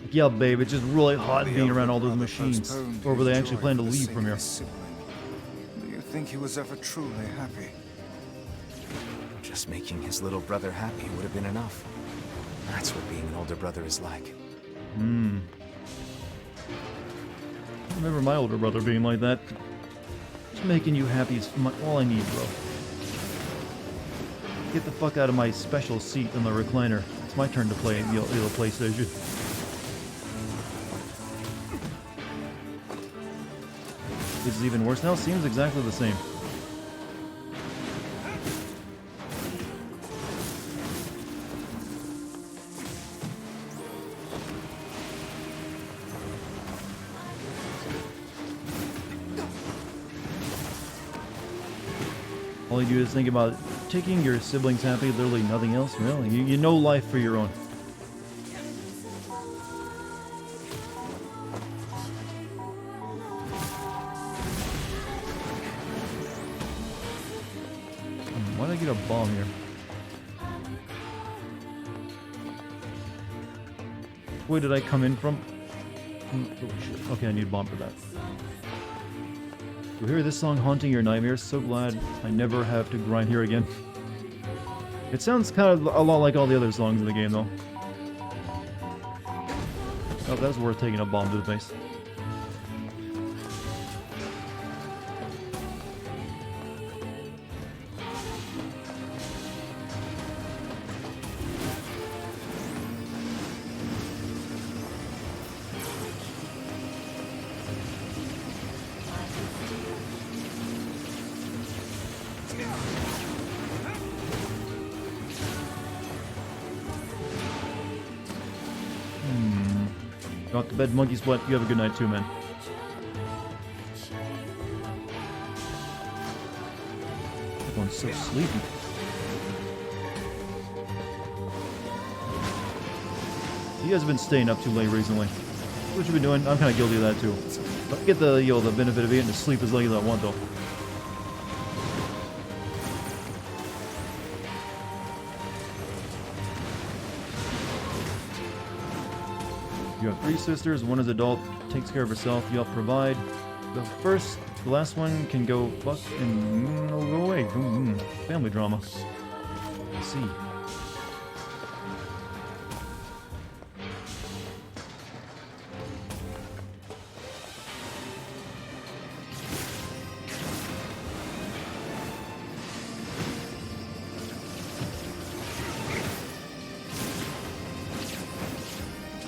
Like, yeah, babe, it's just really hot being around all those machines. Or were they actually planning to leave from here? Do you think he was ever truly happy? Just making his little brother happy would have been enough. That's what being an older brother is like. I remember my older brother being like that. Just making you happy is all I need, bro. Get the fuck out of my special seat in the recliner. It's my turn to play the PlayStation. This is even worse now. Seems exactly the same. All you do is think about taking your siblings happy, literally nothing else, really. You know life for your own. Why did I get a bomb here? Where did I come in from? Oh, shit. Okay, I need a bomb for that. You hear this song haunting your nightmares? So glad I never have to grind here again. It sounds kind of a lot like all the other songs in the game, though. Oh, that's worth taking a bomb to the face. Got the bed, monkey split. You have a good night too, man. Everyone's so sleepy. You guys have been staying up too late recently. What you been doing? I'm kind of guilty of that too. But I get the the benefit of getting to sleep as late as I want, though. You have 3 sisters, one is adult, takes care of herself, you help provide. The last one can go fuck and go away. Family drama. Let's see.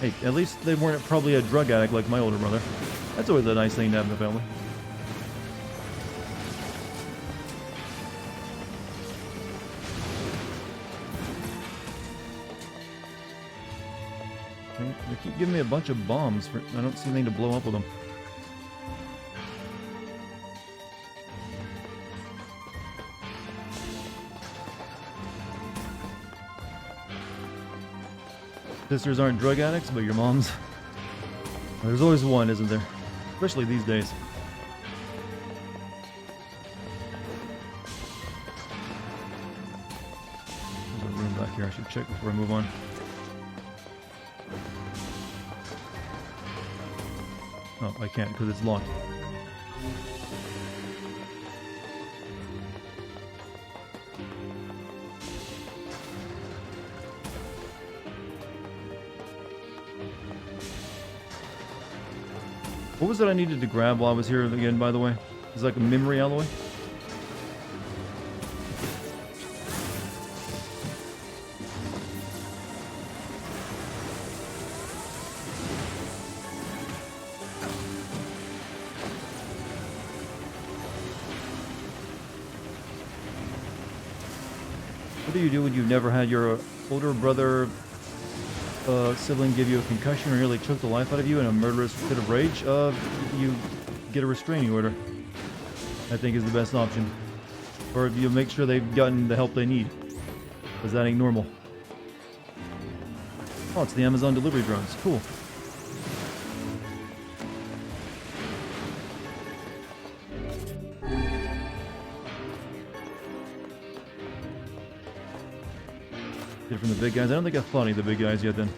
Hey, at least they weren't probably a drug addict like my older brother. That's always a nice thing to have in the family. Okay, they keep giving me a bunch of bombs. I don't see anything to blow up with them. Sisters aren't drug addicts, but your moms. There's always one, isn't there? Especially these days. There's a room back here I should check before I move on. Oh, I can't because it's locked. What was it I needed to grab while I was here again, by the way? It's like a memory alloy? What do you do when you've never had your older brother sibling give you a concussion or nearly choke the life out of you in a murderous fit of rage? You get a restraining order. I think is the best option. Or you make sure they've gotten the help they need. Because that ain't normal. Oh, it's the Amazon delivery drones. Cool. Get it from the big guys. I don't think I've fought any of the big guys yet then.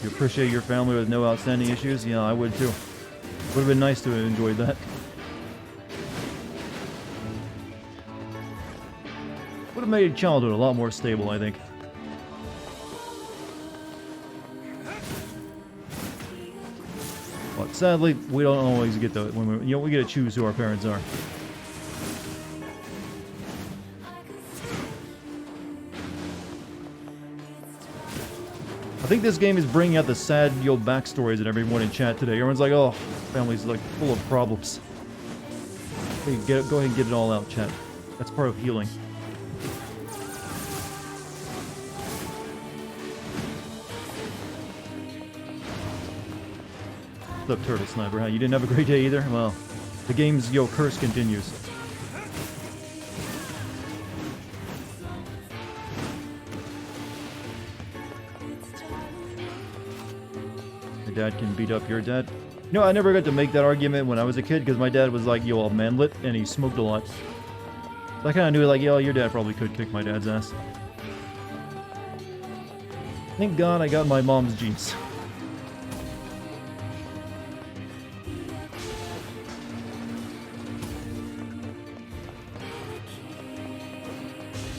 You appreciate your family with no outstanding issues? Yeah, I would too. Would have been nice to have enjoyed that. Would have made childhood a lot more stable, I think. But sadly, we don't always get the when we get to choose who our parents are. I think this game is bringing out the sad, backstories in everyone in chat today. Everyone's like, "Oh, family's like full of problems." Hey, go ahead and get it all out, chat. That's part of healing. What's up, Turtle Sniper? Huh? You didn't have a great day either? Well, the game's curse continues. Your dad can beat up your dad. No, I never got to make that argument when I was a kid because my dad was like, a manlet and he smoked a lot. So I kind of knew like, your dad probably could kick my dad's ass. Thank God I got my mom's genes.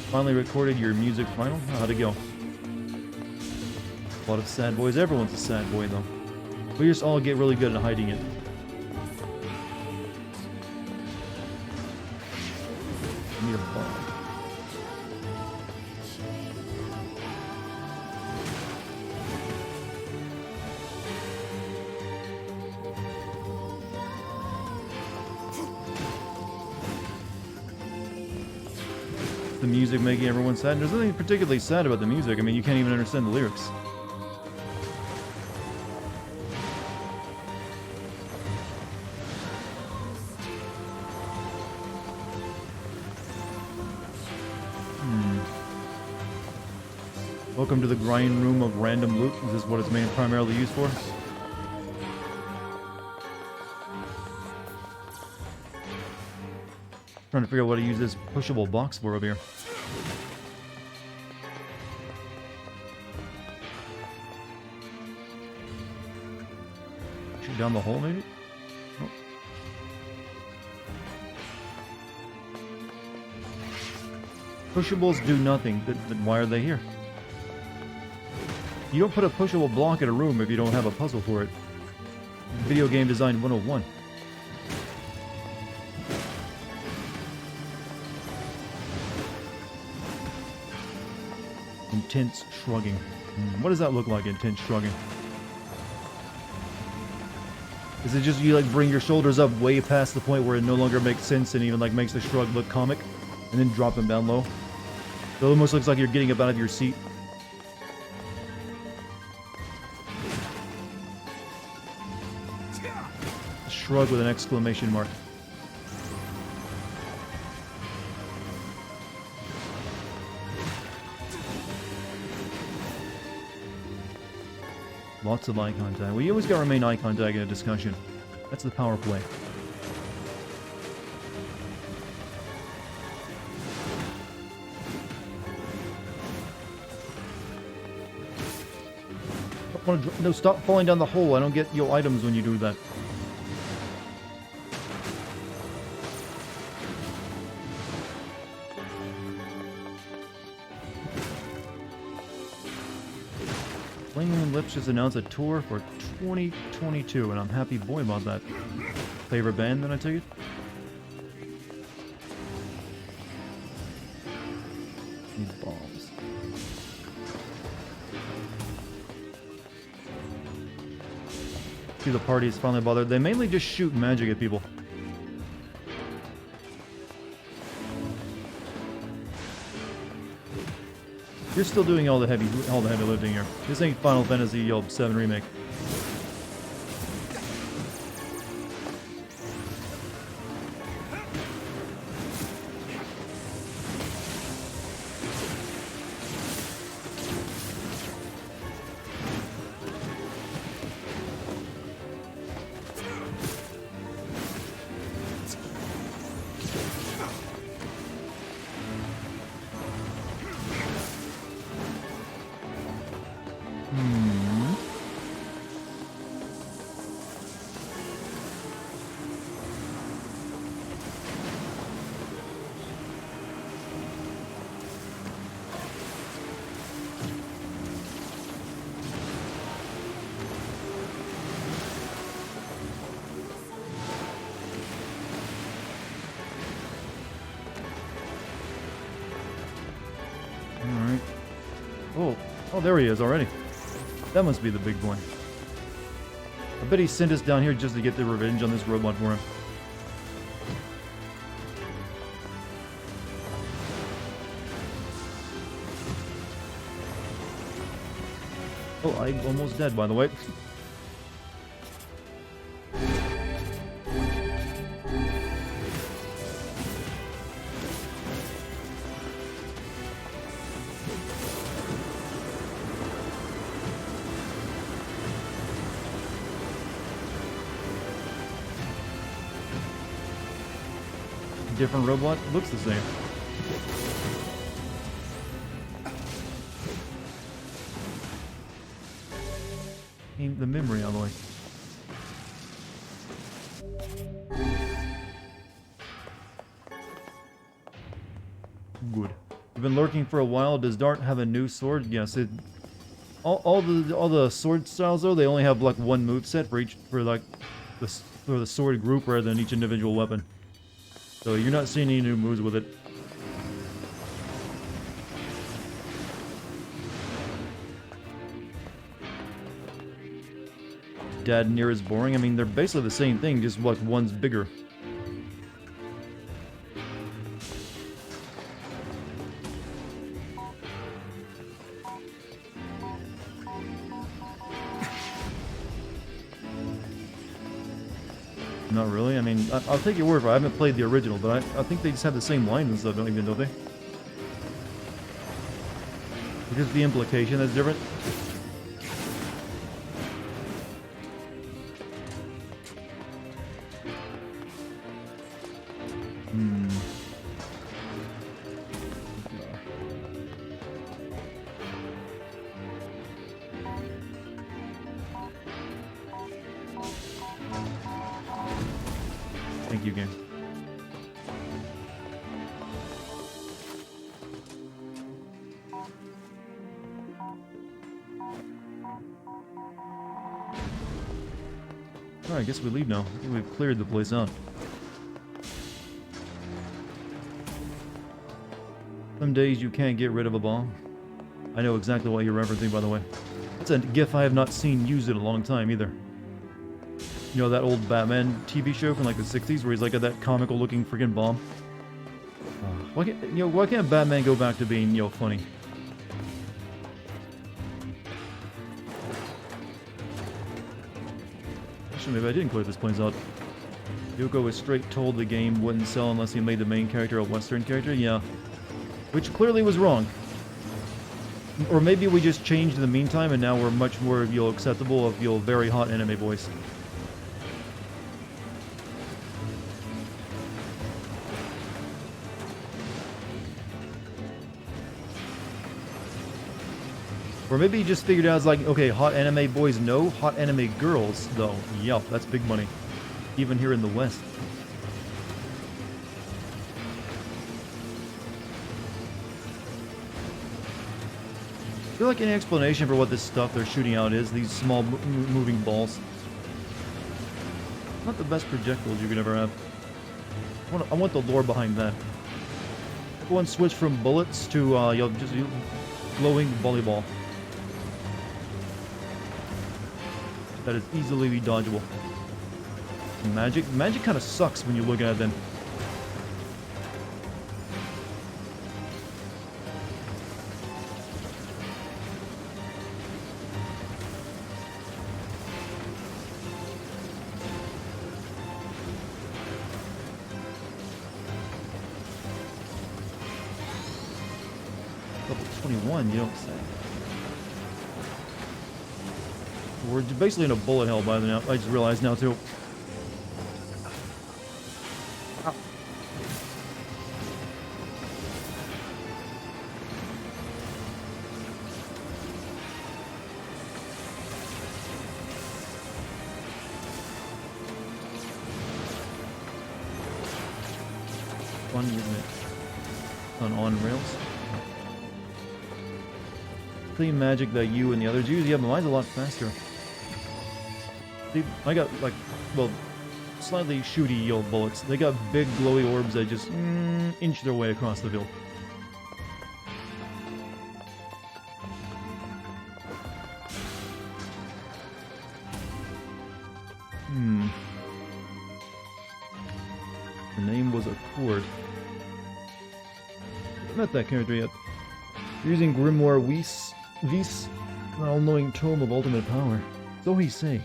Finally recorded your music final? How'd it go? A lot of sad boys. Everyone's a sad boy, though. We just all get really good at hiding it. I need a bomb. The music making everyone sad. There's nothing particularly sad about the music. I mean, you can't even understand the lyrics. Welcome to the grind room of random loot. Is this what it's primarily used for? Trying to figure out what to use this pushable box for over here. Shoot down the hole, maybe? Oh. Pushables do nothing. Then why are they here? You don't put a pushable block in a room if you don't have a puzzle for it. Video game design 101. Intense shrugging. What does that look like, intense shrugging? Is it just you like bring your shoulders up way past the point where it no longer makes sense and even like makes the shrug look comic, and then drop them down low? So it almost looks like you're getting up out of your seat. Shrug with an exclamation mark. Lots of eye contact. Well, you always gotta remain eye contact in a discussion. That's the power play. No, stop falling down the hole. I don't get your items when you do that. Flaming Lips just announced a tour for 2022, and I'm happy boy about that. Favorite band, then I take it? Need bombs. See, the party is finally bothered. They mainly just shoot magic at people. You're still doing all the heavy lifting here. This ain't Final Fantasy VII Remake. Alright. Oh, there he is already. That must be the big boy. I bet he sent us down here just to get the revenge on this robot for him. Oh, I'm almost dead, by the way. Different robot, looks the same. Aim the memory alloy. Good. You've been lurking for a while. Does Dart have a new sword? Yes. All the sword styles though, they only have like one moveset for each for the sword group rather than each individual weapon. So you're not seeing any new moves with it. Dad and NieR is boring. I mean, they're basically the same thing, just like one's bigger. Not really. I mean, I'll take your word for it. I haven't played the original, but I think they just have the same lines and stuff, don't they? It's just the implication that's different. Thank you, game. Alright, I guess we leave now. I think we've cleared the place out. Some days you can't get rid of a bomb. I know exactly what you're referencing, by the way. That's a gif I have not seen used in a long time, either. You know that old Batman TV show from like the 60s where he's like at that comical looking freaking bomb? Why can't Batman go back to being, funny? Actually, maybe I didn't clear this place out. Yuko was straight told the game wouldn't sell unless he made the main character a Western character, yeah. Which clearly was wrong. Or maybe we just changed in the meantime and now we're much more, acceptable of, very hot anime boys. Or maybe he just figured out, it's like, okay, hot anime boys no, hot anime girls, though. Yup, that's big money. Even here in the West. I feel like any explanation for what this stuff they're shooting out is, these small moving balls. Not the best projectiles you could ever have. I want the lore behind that. Everyone switch from bullets to, just glowing volleyball. That is easily dodgeable. Magic? Magic kind of sucks when you look at it then. Level 21, you don't say. We're basically in a bullet hell by now. I just realized now too. Ow. Fun, isn't it? On rails. Clean magic that you and the others use. Yeah, but mine's a lot faster. See, I got, like, well, slightly shooty old bullets. They got big glowy orbs that just inch their way across the field. The name was Accord. I haven't met that character yet. Using Grimoire Whis, an all-knowing tome of ultimate power. So he say.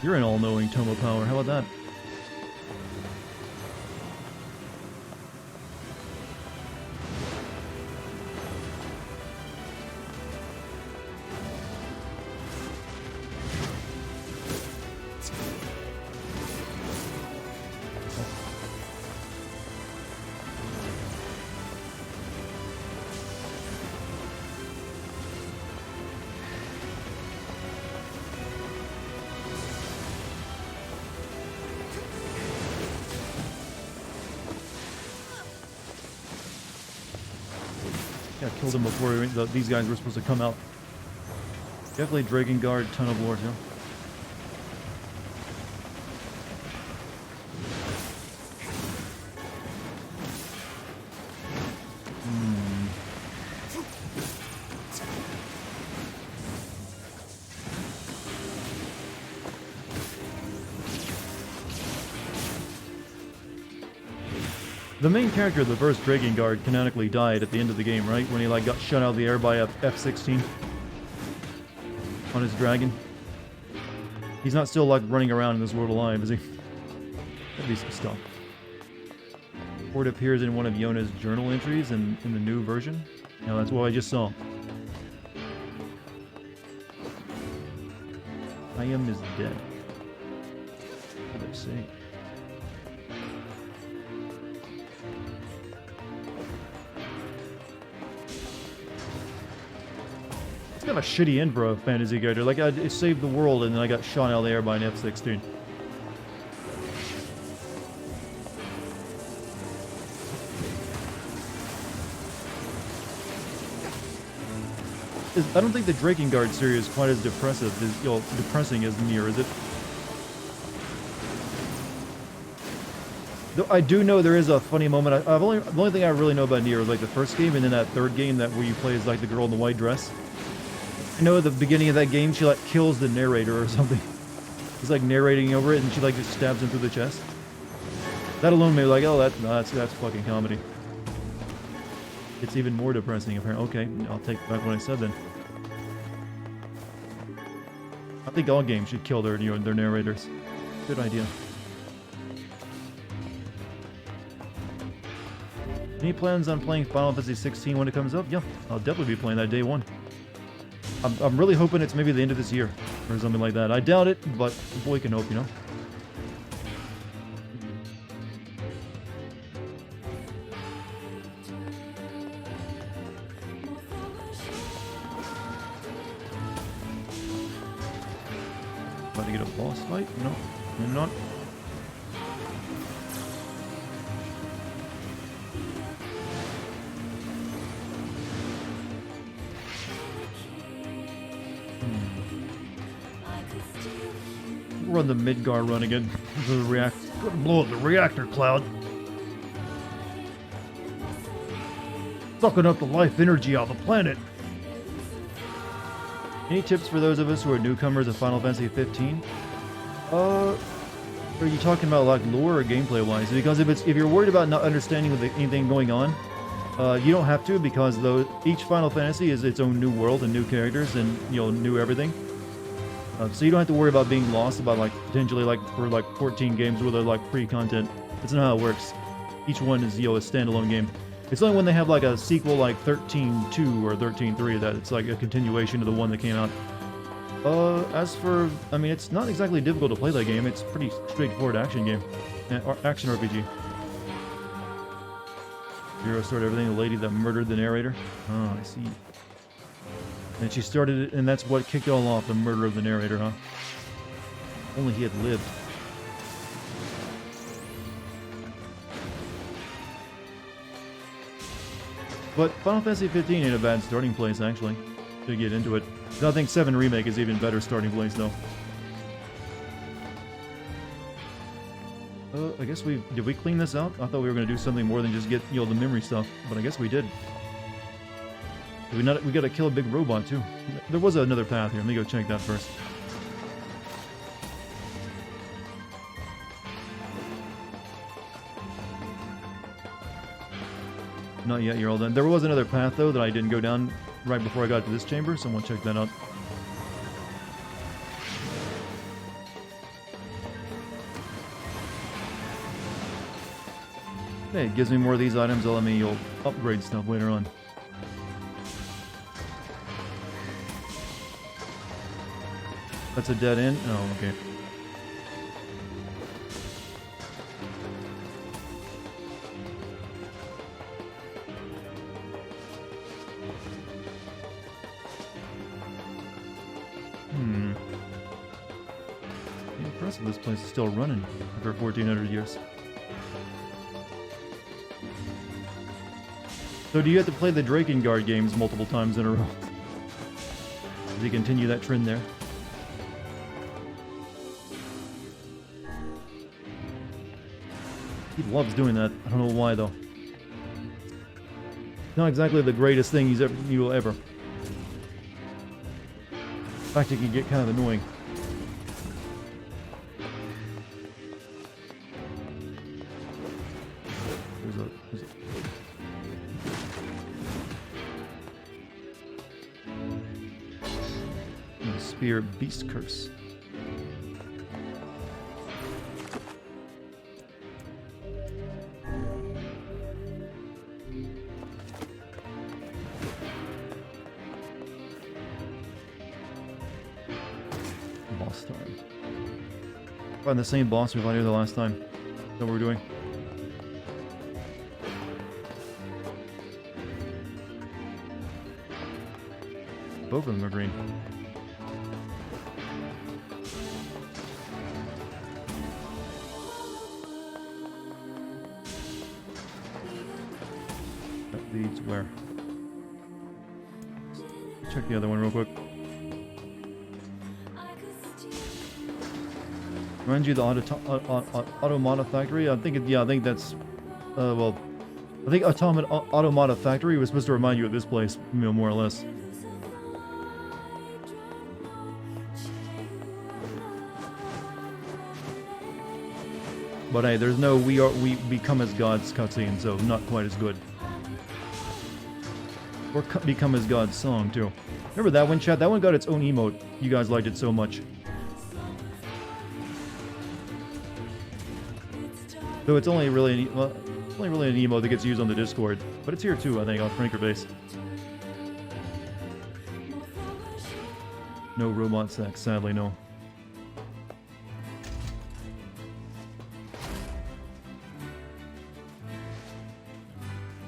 You're an all-knowing tome of power. How about that? Yeah, killed him before these guys were supposed to come out. Definitely Drakengard, ton of lore too. The main character of the first Drakengard canonically died at the end of the game, right? When he like got shot out of the air by a F-16 on his dragon. He's not still like running around in this world alive, is he? That'd be some stuff. Or it appears in one of Yona's journal entries in the new version. No, that's what I just saw. I am is dead. What did I say? It's kind of a shitty end for a fantasy character. Like, I saved the world and then I got shot out of the air by an F-16. I don't think the Drakengard series is quite as depressing as NieR, is it? Though I do know there is a funny moment. The only thing I really know about NieR is like the first game, and then that third game that where you play as like the girl in the white dress. I know at the beginning of that game she like kills the narrator or something. He's like narrating over it, and she like just stabs him through the chest. That alone made me like, oh, that's fucking comedy. It's even more depressing apparently. Okay, I'll take back what I said then. I think all games should kill their their narrators. Good idea. Any plans on playing Final Fantasy 16 when it comes up? Yeah, I'll definitely be playing that day one. I'm really hoping it's maybe the end of this year or something like that. I doubt it, but the boy can hope, you know. About to get a boss fight? No, maybe not. Run the Midgar run again. The reactor. Blow up the reactor cloud. Sucking up the life energy out of the planet. Any tips for those of us who are newcomers of Final Fantasy 15? Are you talking about like lore or gameplay wise? Because if you're worried about not understanding anything going on, you don't have to, because each Final Fantasy is its own new world and new characters and new everything. So you don't have to worry about being lost about like potentially like for like 14 games where they're like pre-content. That's not how it works. Each one is a standalone game. It's only when they have like a sequel like 13.2 or 13.3 that it's like a continuation of the one that came out. As for, I mean, it's not exactly difficult to play that game. It's a pretty straightforward action game, action RPG. Zero Sword Everything, the lady that murdered the narrator. Oh, I see. And she started it, and that's what kicked it all off, the murder of the narrator, huh? Only he had lived. But Final Fantasy 15 ain't a bad starting place, actually, to get into it. I think 7 Remake is even better starting place, though. I guess did we clean this out? I thought we were going to do something more than just get, the memory stuff, but I guess we did. We gotta kill a big robot, too. There was another path here. Let me go check that first. Not yet, you're all done. There was another path, though, that I didn't go down right before I got to this chamber. Someone check that out. Hey, it gives me more of these items. That'll let me upgrade stuff later on. That's a dead end? Oh, okay. Impressive this place is still running after 1400 years. So do you have to play the Drakengard games multiple times in a row? Does he continue that trend there? He loves doing that. I don't know why, though. Not exactly the greatest thing he will ever. In fact, it can get kind of annoying. There's a spear beast curse. Boss time. Find the same boss we fought here the last time. That's what we're doing. Both of them are green. That leads where? Check the other one real quick. Reminds you of the Automata Factory? I think yeah, I think that's well, I think Automata Factory was supposed to remind you of this place, you know, more or less. But hey, there's no we become as gods cutscene, so not quite as good. Or become as gods song too. Remember that one, chat? That one got its own emote. You guys liked it so much. So it's only really an emote that gets used on the Discord, but it's here too, I think, on Franker Base. No robot sex, sadly, no.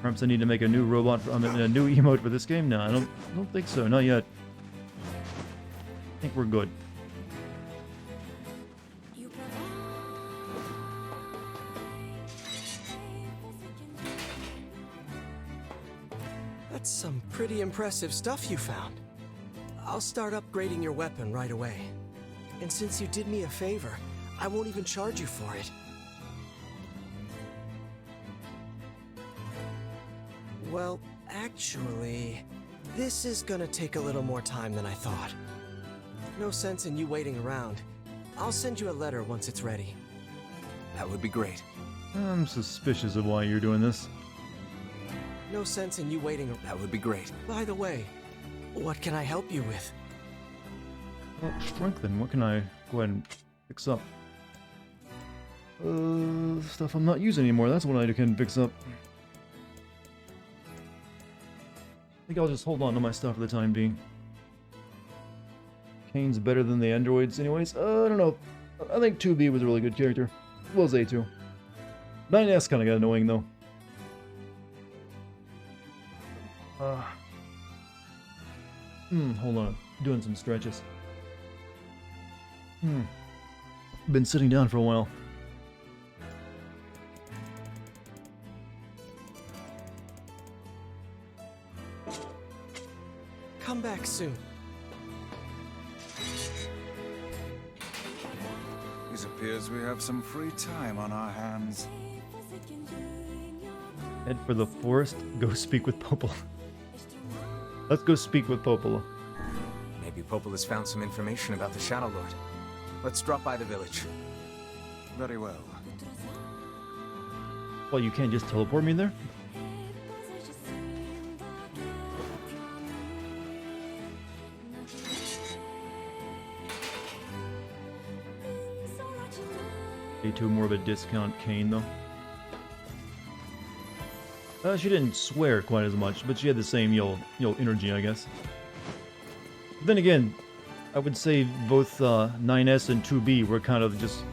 Perhaps I need to make a new robot, a new emote for this game? No, I don't think so, not yet. I think we're good. That's some pretty impressive stuff you found. I'll start upgrading your weapon right away. And since you did me a favor, I won't even charge you for it. Well, actually, this is gonna take a little more time than I thought. No sense in you waiting around. I'll send you a letter once it's ready. That would be great. I'm suspicious of why you're doing this. No sense in you waiting. That would be great. By the way, what can I help you with? Well, strengthen. What can I go ahead and fix up? Stuff I'm not using anymore. That's what I can fix up. I think I'll just hold on to my stuff for the time being. Kane's better than the androids anyways. I don't know. I think 2B was a really good character. As well as A2. 9S kind of got annoying though. Hold on. Doing some stretches. Been sitting down for a while. Come back soon. It appears we have some free time on our hands. Head for the forest. Go speak with Popola. Let's go speak with Popola. Maybe Popola's found some information about the Shadow Lord. Let's drop by the village. Very well. Well, you can't just teleport me there? A2 more of a discount Kane though. She didn't swear quite as much, but she had the same energy, I guess. But then again, I would say both 9S and 2B were kind of just...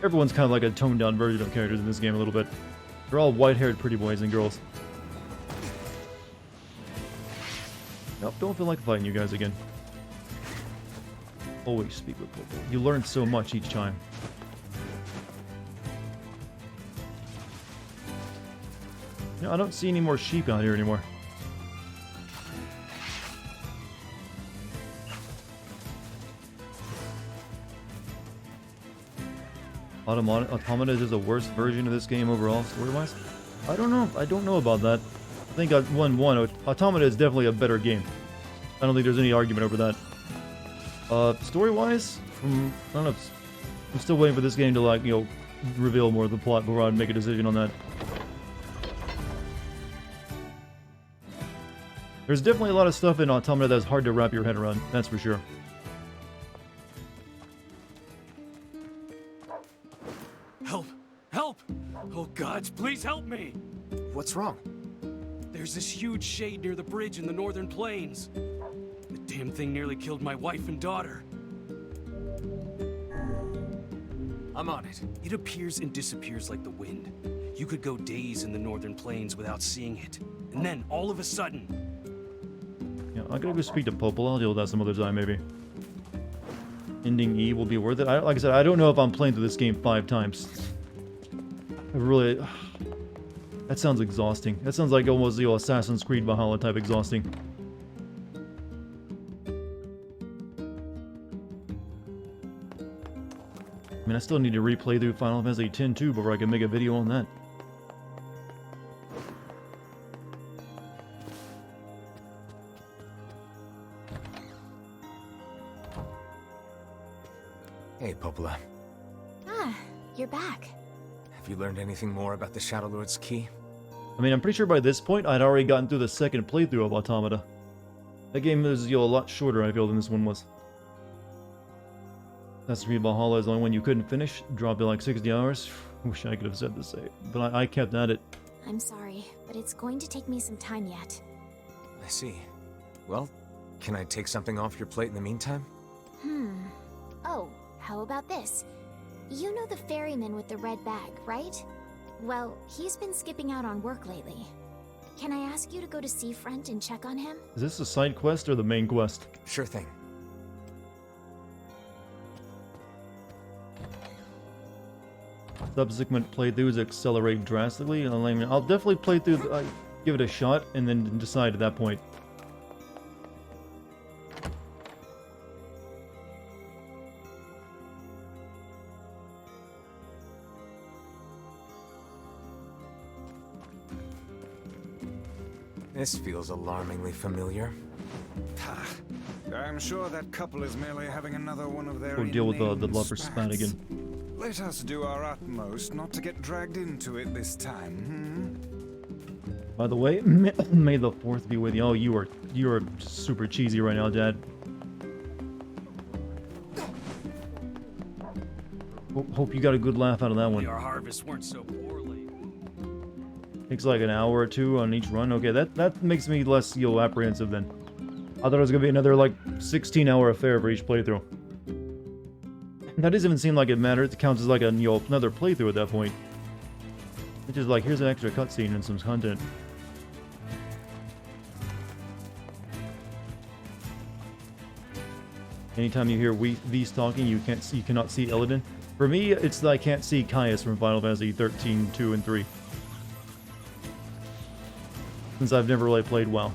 Everyone's kind of like a toned-down version of characters in this game a little bit. They're all white-haired pretty boys and girls. Nope, don't feel like fighting you guys again. Always speak with people. You learn so much each time. You know, I don't see any more sheep out here anymore. Automata is just a worse version of this game overall, story-wise? I don't know. I don't know about that. I think I won one. Automata is definitely a better game. I don't think there's any argument over that. Story-wise, I don't know. I'm still waiting for this game to, like, reveal more of the plot before I'd make a decision on that. There's definitely a lot of stuff in Automata that's hard to wrap your head around, that's for sure. Help! Help! Oh gods, please help me! What's wrong? There's this huge shade near the bridge in the northern plains. The damn thing nearly killed my wife and daughter. I'm on it. It appears and disappears like the wind. You could go days in the northern plains without seeing it. And then, all of a sudden... Yeah, I gotta go speak to Popola. I'll deal with that some other time, maybe. Ending E will be worth it. Like I said, I don't know if I'm playing through this game 5 times. I really... That sounds exhausting. That sounds like almost the Assassin's Creed Valhalla type exhausting. I mean, I still need to replay through Final Fantasy X too before I can make a video on that. Hey, Popola. Ah, you're back. Have you learned anything more about the Shadow Lord's key? I mean, I'm pretty sure by this point I'd already gotten through the second playthrough of Automata. That game is, a lot shorter, I feel, than this one was. That's me, Valhalla is the only one you couldn't finish. Dropped it like 60 hours. Wish I could have said the same, but I kept at it. I'm sorry, but it's going to take me some time yet. I see. Well, can I take something off your plate in the meantime? Oh, how about this? You know the ferryman with the red bag, right? Well, he's been skipping out on work lately. Can I ask you to go to Seafront and check on him? Is this a side quest or the main quest? Sure thing. Subsequent playthroughs accelerate drastically. I mean, I'll definitely play through, give it a shot, and then decide at that point. This feels alarmingly familiar. I'm sure that couple is merely having another one of their We'll deal with the inane lover spats. spat again. Let us do our utmost not to get dragged into it this time, By the way, may the 4th be with you. Oh, you are super cheesy right now, Dad. Hope you got a good laugh out of that one. Our harvests weren't so poorly. Takes like an hour or two on each run. Okay, that makes me less, apprehensive then. I thought it was gonna be another like 16-hour affair for each playthrough. That doesn't even seem like it matters. It counts as like a another playthrough at that point. It's just like, here's an extra cutscene and some content. Anytime you hear V's talking, you cannot see Illidan. For me, it's that I can't see Caius from Final Fantasy 13, 2, and 3. Since I've never really played WoW.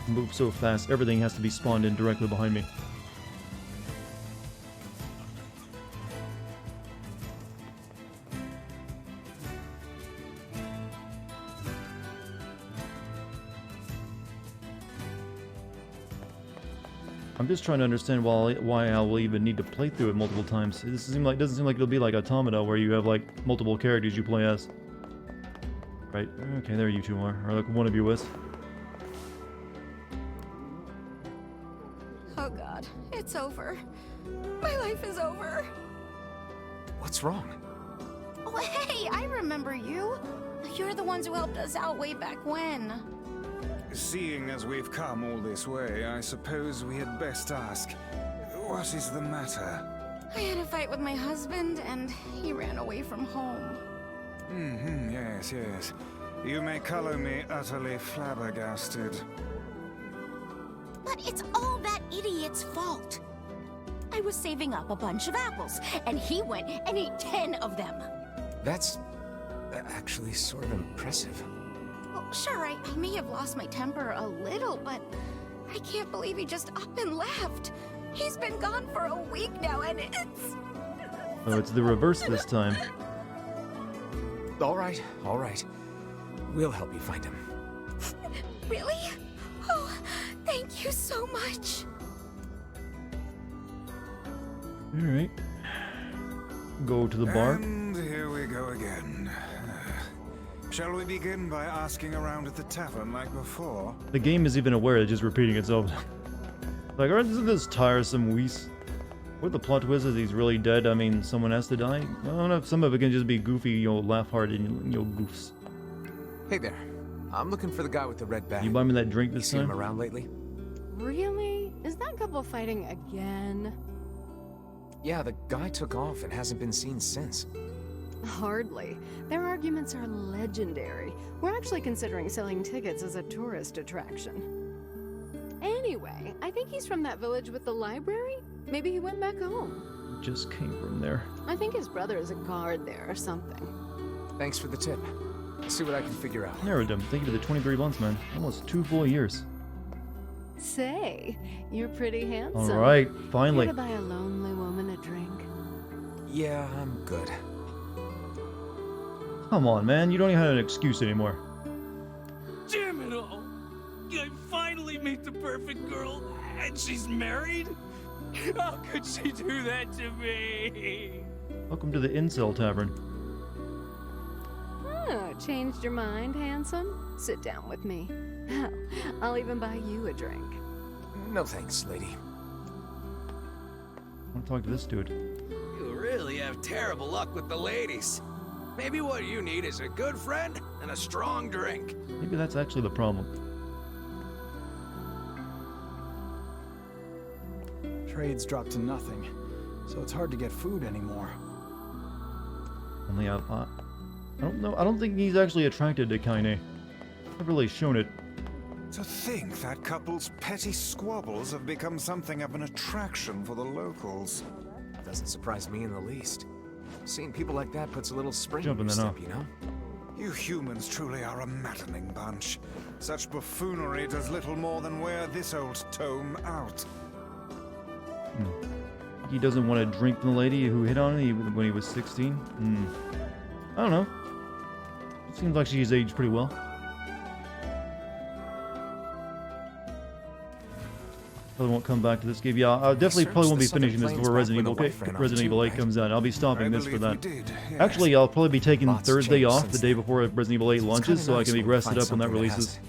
Move so fast, everything has to be spawned in directly behind me. I'm just trying to understand why I will even need to play through it multiple times. It doesn't seem like it'll be like Automata, where you have like multiple characters you play as. Right? Okay, there you two are. Or like one of you is. Oh god, it's over. My life is over. What's wrong? Oh hey, I remember you. You're the ones who helped us out way back when. Seeing as we've come all this way, I suppose we had best ask, what is the matter? I had a fight with my husband, and he ran away from home. Yes. You may color me utterly flabbergasted. But it's all that idiot's fault. I was saving up a bunch of apples, and he went and ate 10 of them. That's actually sort of impressive. Well, sure, I may have lost my temper a little, but I can't believe he just up and left. He's been gone for a week now, and it's... Oh, it's the reverse this time. All right. We'll help you find him. Really? Oh, thank you so much. Alright. Go to the bar. And here we go again. Shall we begin by asking around at the tavern like before? The game is even aware it's just repeating itself. Like, isn't this tiresome, Whis? What the plot twist is he's really dead? I mean, someone has to die? I don't know if some of it can just be goofy, laugh-hearted, goofs. Hey there. I'm looking for the guy with the red bag. You buy me that drink this you time? Seen him around lately? Really? Is that couple fighting again? Yeah, the guy took off and hasn't been seen since. Hardly. Their arguments are legendary. We're actually considering selling tickets as a tourist attraction. Anyway, I think he's from that village with the library. Maybe he went back home. Just came from there. I think his brother is a guard there or something. Thanks for the tip. See what I can figure out. Narrodom, thank you for the 23 months, man. Almost 2 full years. Say, you're pretty handsome. All right, finally. Here to buy a lonely woman a drink? Yeah, I'm good. Come on, man. You don't even have an excuse anymore. Damn it all! I finally met the perfect girl, and she's married? How could she do that to me? Welcome to the Incel Tavern. Oh, changed your mind, handsome? Sit down with me. Hell, I'll even buy you a drink. No thanks, lady. I want to talk to this dude. You really have terrible luck with the ladies. Maybe what you need is a good friend and a strong drink. Maybe that's actually the problem. Trade's dropped to nothing, so it's hard to get food anymore. Only I don't know. I don't think he's actually attracted to Kaine. I've really shown it. To think that couple's petty squabbles have become something of an attraction for the locals. Doesn't surprise me in the least. Seeing people like that puts a little spring Jumping in your that step, you know? You humans truly are a maddening bunch. Such buffoonery does little more than wear this old tome out. He doesn't want to drink from the lady who hit on him when he was 16. I don't know. It seems like she's aged pretty well. Probably won't come back to this game. Yeah, I definitely probably won't be finishing this before Resident Evil 8 comes out. I'll be stopping this for that. Actually, I'll probably be taking Thursday off, the day before Resident Evil 8 launches, so I can be rested up when that releases.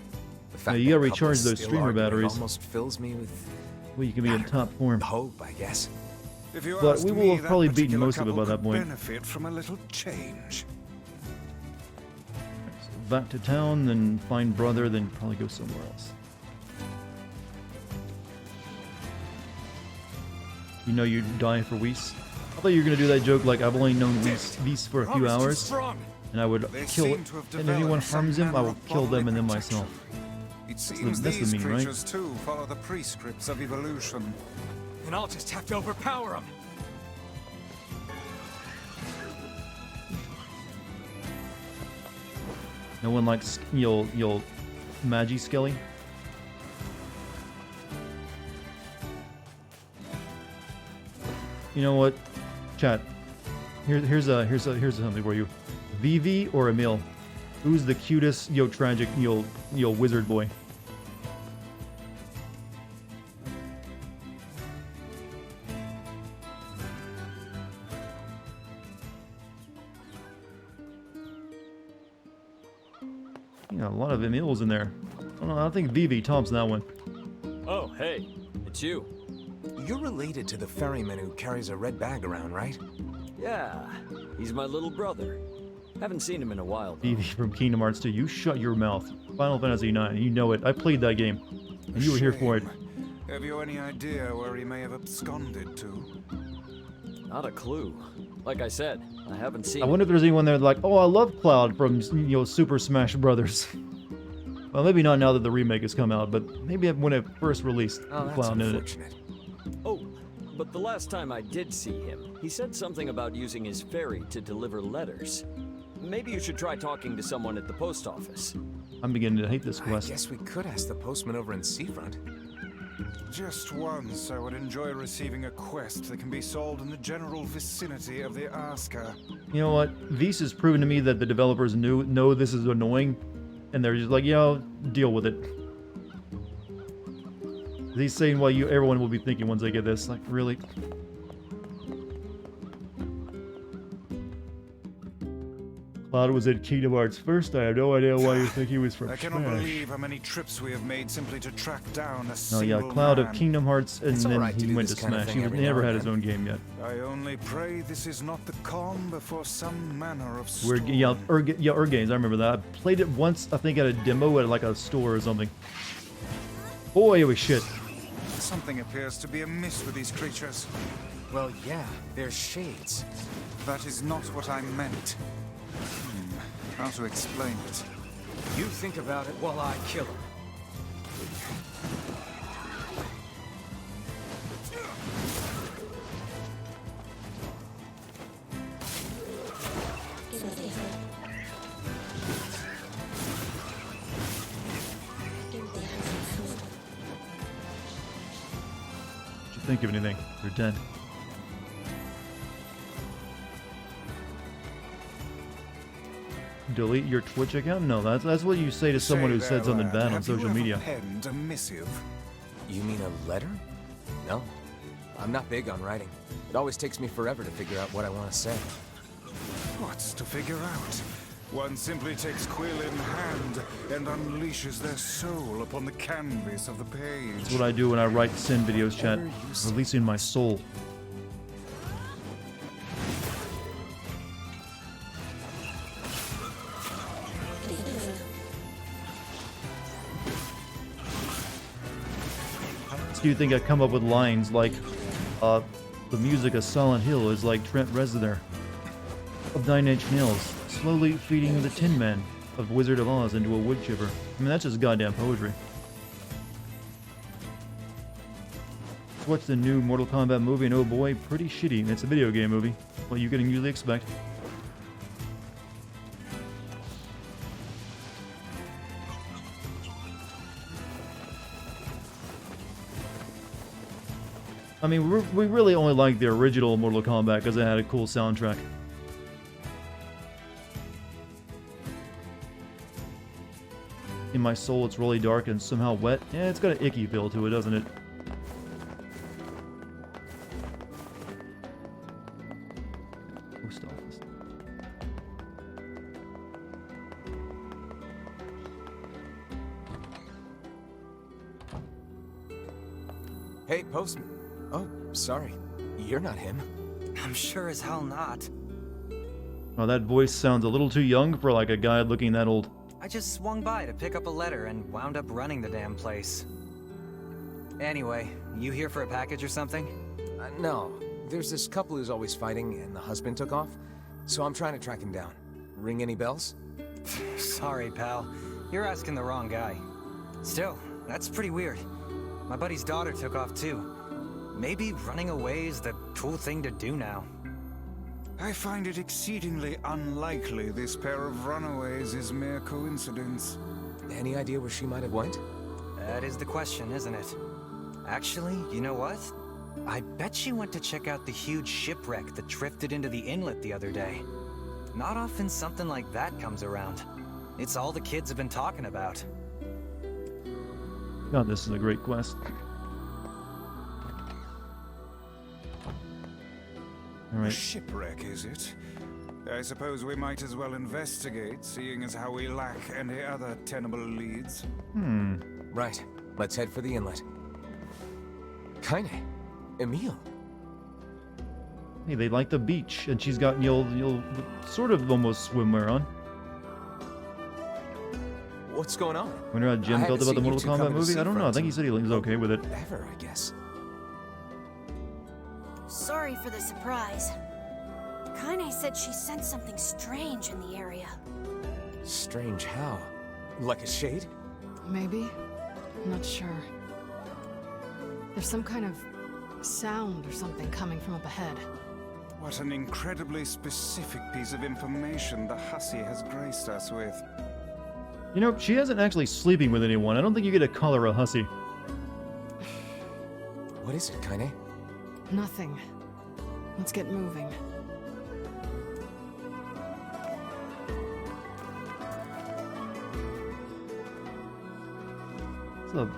Yeah, you gotta recharge those streamer batteries. Almost fills me with well, you can be in top form. Hope, I guess. But we will have probably beaten most of it by that point. Benefit from a little change. So back to town, then find brother, then probably go somewhere else. You know you'd die for Whis. I thought you were gonna do that joke like I've only known Whis for a few hours, and I would kill. And if anyone harms him, I will kill them and then myself. It seems that's the these meme, right? creatures too follow the prescripts of evolution. And I'll just have to overpower him. No one likes you'll Magi Skelly. You know what, chat? Here's something for you. Vivi or Emil? Who's the cutest tragic wizard boy? Yeah, a lot of Emils in there. I don't think Vivi tops that one. Oh, hey, it's you. You're related to the ferryman who carries a red bag around, right? Yeah, he's my little brother. Haven't seen him in a while, though. Vivi from Kingdom Hearts 2, you shut your mouth. Final Fantasy IX, you know it. I played that game, and you were here for it. Have you any idea where he may have absconded to? Not a clue. Like I said, I haven't seen I wonder if there's anyone there like, oh, I love Cloud from Super Smash Brothers. Well, maybe not now that the remake has come out, but maybe when it first released, Cloud in it. Oh, but the last time I did see him, he said something about using his ferry to deliver letters. Maybe you should try talking to someone at the post office. I'm beginning to hate this quest. I guess we could ask the postman over in Seafront. Just once, I would enjoy receiving a quest that can be solved in the general vicinity of the Asker. You know what? Whis has proven to me that the developers know this is annoying, and they're just like, deal with it. He's saying what everyone will be thinking once they get this. Like, really? Cloud was in Kingdom Hearts first. I have no idea why you think he was from I cannot Smash. believe how many trips we have made simply to track down a No, single Cloud man. of Kingdom Hearts, and It's then alright to he do went to this kind of Smash. thing He every never now had and his own game yet. I only pray this is not the calm before some manner of Where, storm. Games, I remember that. I played it once, I think, at a demo at like a store or something. Boy, it was shit. Something appears to be amiss with these creatures. Well, yeah, they're shades. That is not what I meant. How to explain it? You think about it while I kill him. think of anything. They're dead. Delete your Twitch account? No, that's what you say to someone who said something bad on social media. Have you ever penned a missive? You mean a letter? No. I'm not big on writing. It always takes me forever to figure out what I want to say. What's to figure out? One simply takes quill in hand and unleashes their soul upon the canvas of the page. That's what I do when I write Sin videos, chat. Releasing my soul. Do you think I come up with lines like, the music of Silent Hill is like Trent Reznor of 9 Inch Nails, slowly feeding the Tin Man of Wizard of Oz into a wood chipper. I mean, that's just goddamn poetry. What's the new Mortal Kombat movie? And oh boy, pretty shitty. It's a video game movie. What you can usually expect. I mean, we really only like the original Mortal Kombat because it had a cool soundtrack. In my soul, it's really dark and somehow wet. Yeah, it's got an icky feel to it, doesn't it? Post office. Hey, postman. Oh, sorry. You're not him. I'm sure as hell not. Oh, that voice sounds a little too young for like a guy looking that old. I just swung by to pick up a letter and wound up running the damn place. Anyway, you here for a package or something? No. There's this couple who's always fighting, and the husband took off. So I'm trying to track him down. Ring any bells? Sorry, pal. You're asking the wrong guy. Still, that's pretty weird. My buddy's daughter took off too. Maybe running away is the cool thing to do now. I find it exceedingly unlikely this pair of runaways is mere coincidence. Any idea where she might have went? That is the question, isn't it? Actually, you know what? I bet she went to check out the huge shipwreck that drifted into the inlet the other day. Not often something like that comes around. It's all the kids have been talking about. God, this is a great quest. All right. A shipwreck, is it? I suppose we might as well investigate, seeing as how we lack any other tenable leads. Right. Let's head for the inlet. Kaine. Emil. Hey, they like the beach, and she's got you'll sort of almost swimwear on. What's going on? Wonder how Jim felt about the Mortal Kombat movie? I don't know. I think he said he was okay with it. Ever, I guess. Sorry for the surprise. Kaine said she sensed something strange in the area. Strange how? Like a shade? Maybe. I'm not sure. There's some kind of sound or something coming from up ahead. What an incredibly specific piece of information the hussy has graced us with. You know, she isn't actually sleeping with anyone. I don't think you get to call her a hussy. What is it, Kaine? Nothing. Let's get moving. So,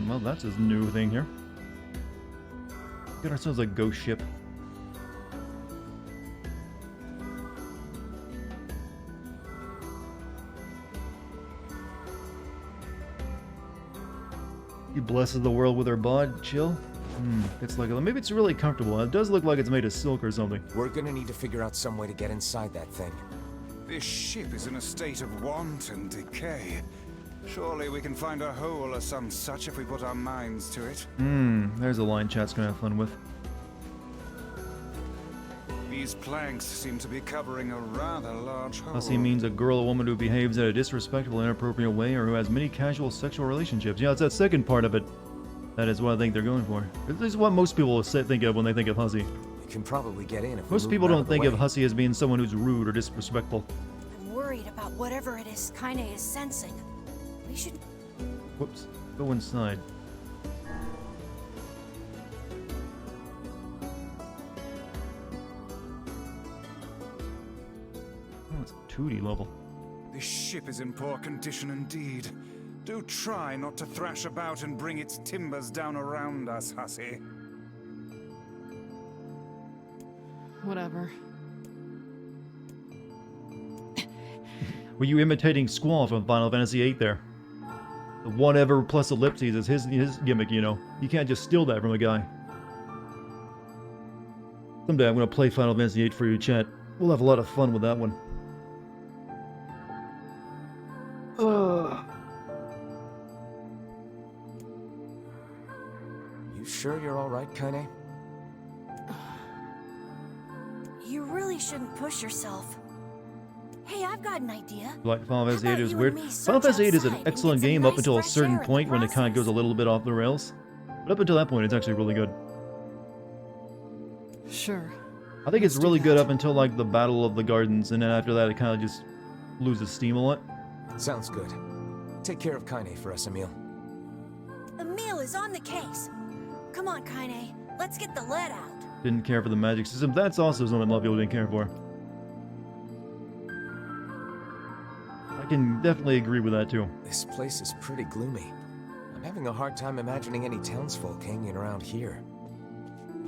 well, that's a new thing here. Get ourselves a ghost ship. He blesses the world with her bod. Chill. It's like maybe it's really comfortable. It does look like it's made of silk or something. We're gonna need to figure out some way to get inside that thing. This ship is in a state of wanton decay. Surely we can find a hole or some such if we put our minds to it. There's a line chat's gonna have fun with. These planks seem to be covering a rather large hole. Hussy means a girl or woman who behaves in a disrespectful, inappropriate way or who has many casual sexual relationships. Yeah, it's that second part of it. That is what I think they're going for. This is what most people think of when they think of hussy. We can probably get in if most people don't think of hussy as being someone who's rude or disrespectful. I'm worried about whatever it is Kaine is sensing. We should... Whoops. Go inside. 2D level. This ship is in poor condition indeed. Do try not to thrash about and bring its timbers down around us, hussy. Whatever. Were you imitating Squall from Final Fantasy VIII there? The whatever plus ellipses is his gimmick, you know. You can't just steal that from a guy. Someday I'm going to play Final Fantasy VIII for you, chat. We'll have a lot of fun with that one. You sure you're alright, Kaine? You really shouldn't push yourself. Hey, I've got an idea. Like Final Fantasy VIII is you weird. and me Final search Fantasy VIII is an outside and excellent get some game up nice until a fresh certain air in the point when it kind of goes a little bit off the rails. But up until that point, it's actually really good. Sure. I think it's really good up until like the Battle of the Gardens, and then after that, it kind of just loses steam a lot. Sounds good. Take care of Kaine for us, Emil. Emil is on the case. Come on, Kaine. Let's get the lead out. Didn't care for the magic system. That's also something a lot of people didn't care for. I can definitely agree with that too. This place is pretty gloomy. I'm having a hard time imagining any townsfolk hanging around here.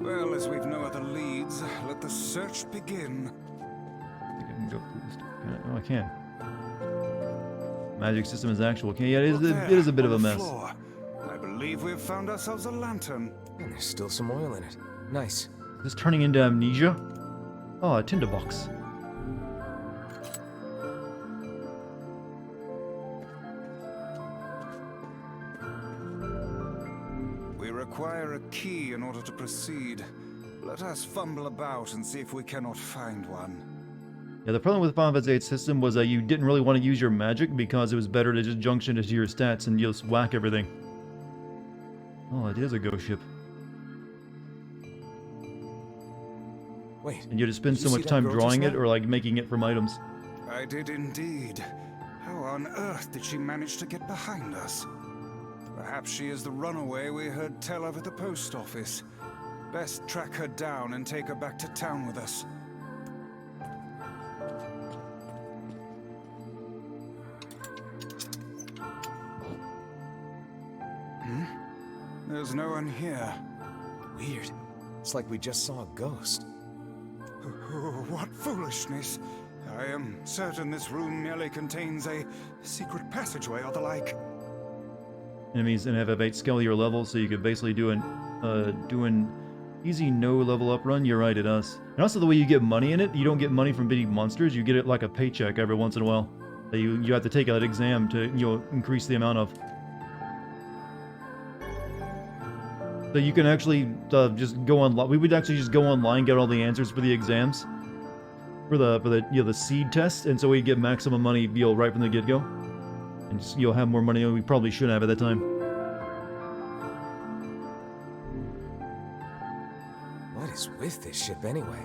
Well, as we've no other leads, let the search begin. I think I can go through this. Oh, I can. Magic system is actual. Okay, yeah, it is a bit of a mess. Floor. I believe we've found ourselves a lantern. And there's still some oil in it. Nice. Is this turning into amnesia? Oh, a tinderbox. We require a key in order to proceed. Let us fumble about and see if we cannot find one. Yeah, the problem with the Final Fantasy VIII system was that you didn't really want to use your magic because it was better to just junction it to your stats and just whack everything. Oh, it is a ghost ship. Wait. And you had to spend did so you much see that time girl drawing just it now? or like making it from items. I did indeed. How on earth did she manage to get behind us? Perhaps she is the runaway we heard tell of at the post office. Best track her down and take her back to town with us. There's no one here. Weird. It's like we just saw a ghost. What foolishness. I am certain this room merely contains a secret passageway or the like. Enemies in FF8 scale your level, so you could basically do an easy no level up run. You're right, it does. And also the way you get money in it, you don't get money from beating monsters. You get it like a paycheck every once in a while. That you have to take that exam to increase the amount of. So you can actually just go online. We would actually just go online, get all the answers for the exams, for the seed test, and so we get maximum money right from the get go, and just, you'll have more money than we probably should have at that time. What is with this ship anyway?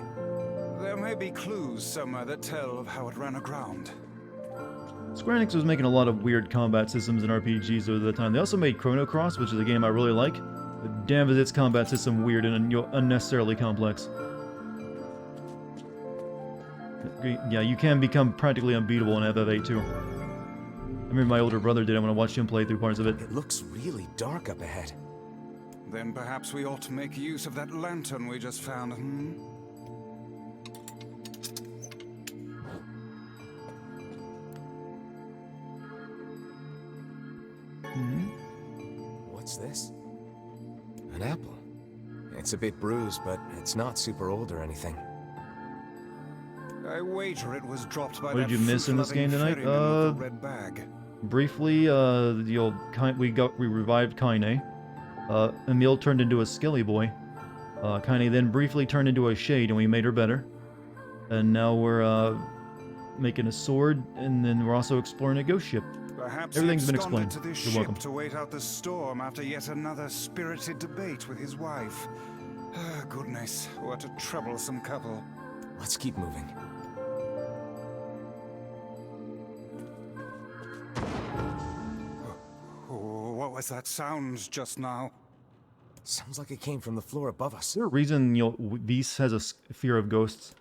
There may be clues somewhere that tell of how it ran aground. Square Enix was making a lot of weird combat systems and RPGs over the time. They also made Chrono Cross, which is a game I really like. But damn is its combat system weird and unnecessarily complex. Yeah, you can become practically unbeatable in FF8 too. I remember my older brother did it when I watched him play through parts of it. It looks really dark up ahead. Then perhaps we ought to make use of that lantern we just found, What's this? An apple. It's a bit bruised, but it's not super old or anything. I wager it was dropped by What did you miss in this game tonight? Red bag. Briefly, we revived Kaine. Emil turned into a skelly boy. Kaine then briefly turned into a shade, and we made her better. And now we're making a sword, and then we're also exploring a ghost ship. Perhaps Everything's he been absconded explained. to this You're ship welcome. to wait out the storm after yet another spirited debate with his wife. Goodness, what a troublesome couple. Let's keep moving. What was that sound just now? Sounds like it came from the floor above us. Is there a reason Beast has a fear of ghosts?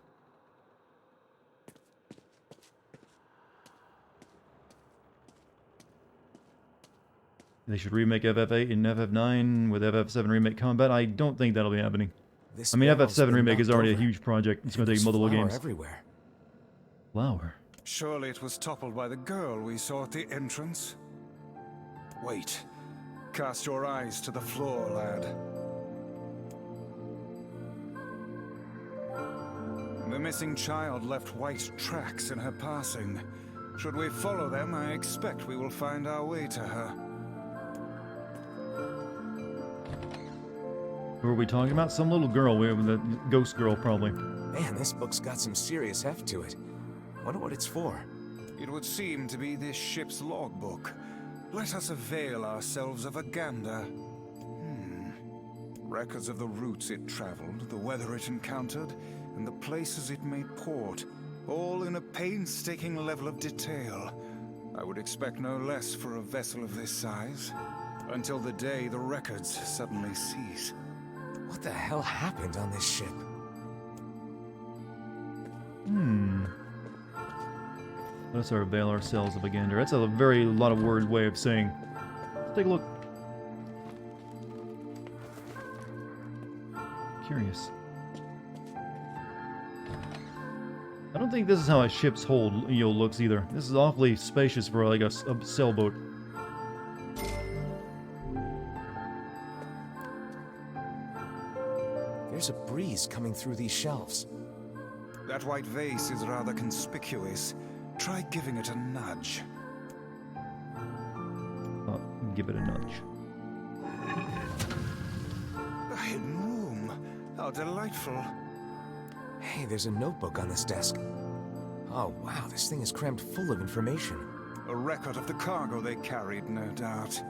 They should remake FF8 and FF9 with FF7 remake combat. I don't think that'll be happening. This I mean, barrel's FF7 been remake is knocked already a over. huge project. It's going to There's take multiple flour games. everywhere. Flower. Surely it was toppled by the girl we saw at the entrance. Wait. Cast your eyes to the floor, lad. The missing child left white tracks in her passing. Should we follow them, I expect we will find our way to her. Who are we talking about? Some little girl, the ghost girl, probably. Man, this book's got some serious heft to it. Wonder what it's for. It would seem to be this ship's logbook. Let us avail ourselves of a gander. Records of the routes it traveled, the weather it encountered, and the places it made port, all in a painstaking level of detail. I would expect no less for a vessel of this size, until the day the records suddenly cease. What the hell happened on this ship? Let us avail ourselves of a gander. That's a very lot of word way of saying. Let's take a look. Curious. I don't think this is how a ship's hold looks either. This is awfully spacious for like a sailboat. There's a breeze coming through these shelves. That white vase is rather conspicuous. Try giving it a nudge. Give it a nudge. A hidden room. How delightful. Hey, there's a notebook on this desk. Oh, wow, this thing is crammed full of information. A record of the cargo they carried, no doubt.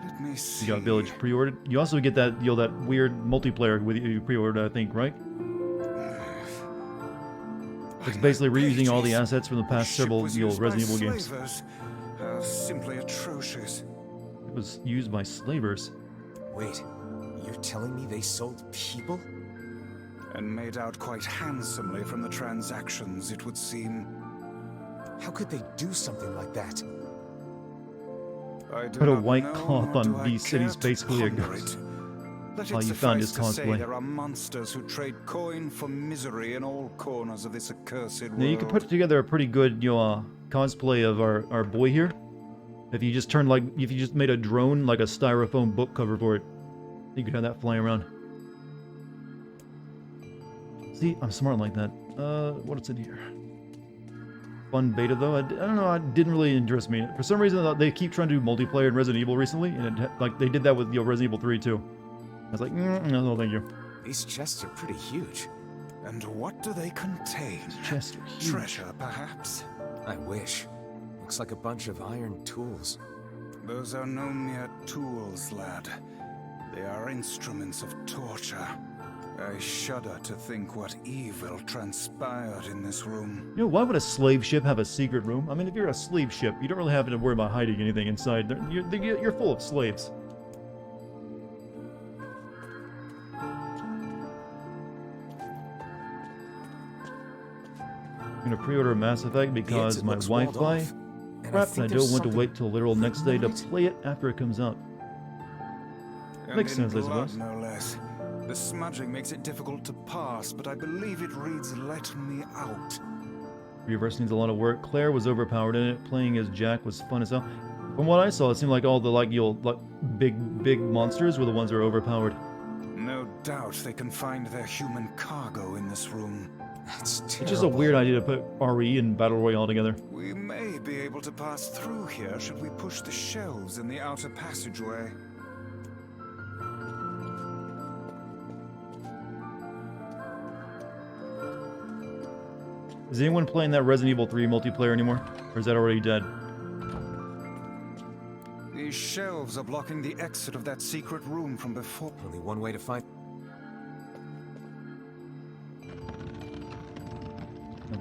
Let me see. You got Village pre-ordered. You also get that that weird multiplayer with you pre-ordered, I think, right? It's basically reusing all the assets from the past several Resident Evil games. Simply atrocious. It was used by slavers. Wait, you're telling me they sold people? And made out quite handsomely from the transactions, it would seem. How could they do something like that? Put a white cloth on Beast City's basically a ghost. Oh, you found his cosplay. cosplay. There are monsters who trade coin for misery in all corners of this accursed world. Now you could put together a pretty good, cosplay of our boy here. If you just if you just made a drone like a styrofoam book cover for it, you could have that flying around. See, I'm smart like that. What's in here? Fun beta though. I don't know. It didn't really interest me. For some reason, they keep trying to do multiplayer in Resident Evil recently, and they did that with Resident Evil 3 too. I was like, no, thank you. These chests are pretty huge. And what do they contain? These chests are huge. Treasure, perhaps? I wish. Looks like a bunch of iron tools. Those are no mere tools, lad. They are instruments of torture. I shudder to think what evil transpired in this room. Why would a slave ship have a secret room? I mean, if you're a slave ship, you don't really have to worry about hiding anything inside. You're full of slaves. I'm gonna pre-order Mass Effect because my Wi-Fi crap, and I don't want to wait till literal next day to play it after it comes out. Makes sense, I suppose. No less. The smudging makes it difficult to pass, but I believe it reads "Let me out." Reverse needs a lot of work. Claire was overpowered in it. Playing as Jack was fun as hell. From what I saw, it seemed like all the big monsters were the ones that are overpowered. No doubt they can find their human cargo in this room. That's terrible. It's just a weird idea to put RE and Battle Royale together. We may be able to pass through here should we push the shelves in the outer passageway. Is anyone playing that Resident Evil 3 multiplayer anymore? Or is that already dead? These shelves are blocking the exit of that secret room from before. Only one way to find...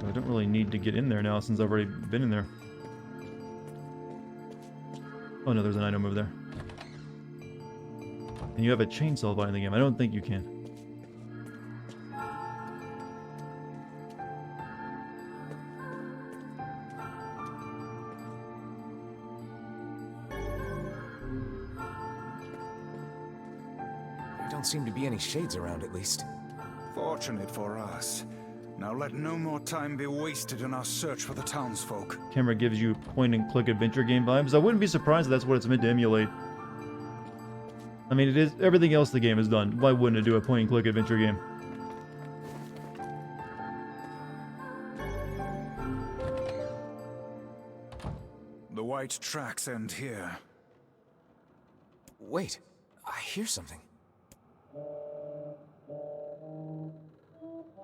I don't really need to get in there now since I've already been in there. Oh no, there's an item over there. And you have a chainsaw by the game. I don't think you can. don't seem to be any shades around, at least. Fortunate for us. Now let no more time be wasted in our search for the townsfolk. Camera gives you point-and-click adventure game vibes. I wouldn't be surprised if that's what it's meant to emulate. I mean, it is everything else the game has done. Why wouldn't it do a point-and-click adventure game? The white tracks end here. Wait, I hear something.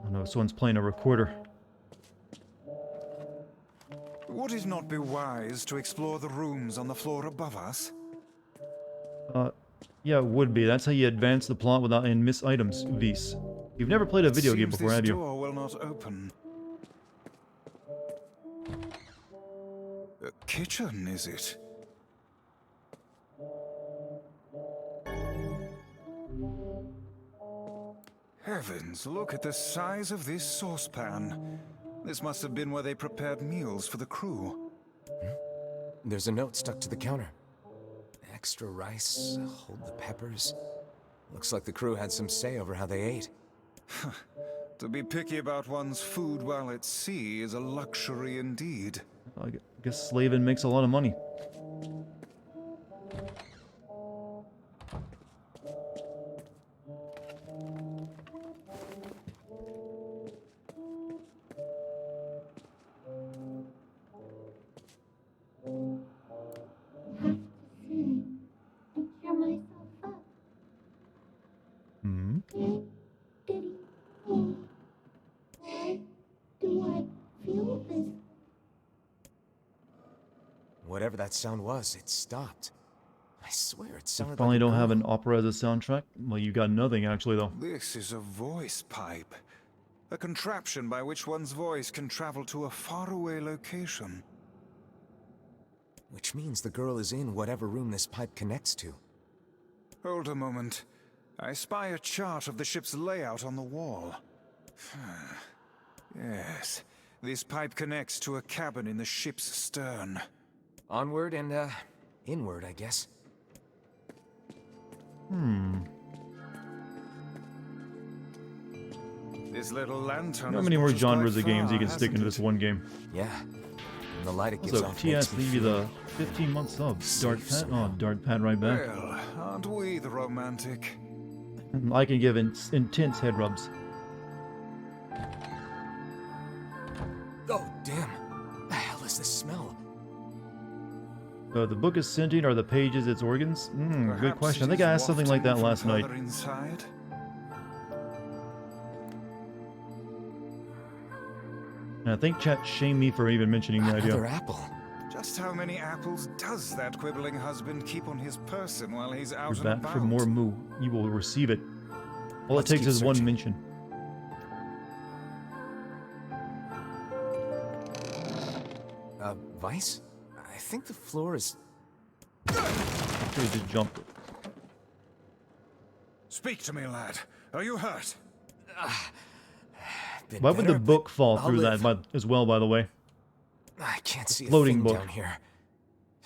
Oh no, someone's playing a recorder. Would it not be wise to explore the rooms on the floor above us? Yeah, it would be. That's how you advance the plot without and miss items, Vs. You've never played a video game before, have you? This door will not open. A kitchen, is it? Heavens, look at the size of this saucepan. This must have been where they prepared meals for the crew. There's a note stuck to the counter. Extra rice, hold the peppers. Looks like the crew had some say over how they ate. To be picky about one's food while at sea is a luxury indeed. I guess slaving makes a lot of money. Whatever that sound was, it stopped. I swear it sounded Finally like don't have an opera as a soundtrack? Well, you got nothing actually though. This is a voice pipe. A contraption by which one's voice can travel to a faraway location. Which means the girl is in whatever room this pipe connects to. Hold a moment. I spy a chart of the ship's layout on the wall. Yes, this pipe connects to a cabin in the ship's stern. Onward and, inward, I guess. This little lantern. How many more genres of games you can stick into this one game? Yeah. And the light it gives So off TS makes me leave you the 15-month sub. Dart Pat? Oh, Dart Pat right back. Well, aren't we the romantic? I can give intense head rubs. Oh, damn. The hell is this smell? The book is sentient. Are the pages its organs? Good question. I think I asked something like that last night. Inside? And I think chat shamed me for even mentioning the idea. Another apple. Just how many apples does that quibbling husband keep on his person while he's out You're and back about? for more moo. You will receive it. All Let's it takes keep is one searching. mention. Vice? I think the floor is... Actually, just jump. Speak to me, lad. Are you hurt? Why would the book fall I'll through live. that as well, by the way? I can't see a Floating thing book. down here.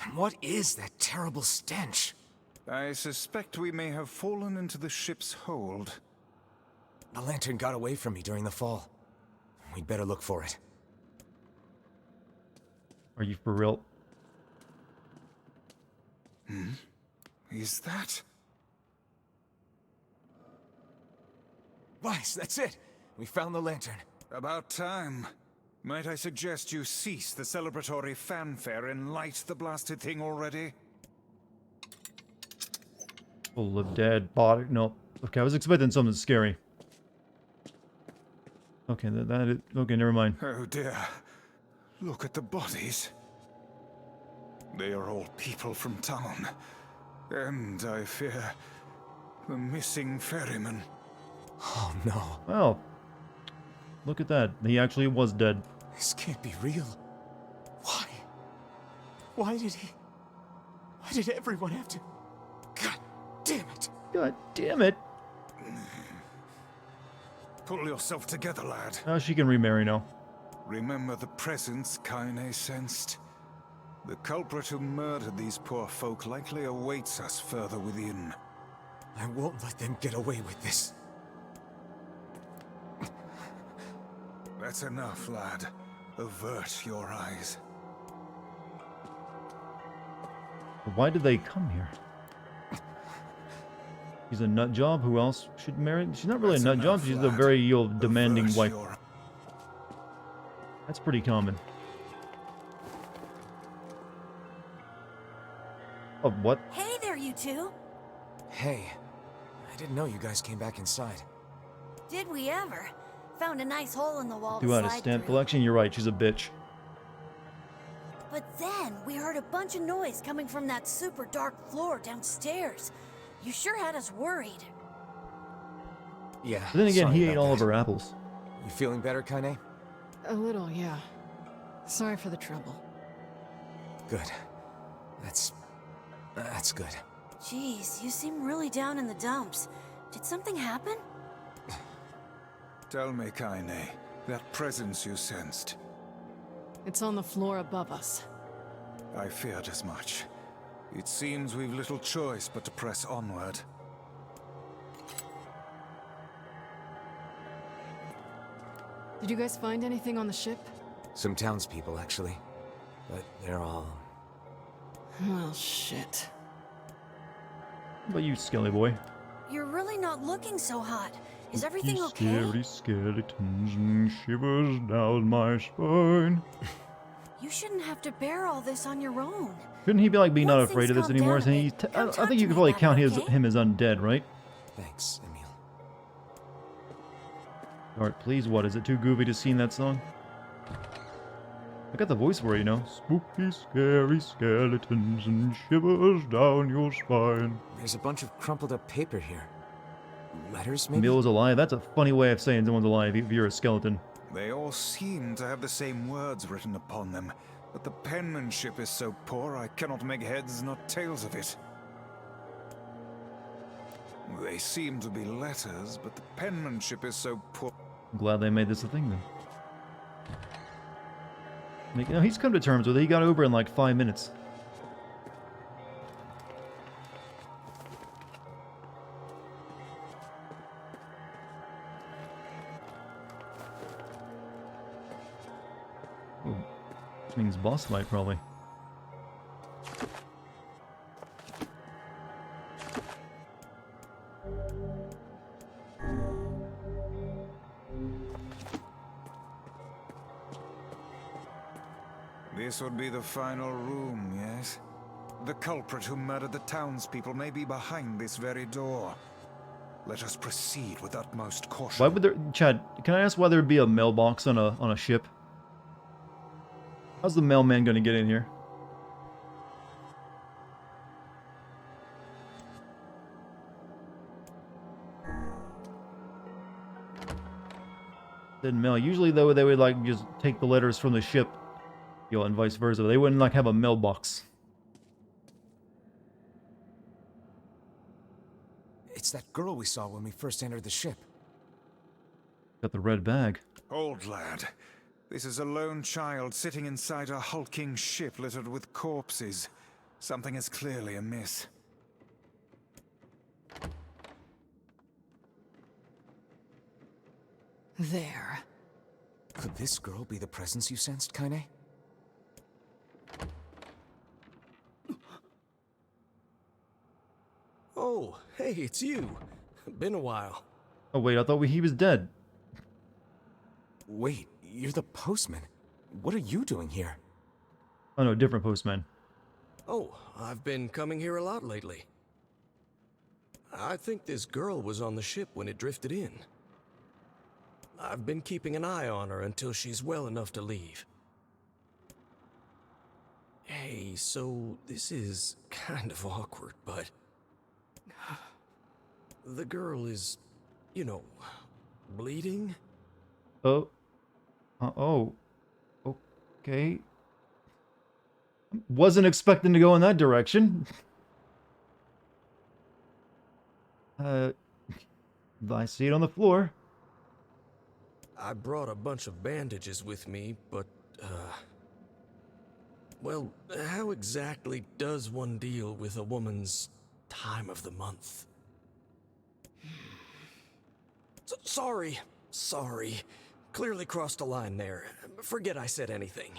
And what is that terrible stench? I suspect we may have fallen into the ship's hold. The lantern got away from me during the fall. We'd better look for it. Are you for real? Is that? Vice, that's it! We found the lantern. About time. Might I suggest you cease the celebratory fanfare and light the blasted thing already? Full of dead body. No. Okay, I was expecting something scary. Okay, okay, never mind. Oh dear. Look at the bodies. They are all people from town. And, I fear, the missing ferryman. Oh no. Well, look at that. He actually was dead. This can't be real. Why? Why did everyone have to... God damn it. God damn it. Pull yourself together, lad. Oh, she can remarry now. Remember the presence Kaine sensed. The culprit who murdered these poor folk likely awaits us further within. I won't let them get away with this. That's enough, lad. Avert your eyes. Why did they come here? She's a nut job. Who else should marry? She's not really a nut job. She's a very demanding wife. That's pretty common. Oh, what? Hey there, you two. Hey, I didn't know you guys came back inside. Did we ever? Found a nice hole in the wall. Do out a stamp collection? You're right. She's a bitch. But then we heard a bunch of noise coming from that super dark floor downstairs. You sure had us worried. Yeah. But then again, sorry he ate about all of that. her apples. You feeling better, Kaine? A little, yeah. Sorry for the trouble. Good. That's good. Jeez, you seem really down in the dumps. Did something happen? Tell me, Kaine, that presence you sensed. It's on the floor above us. I feared as much. It seems we've little choice but to press onward. Did you guys find anything on the ship? Some townspeople, actually. But they're all... Well, shit. What about you, Skelly boy? You're really not looking so hot. Is everything okay? Scary skeletons and shivers down my spine. You shouldn't have to bear all this on your own. Couldn't he be like, be not Once afraid of things this calm anymore? down a He bit, I come talk think to you could me probably about count it, okay? him as undead, right? Thanks, Emil. Alright, please, what? Is it too goofy to sing that song? I got the voice for it, you know. Spooky, scary skeletons and shivers down your spine. There's a bunch of crumpled up paper here. Letters, maybe? Emil is alive. That's a funny way of saying someone's alive if you're a skeleton. They all seem to have the same words written upon them, but the penmanship is so poor I cannot make heads nor tails of it. They seem to be letters, but the penmanship is so poor. I'm glad they made this a thing then. Like, you know, he's come to terms with it. He got over in like 5 minutes. Ooh, which means boss fight probably. This would be the final room, yes? The culprit who murdered the townspeople may be behind this very door. Let us proceed with utmost caution. Why would there, Chad? Can I ask why there'd be a mailbox on a ship? How's the mailman gonna get in here? Didn't mail. Usually, though, they would like just take the letters from the ship, you know, and vice versa. They wouldn't like have a mailbox. It's that girl we saw when we first entered the ship. Got the red bag. Old lad, this is a lone child sitting inside a hulking ship littered with corpses. Something is clearly amiss. There. Could this girl be the presence you sensed, Kaine? Oh, hey, it's you. Been a while. Oh wait, I thought he was dead. Wait, you're the postman. What are you doing here? Oh no, different postman. Oh, I've been coming here a lot lately. I think this girl was on the ship when it drifted in. I've been keeping an eye on her until she's well enough to leave. Hey, so this is kind of awkward, but... the girl is, you know, bleeding? Oh. Oh. Okay. Wasn't expecting to go in that direction. I see it on the floor. I brought a bunch of bandages with me, but, well, how exactly does one deal with a woman's time of the month? Sorry. Sorry. Clearly crossed a line there. Forget I said anything.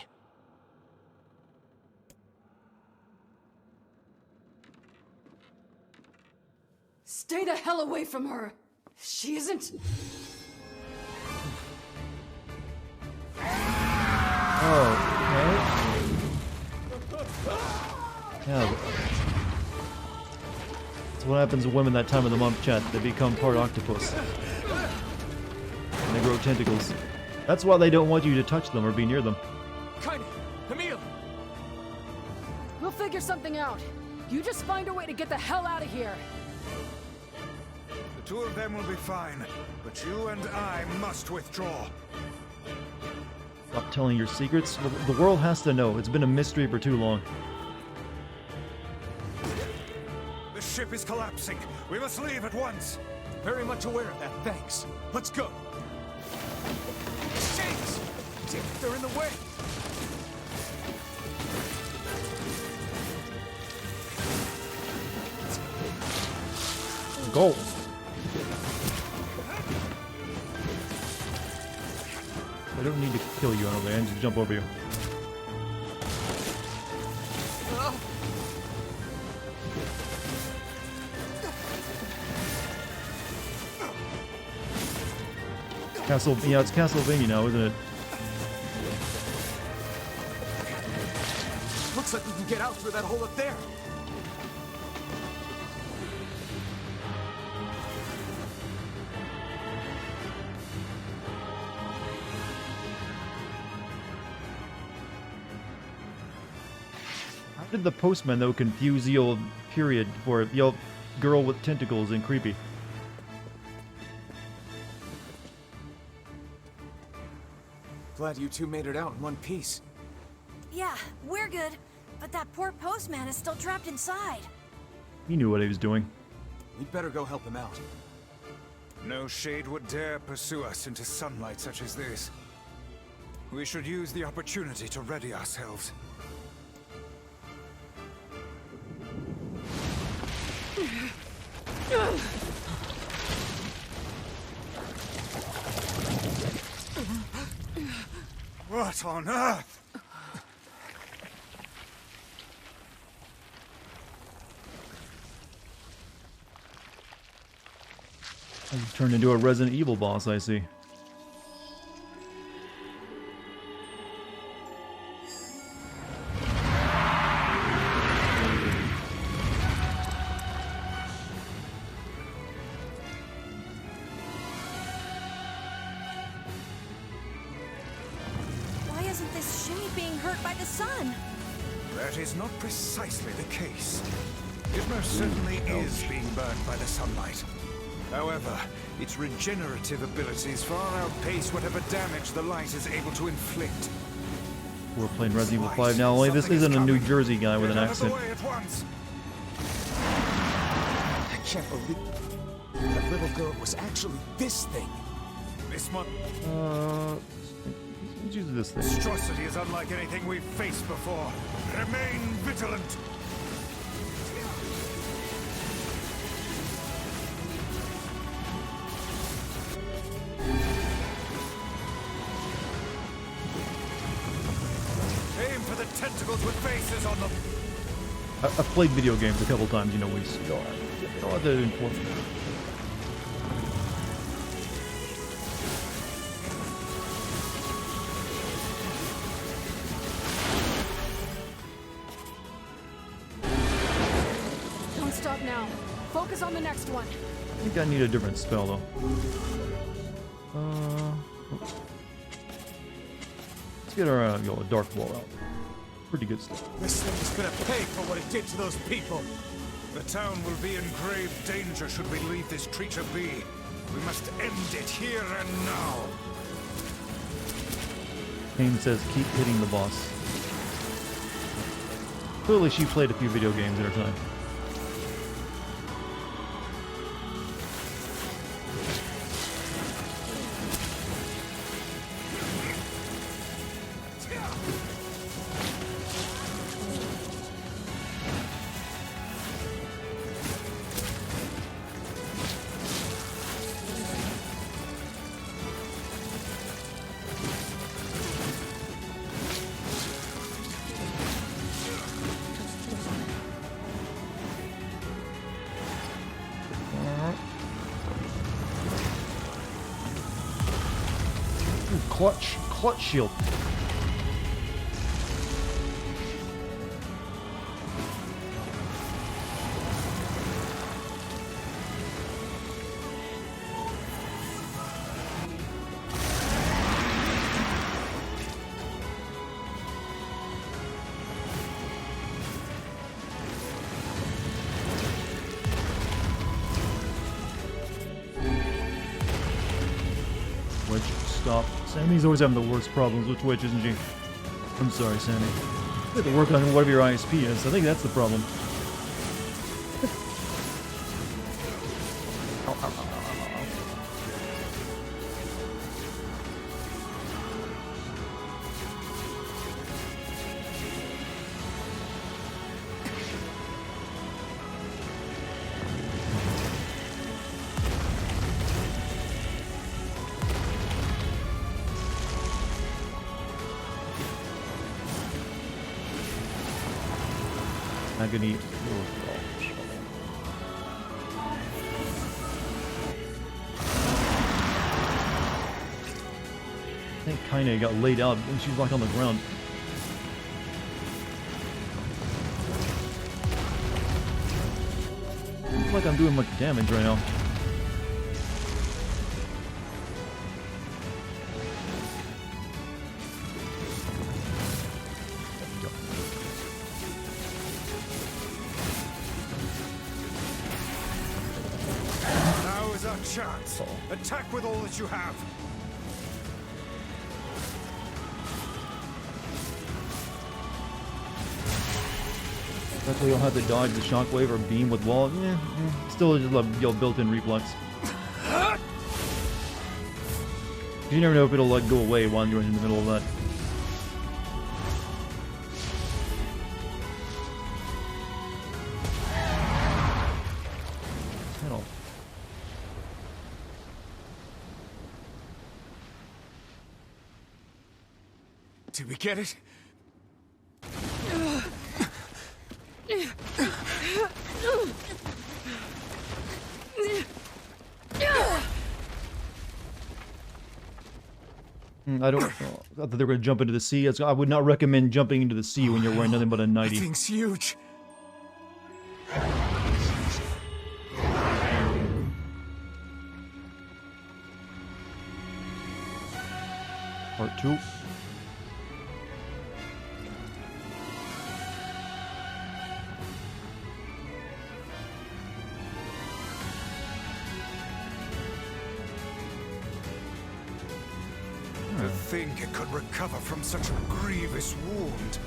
Stay the hell away from her! She isn't... Oh, okay. Yeah. That's what happens to women that time of the month, chat. They become part octopus. And they grow tentacles. That's why they don't want you to touch them or be near them. Kind Emil! We'll figure something out. You just find a way to get the hell out of here. The two of them will be fine, but you and I must withdraw. Stop telling your secrets. The world has to know. It's been a mystery for too long. The ship is collapsing. We must leave at once. Very much aware of that, thanks. Let's go. Shades! They're in the way! Go! I don't need to kill you, I don't think. I can just jump over you. Yeah, it's Castlevania now, isn't it? Looks like we can get out through that hole up there. How did the postman, though, confuse the old period for the old girl with tentacles and creepy? Glad you two made it out in one piece. Yeah, we're good. But that poor postman is still trapped inside. He knew what he was doing. We'd better go help him out. No shade would dare pursue us into sunlight such as this. We should use the opportunity to ready ourselves. What on earth? He's turned into a Resident Evil boss, I see. Why isn't this shade being hurt by the sun? That is not precisely the case. It most certainly is being burned by the sunlight. However, its regenerative abilities far outpace whatever damage the light is able to inflict. We're playing Resident Evil 5 now, only this isn't a New Jersey guy with an accent. I can't believe that little girl was actually this thing. This one. Let's use this thing. Monstrosity is unlike anything we've faced before. Remain vigilant. Aim for the tentacles with faces on them. I've played video games a couple times, you know, we don't have to inform. Don't stop now. Focus on the next one. I think I need a different spell, though. Let's get our Dark Ball out. Pretty good stuff. This thing is gonna pay for what it did to those people. The town will be in grave danger should we leave this creature be. We must end it here and now. Kane says, keep hitting the boss. Clearly she played a few video games in her time. Clutch shield. Twitch, stop. Sammy's always having the worst problems with Twitch, isn't she? I'm sorry, Sammy. You have to work on whatever your ISP is. I think that's the problem. Ow, ow, ow, ow, ow. Not gonna eat. I think kinda got laid out and she's like on the ground. I feel like I'm doing much damage right now. Now is our chance. Attack with all that you have. That's why you'll have to dodge the shockwave or beam with wall. Still just a built-in reflex. You never know if it'll like go away while you're in the middle of that. Hell. Did we get it? I don't. I thought they were going to jump into the sea. I would not recommend jumping into the sea when you're wearing nothing but a That nightie. thing's huge. Part 2. To think it could recover from such a grievous wound.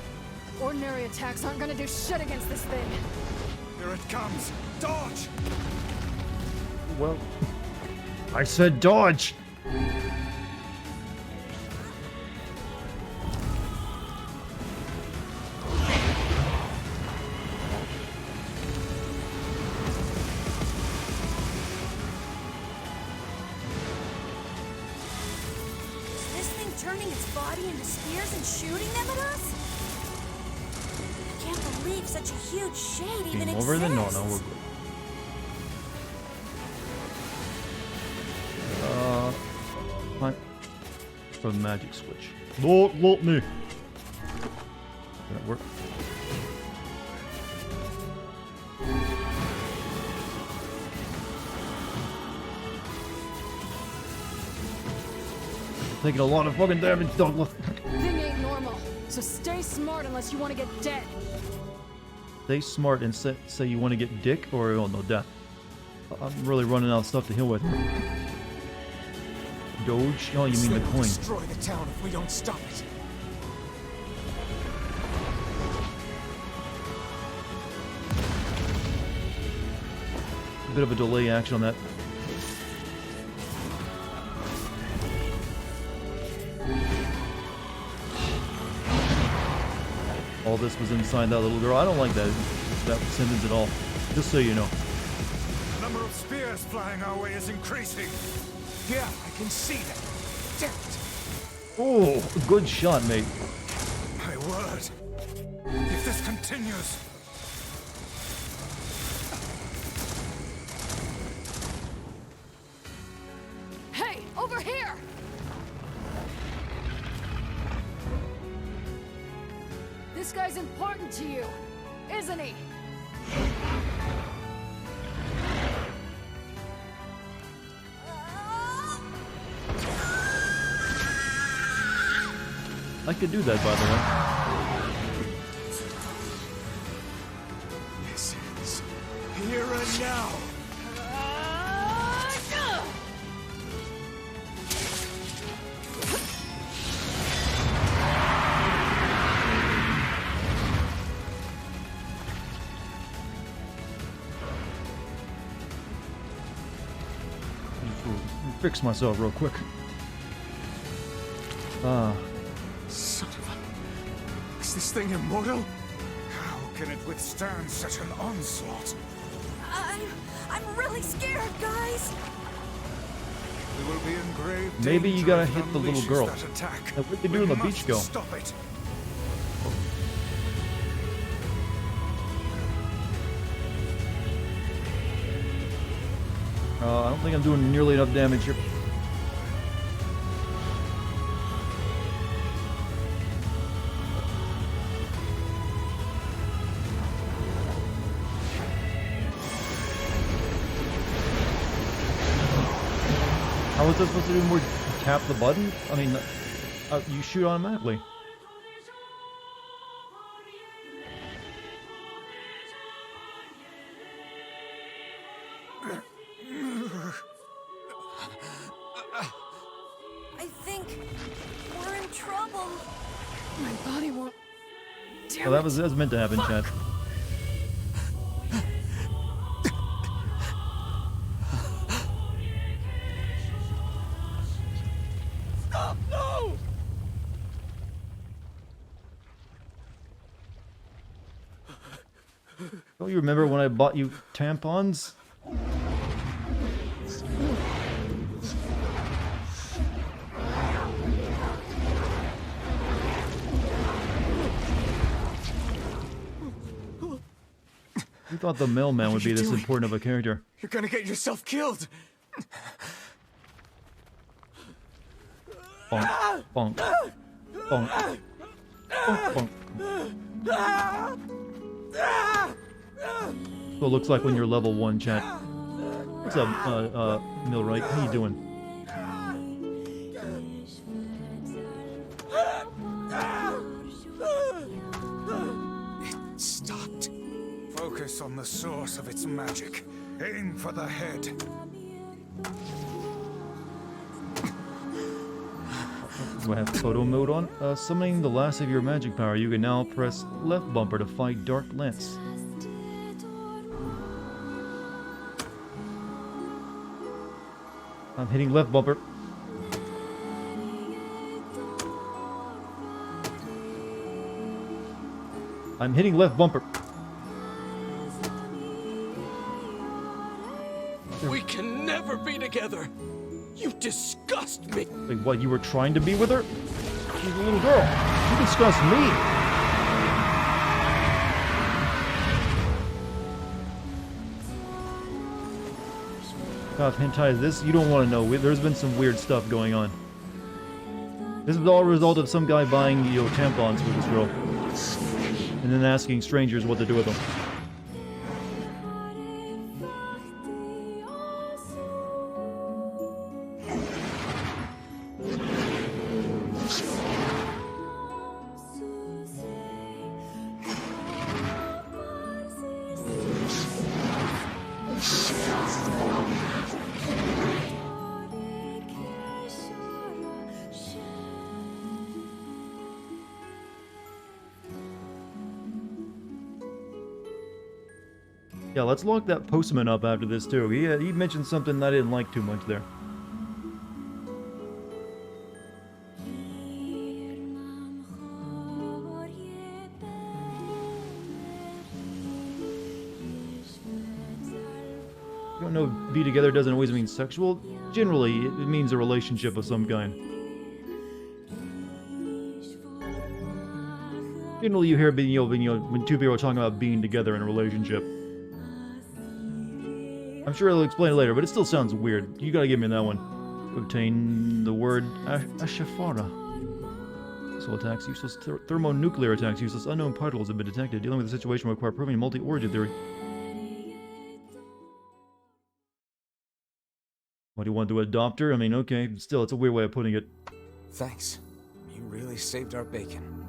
Ordinary attacks aren't gonna do shit against this thing. Here it comes. Dodge! Well, I said dodge. Is this thing turning its body into spears and shooting them at us? I can't believe such a huge shade even Game exists. over then? No, we're good. Fine. For the magic switch. Don't let me. Did that work? Taking a lot of fucking damage, Douglas. Thing ain't normal, so stay smart unless you want to get dead. Stay smart and say you want to get dick or oh no death. I'm really running out of stuff to heal with. Doge? Oh, you mean the coin. Destroy the town if we don't stop it. A bit of a delay action on that. All this was inside that little girl. I don't like that sentence at all. Just so you know. The number of spears flying our way is increasing. Yeah, I can see that. Damn it. Oh, good shot, mate. My word. If this continues... Hey, over here! This guy's important to you, isn't he? I could do that, by the way. This is here and now. Fix myself real quick. Son of a... Is this thing immortal? How can it withstand such an onslaught? I'm really scared, guys. We will be in grave Maybe you danger gotta if it hit the little unleashes girl. that attack. Where'd they do on the We beach must go? Stop it. I don't think I'm doing nearly enough damage here. How was that supposed to do more? Tap the button? I mean, you shoot automatically. I think we're in trouble. My body won't. Well, that was meant to happen, Chad. No! Don't you remember when I bought you tampons? You thought the mailman would be this important of a character. You're gonna get yourself killed. Bonk, bonk, bonk, bonk, bonk. So it looks like when you're level 1, chat. What's up, Millwright? How you doing? It stopped. Focus on the source of its magic. Aim for the head. Do I have photo mode on? Summoning the last of your magic power, you can now press left bumper to fight Dark Lance. I'm hitting left bumper. I'm hitting left bumper. We can never be together. You disgust me. Like, what, you were trying to be with her? She's a little girl. You disgust me. God, hentai is this? You don't want to know. There's been some weird stuff going on. This is all a result of some guy buying, tampons for this girl. And then asking strangers what to do with them. Yeah, let's lock that postman up after this too. He mentioned something I didn't like too much there. You don't know, be together doesn't always mean sexual. Generally, it means a relationship of some kind. Generally, you hear when two people are talking about being together in a relationship. I'm sure he'll explain it later, but it still sounds weird. You gotta give me that one. Obtain the word Ashafara. Missile attacks useless. Thermonuclear attacks useless. Unknown particles have been detected. Dealing with the situation will require proving multi-origin theory. What do you want to adopt her? I mean, okay, still, it's a weird way of putting it. Thanks. You really saved our bacon.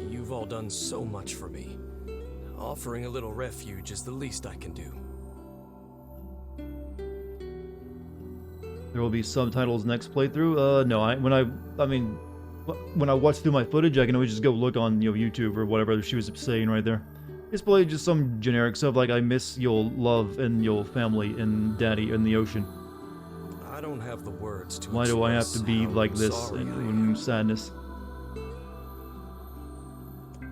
You've all done so much for me. Offering a little refuge is the least I can do. There will be subtitles next playthrough. No, when I watch through my footage, I can always just go look on, YouTube or whatever she was saying right there. It's probably just some generic stuff like I miss your love and your family and daddy in the ocean. I don't have the words to Why do I have to express be how like this sorry I in sadness?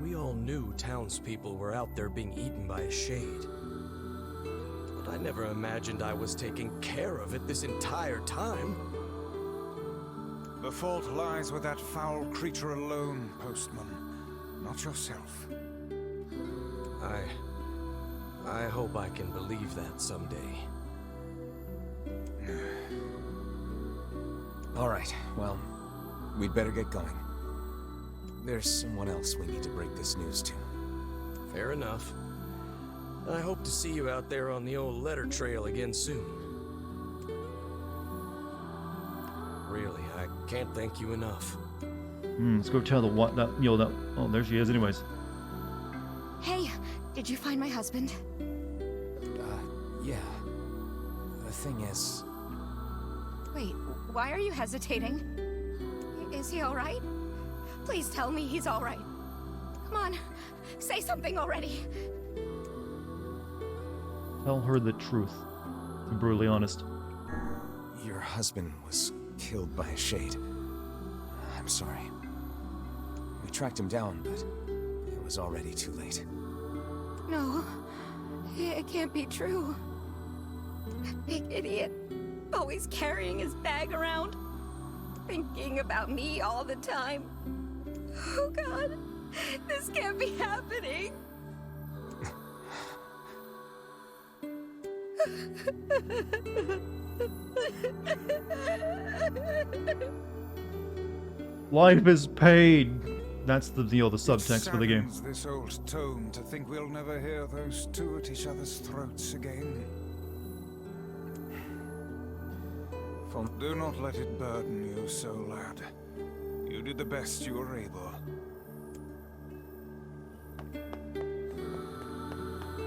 We all knew townspeople were out there being eaten by a shade. But I never imagined I was taking care of it this entire time. The fault lies with that foul creature alone, Postman, not yourself. I hope I can believe that someday. All right, well, we'd better get going. There's someone else we need to break this news to. Fair enough. I hope to see you out there on the old letter trail again soon. Really, I can't thank you enough. Let's go tell the oh, there she is anyways. Hey, did you find my husband? Yeah. The thing is... Wait, why are you hesitating? Is he alright? Please tell me he's alright. Come on, say something already. Tell her the truth. To be brutally honest. Your husband was killed by a shade. I'm sorry. We tracked him down, but it was already too late. No, it can't be true. That big idiot, always carrying his bag around, thinking about me all the time. Oh God, this can't be happening. Life is pain. That's the subtext for the game. Saddens this old tome to think we'll never hear those two at each other's throats again. Do not let it burden you so, lad. You did the best you were able.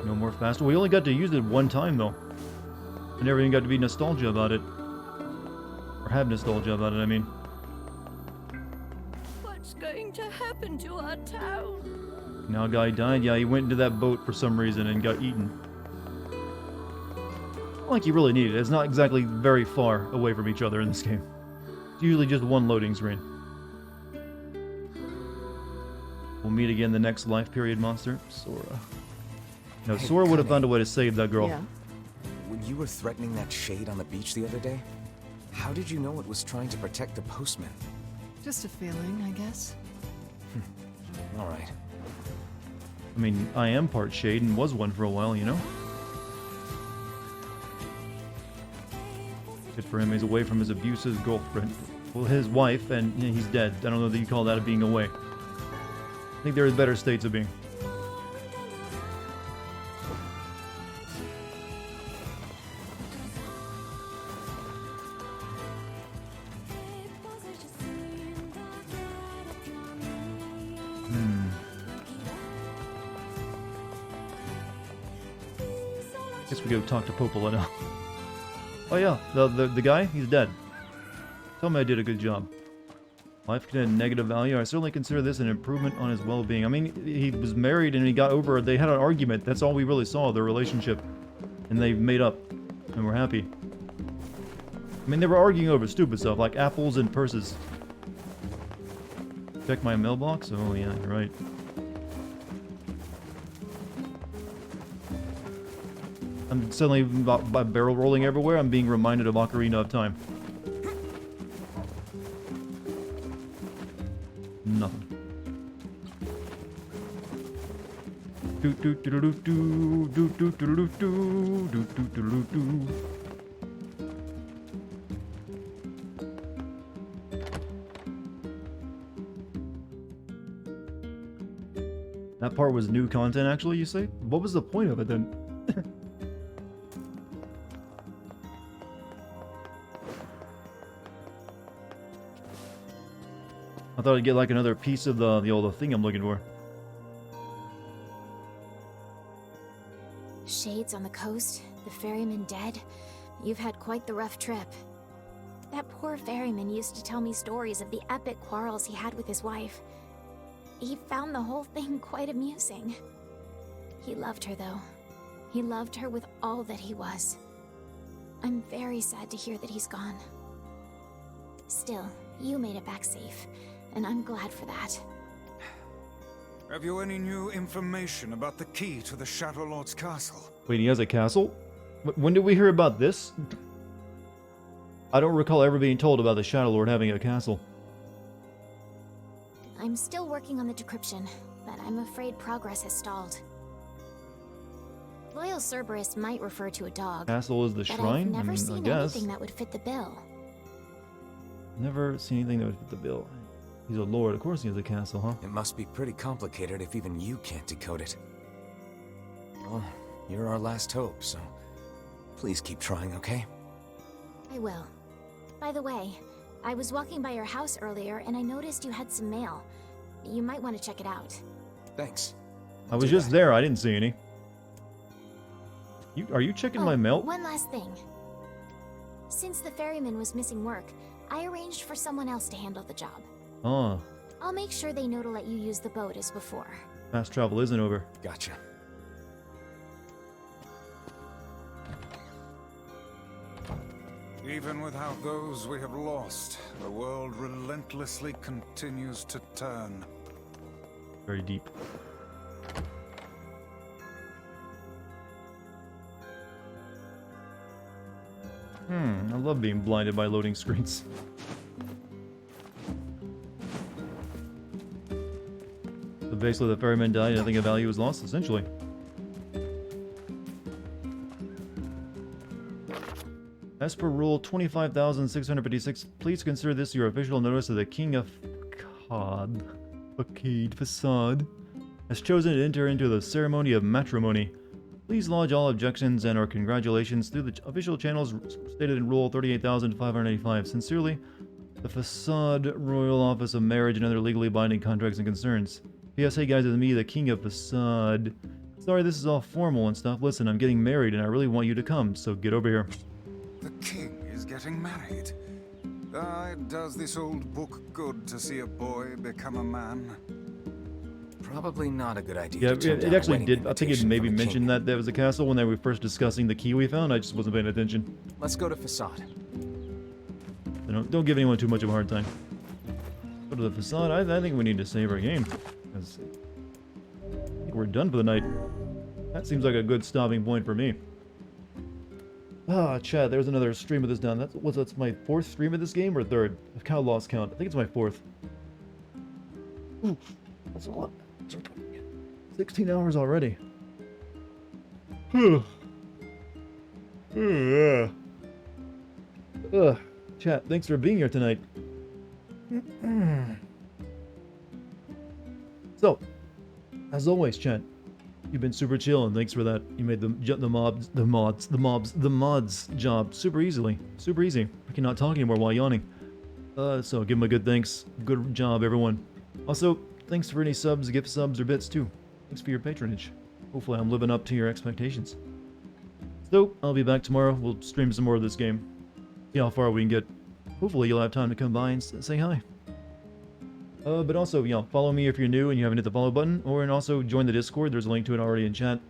No more fast. We only got to use it one time though. I never even got to be nostalgia about it. Or have nostalgia about it, I mean. What's going to happen to our town? Now a guy died. Yeah, he went into that boat for some reason and got eaten. Like you really need it. It's not exactly very far away from each other in this game. It's usually just one loading screen. We'll meet again the next life period monster, Sora. No, Hey, Sora would have Kane. found a way to save that girl. Yeah. When you were threatening that shade on the beach the other day, how did you know it was trying to protect the postman? Just a feeling, I guess. All right. I mean, I am part shade and was one for a while, you know? Good for him, he's away from his abusive girlfriend. Well, his wife, and he's dead. I don't know that you call that being away. I think there are better states of being. Guess we go talk to Popola now. Oh yeah, the guy, he's dead. Tell me I did a good job. Life can have negative value. I certainly consider this an improvement on his well-being. I mean, he was married and he got over it. They had an argument. That's all we really saw, their relationship. And they made up. And we're happy. I mean, they were arguing over stupid stuff, like apples and purses. Check my mailbox? Oh yeah, you're right. I'm suddenly, by barrel rolling everywhere, I'm being reminded of Ocarina of Time. Nothing. Do do do do do do do do do do do do do do. That part was new content, actually, you say? What was the point of it, then? I thought I'd get, like, another piece of the old thing I'm looking for. Shades on the coast, the ferryman dead. You've had quite the rough trip. That poor ferryman used to tell me stories of the epic quarrels he had with his wife. He found the whole thing quite amusing. He loved her, though. He loved her with all that he was. I'm very sad to hear that he's gone. Still, you made it back safe, and I'm glad for that. Have you any new information about the key to the Shadow Lord's castle? Wait, he has a castle? When did we hear about this? I don't recall ever being told about the Shadow Lord having a castle. I'm still working on the decryption, but I'm afraid progress has stalled. Loyal Cerberus might refer to a dog. Castle is the but shrine? I've never I seen guess. anything that would fit the bill. Never seen anything that would fit the bill. He's a lord, of course he has a castle, huh? It must be pretty complicated if even you can't decode it. Well, you're our last hope, so please keep trying, okay? I will. By the way, I was walking by your house earlier and I noticed you had some mail. You might want to check it out. Thanks. I was just there, I didn't see any. Are you checking my mail? One last thing. Since the ferryman was missing work, I arranged for someone else to handle the job. Ah, I'll make sure they know to let you use the boat as before. fast travel isn't over. Gotcha. Even without those we have lost, the world relentlessly continues to turn. Very deep. I love being blinded by loading screens. So basically the ferryman died and nothing of value was lost, essentially. As per rule 25,656, please consider this your official notice of the King of Facade has chosen to enter into the ceremony of matrimony. Please lodge all objections and or congratulations through the official channels stated in Rule 38,585. Sincerely, the Facade Royal Office of Marriage and other legally binding contracts and concerns. P.S. Hey guys, it's me, the King of Facade. Sorry this is all formal and stuff. Listen, I'm getting married and I really want you to come, so get over here. The king is getting married. Does this old book good to see a boy become a man? Probably not a good idea. Yeah, to turn it down a actually wedding did. I think it invitation maybe from a mentioned king. that there was a castle when they were first discussing the key we found. I just wasn't paying attention. Let's go to Facade. So don't give anyone too much of a hard time. Go to the Facade. I think we need to save our game. 'Cause I think we're done for the night. That seems like a good stopping point for me. Ah, Chad, there's another stream of this done. That's my fourth stream of this game or third? I've kind of lost count. I think it's my fourth. Ooh, that's a lot. 16 hours already. Chat, thanks for being here tonight. So, as always, chat, you've been super chill and thanks for that. You made the mods job super easily. Super easy. I cannot talk anymore while yawning. So give them a good thanks. Good job, everyone. Also, thanks for any subs, gift subs, or bits too. Thanks for your patronage. Hopefully I'm living up to your expectations. So, I'll be back tomorrow. We'll stream some more of this game. See how far we can get. Hopefully you'll have time to come by and say hi. But also, follow me if you're new and you haven't hit the follow button, and also join the Discord. There's a link to it already in chat.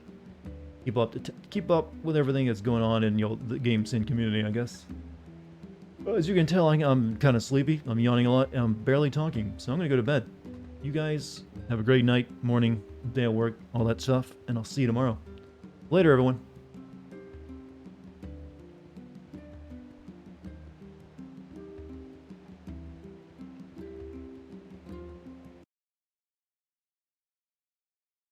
Keep up with everything that's going on in the Game Sin community, I guess. As you can tell, I'm kind of sleepy. I'm yawning a lot, and I'm barely talking, so I'm gonna go to bed. You guys have a great night, morning, day at work, all that stuff, and I'll see you tomorrow. Later, everyone.